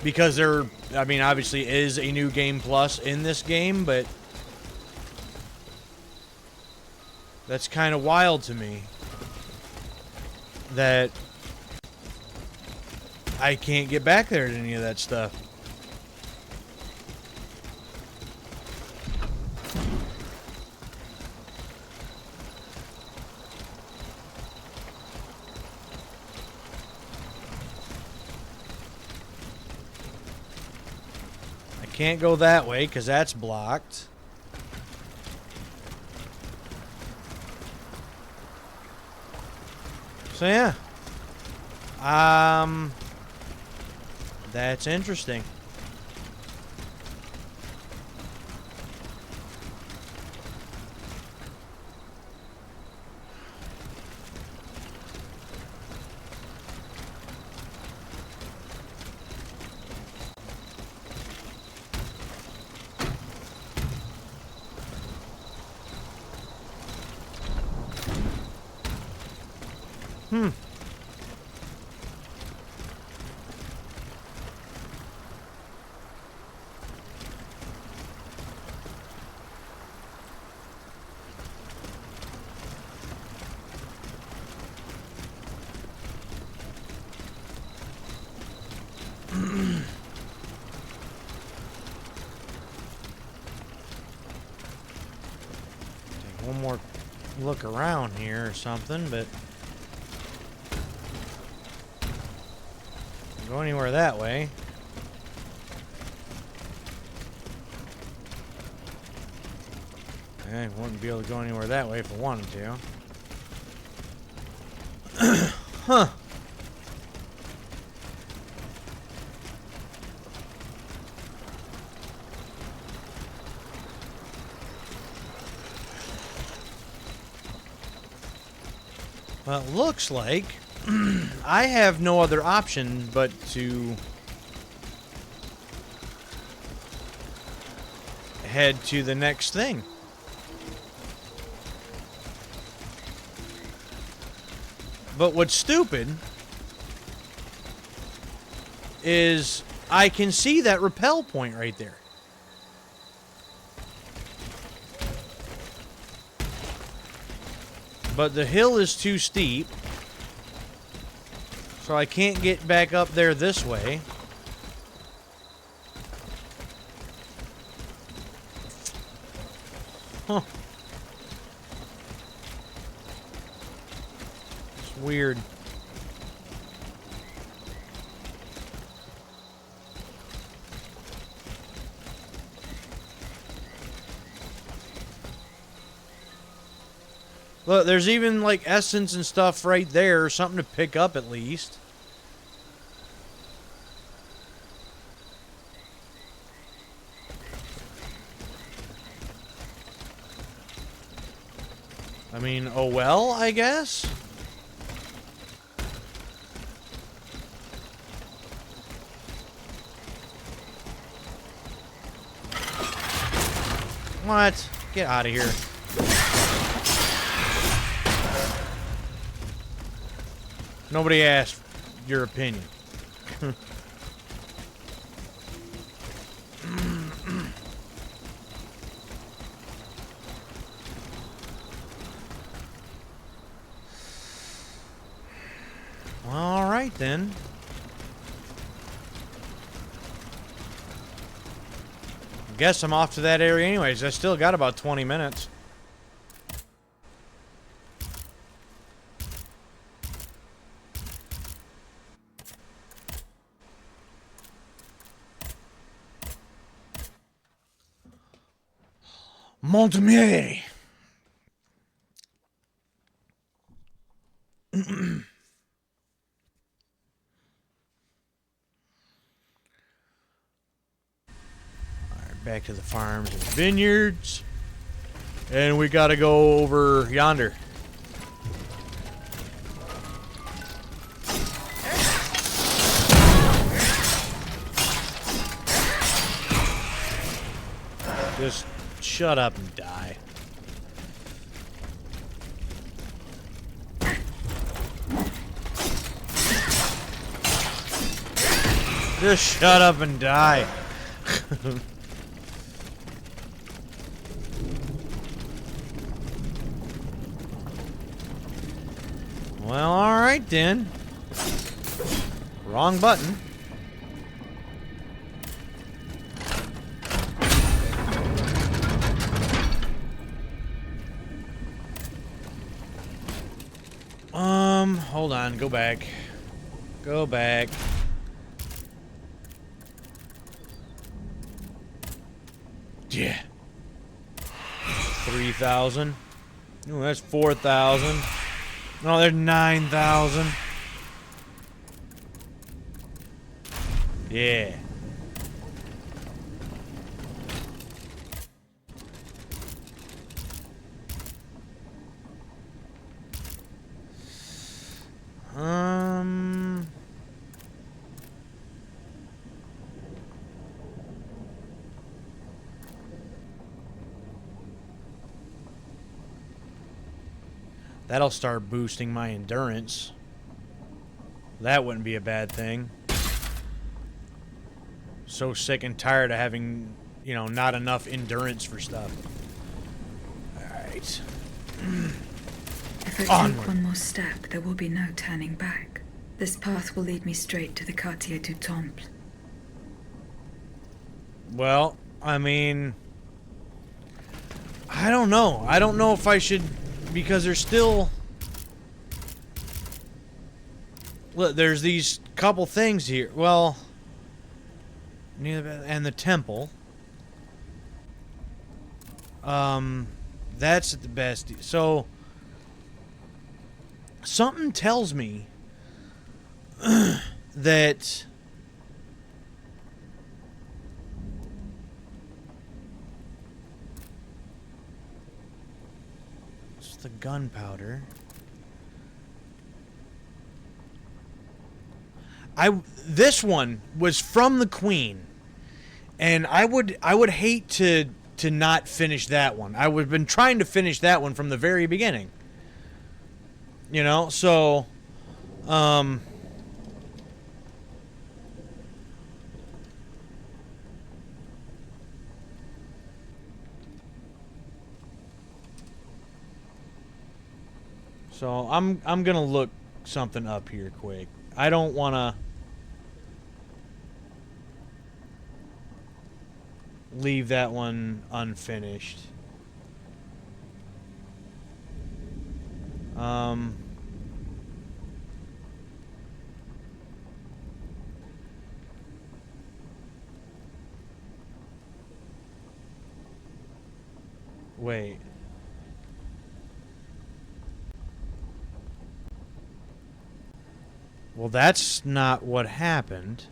Because there, I mean, obviously is a new game plus in this game, but that's kind of wild to me that I can't get back there to any of that stuff. I can't go that way because that's blocked. So yeah. That's interesting. One more look around here or something, but don't go anywhere that way. I wouldn't be able to go anywhere that way if I wanted to. Huh. Well, it looks like I have no other option but to head to the next thing. But what's stupid is I can see that repel point right there. But the hill is too steep, so I can't get back up there this way. Huh. It's weird. Look, there's even like essence and stuff right there, something to pick up at least. I mean, oh well, I guess. What? Get out of here. Nobody asked your opinion. All right, then. Guess I'm off to that area anyways. I still got about 20 minutes. Montemier. Back to the farms and vineyards. And we gotta go over yonder. Just shut up and die. Just shut up and die. Well, alright then. Wrong button. Hold on, go back. Go back. Yeah. 3,000. Oh, that's 4,000. No, there's 9,000. Yeah. That'll start boosting my endurance. That wouldn't be a bad thing. So sick and tired of having, you know, not enough endurance for stuff. Alright. If I take one more step, there will be no turning back. This path will lead me straight to the Quartier du Temple. Well, I mean, I don't know. I don't know if I should, because there's still... Look, there's these couple things here. Well, and the temple. That's the best. So, something tells me that it's the gunpowder. This one was from the Queen, and I would hate to not finish that one. I would have been trying to finish that one from the very beginning. You know, so so I'm gonna look something up here quick. I don't wanna leave that one unfinished. Wait. Well, that's not what happened.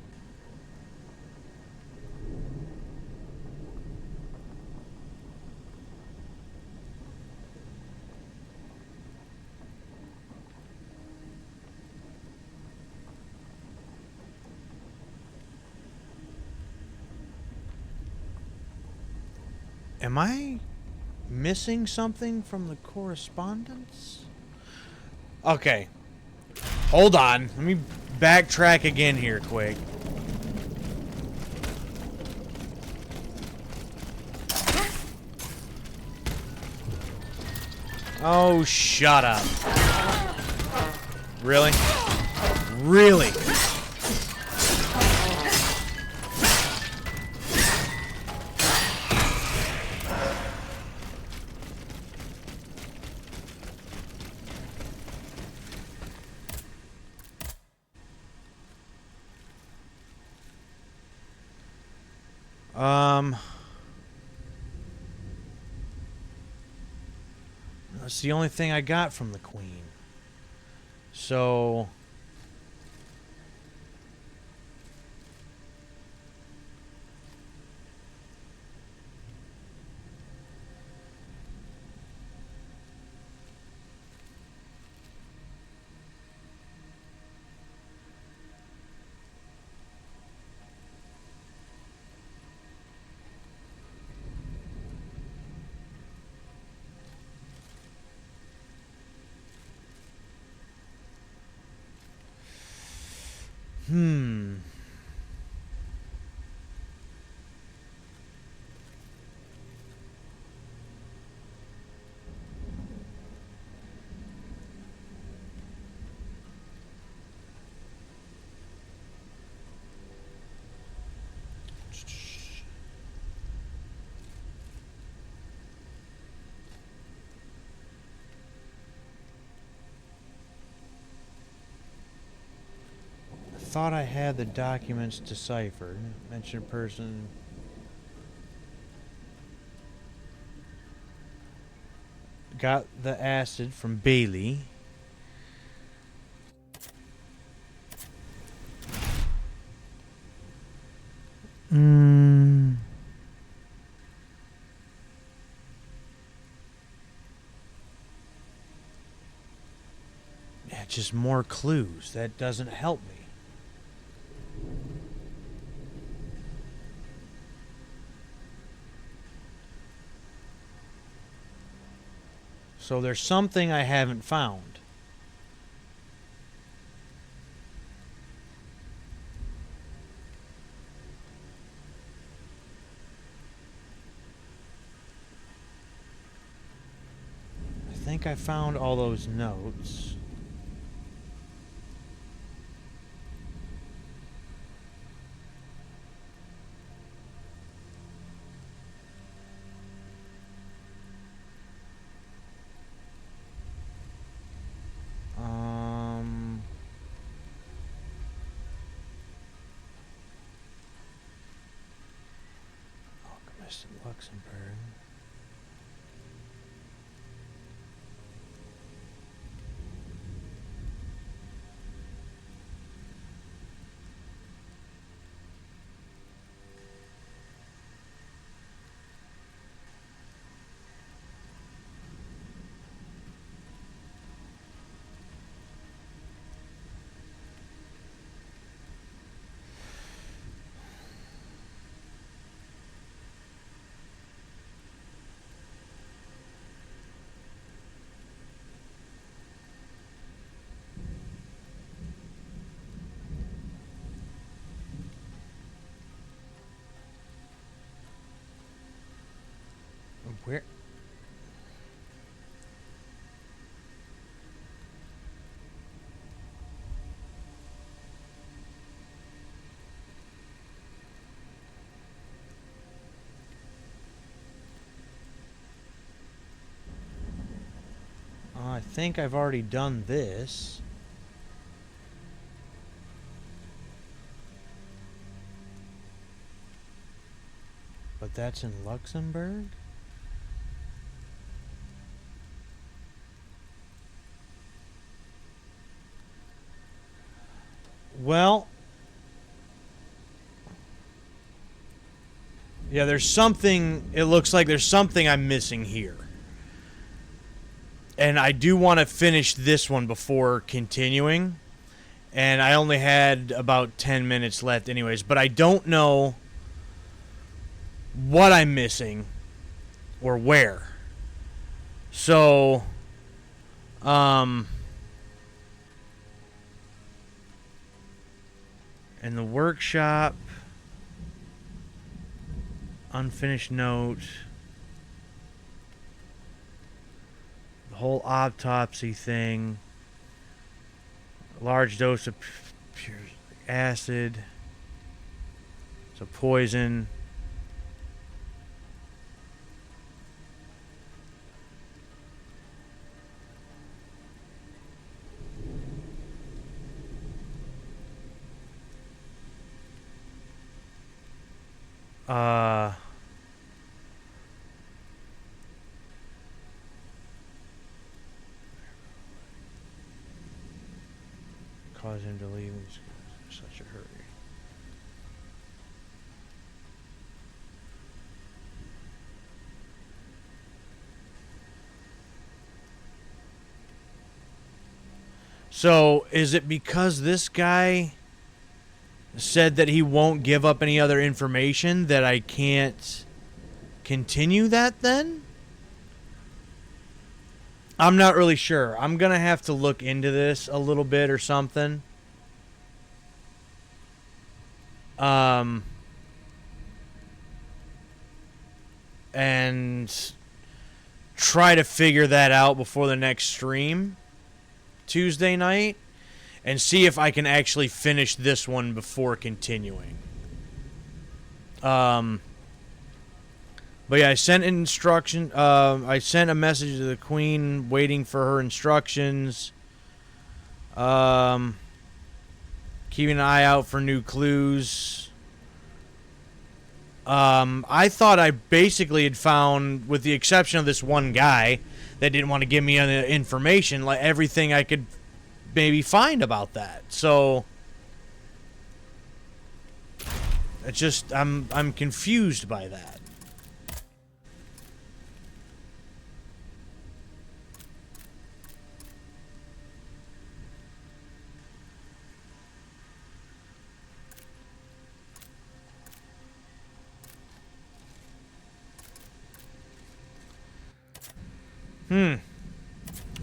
Am I missing something from the correspondence? Okay. Hold on. Let me backtrack again here quick. Oh, shut up. Really? Really? That's the only thing I got from the Queen. So... thought I had the documents deciphered. Mention person. Got the acid from Bailey. Yeah, just more clues. That doesn't help me. So there's something I haven't found. I think I found all those notes. Alchemist in Luxembourg. Where? I think I've already done this. But that's in Luxembourg? Well, yeah, there's something, it looks like there's something I'm missing here. And I do want to finish this one before continuing. And I only had about 10 minutes left anyways, but I don't know what I'm missing. or where. So, in the workshop, unfinished note, the whole autopsy thing, large dose of pure acid, it's a poison. Cause him to leave in such a hurry. So, is it because this guy said that he won't give up any other information that I can't continue that then? I'm not really sure. I'm going to have to look into this a little bit or something. And try to figure that out before the next stream Tuesday night and see if I can actually finish this one before continuing. But yeah, I sent instruction. I sent a message to the Queen, waiting for her instructions. Keeping an eye out for new clues. I thought I basically had found, with the exception of this one guy that didn't want to give me any information, like everything I could maybe find about that. So it's just I'm confused by that.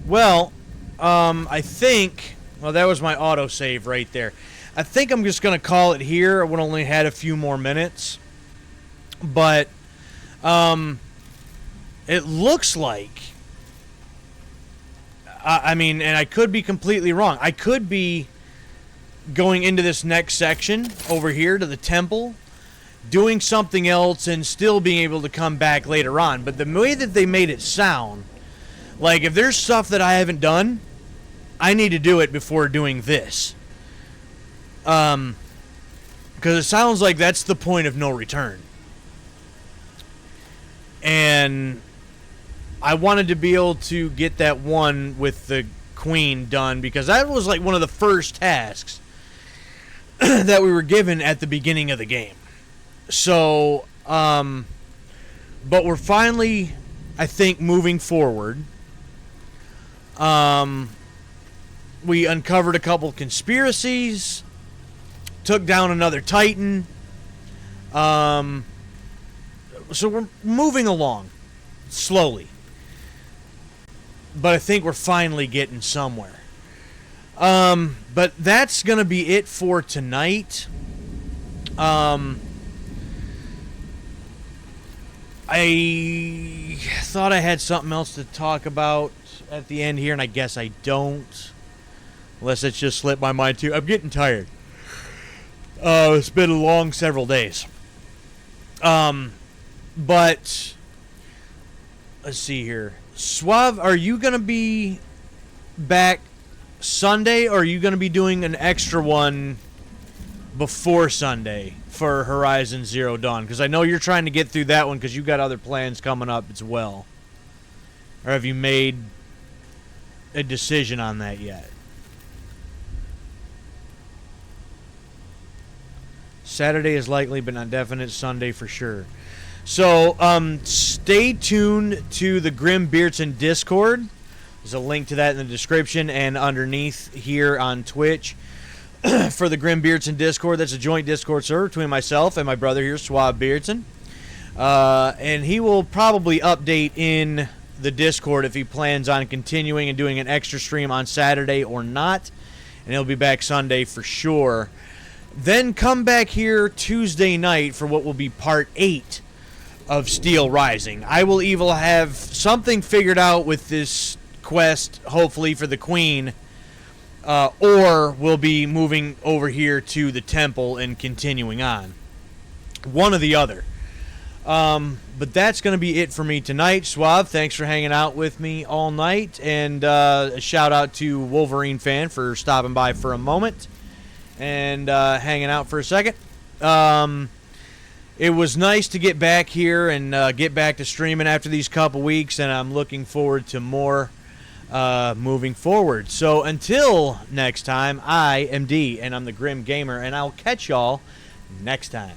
Well, I think... Well, that was my autosave right there. I think I'm just going to call it here. I would only had a few more minutes. But, it looks like... I mean, and I could be completely wrong. I could be going into this next section over here to the temple, doing something else, and still being able to come back later on. But the way that they made it sound... Like, if there's stuff that I haven't done, I need to do it before doing this. Because it sounds like that's the point of no return. And I wanted to be able to get that one with the Queen done, because that was like one of the first tasks that we were given at the beginning of the game. So, but we're finally, I think, moving forward. We uncovered a couple conspiracies, took down another Titan. So we're moving along slowly, but I think we're finally getting somewhere. But that's gonna be it for tonight. I thought I had something else to talk about at the end here, and I guess I don't. Unless it's just slipped my mind too. I'm getting tired. It's been a long several days. But let's see here. Suave, are you going to be back Sunday, or are you going to be doing an extra one before Sunday for Horizon Zero Dawn? Because I know you're trying to get through that one because you got other plans coming up as well. Or have you made a decision on that yet? Saturday is likely, but not definite. Sunday for sure. So, stay tuned to the Grim Beardson Discord. There's a link to that in the description and underneath here on Twitch for the Grim Beardson Discord. That's a joint Discord server between myself and my brother here, Suave Beardson. And he will probably update in the Discord if he plans on continuing and doing an extra stream on Saturday or not. And he'll be back Sunday for sure. Then come back here Tuesday night for what will be part 8 of Steelrising. I will either have something figured out with this quest, hopefully for the Queen, or we'll be moving over here to the temple and continuing on. One or the other. But that's going to be it for me tonight. Suave, thanks for hanging out with me all night. And a shout out to Wolverine Fan for stopping by for a moment and hanging out for a second. It was nice to get back here and get back to streaming after these couple weeks, and I'm looking forward to more moving forward. So until next time, I am D, and I'm the Grim Gamer, and I'll catch y'all next time.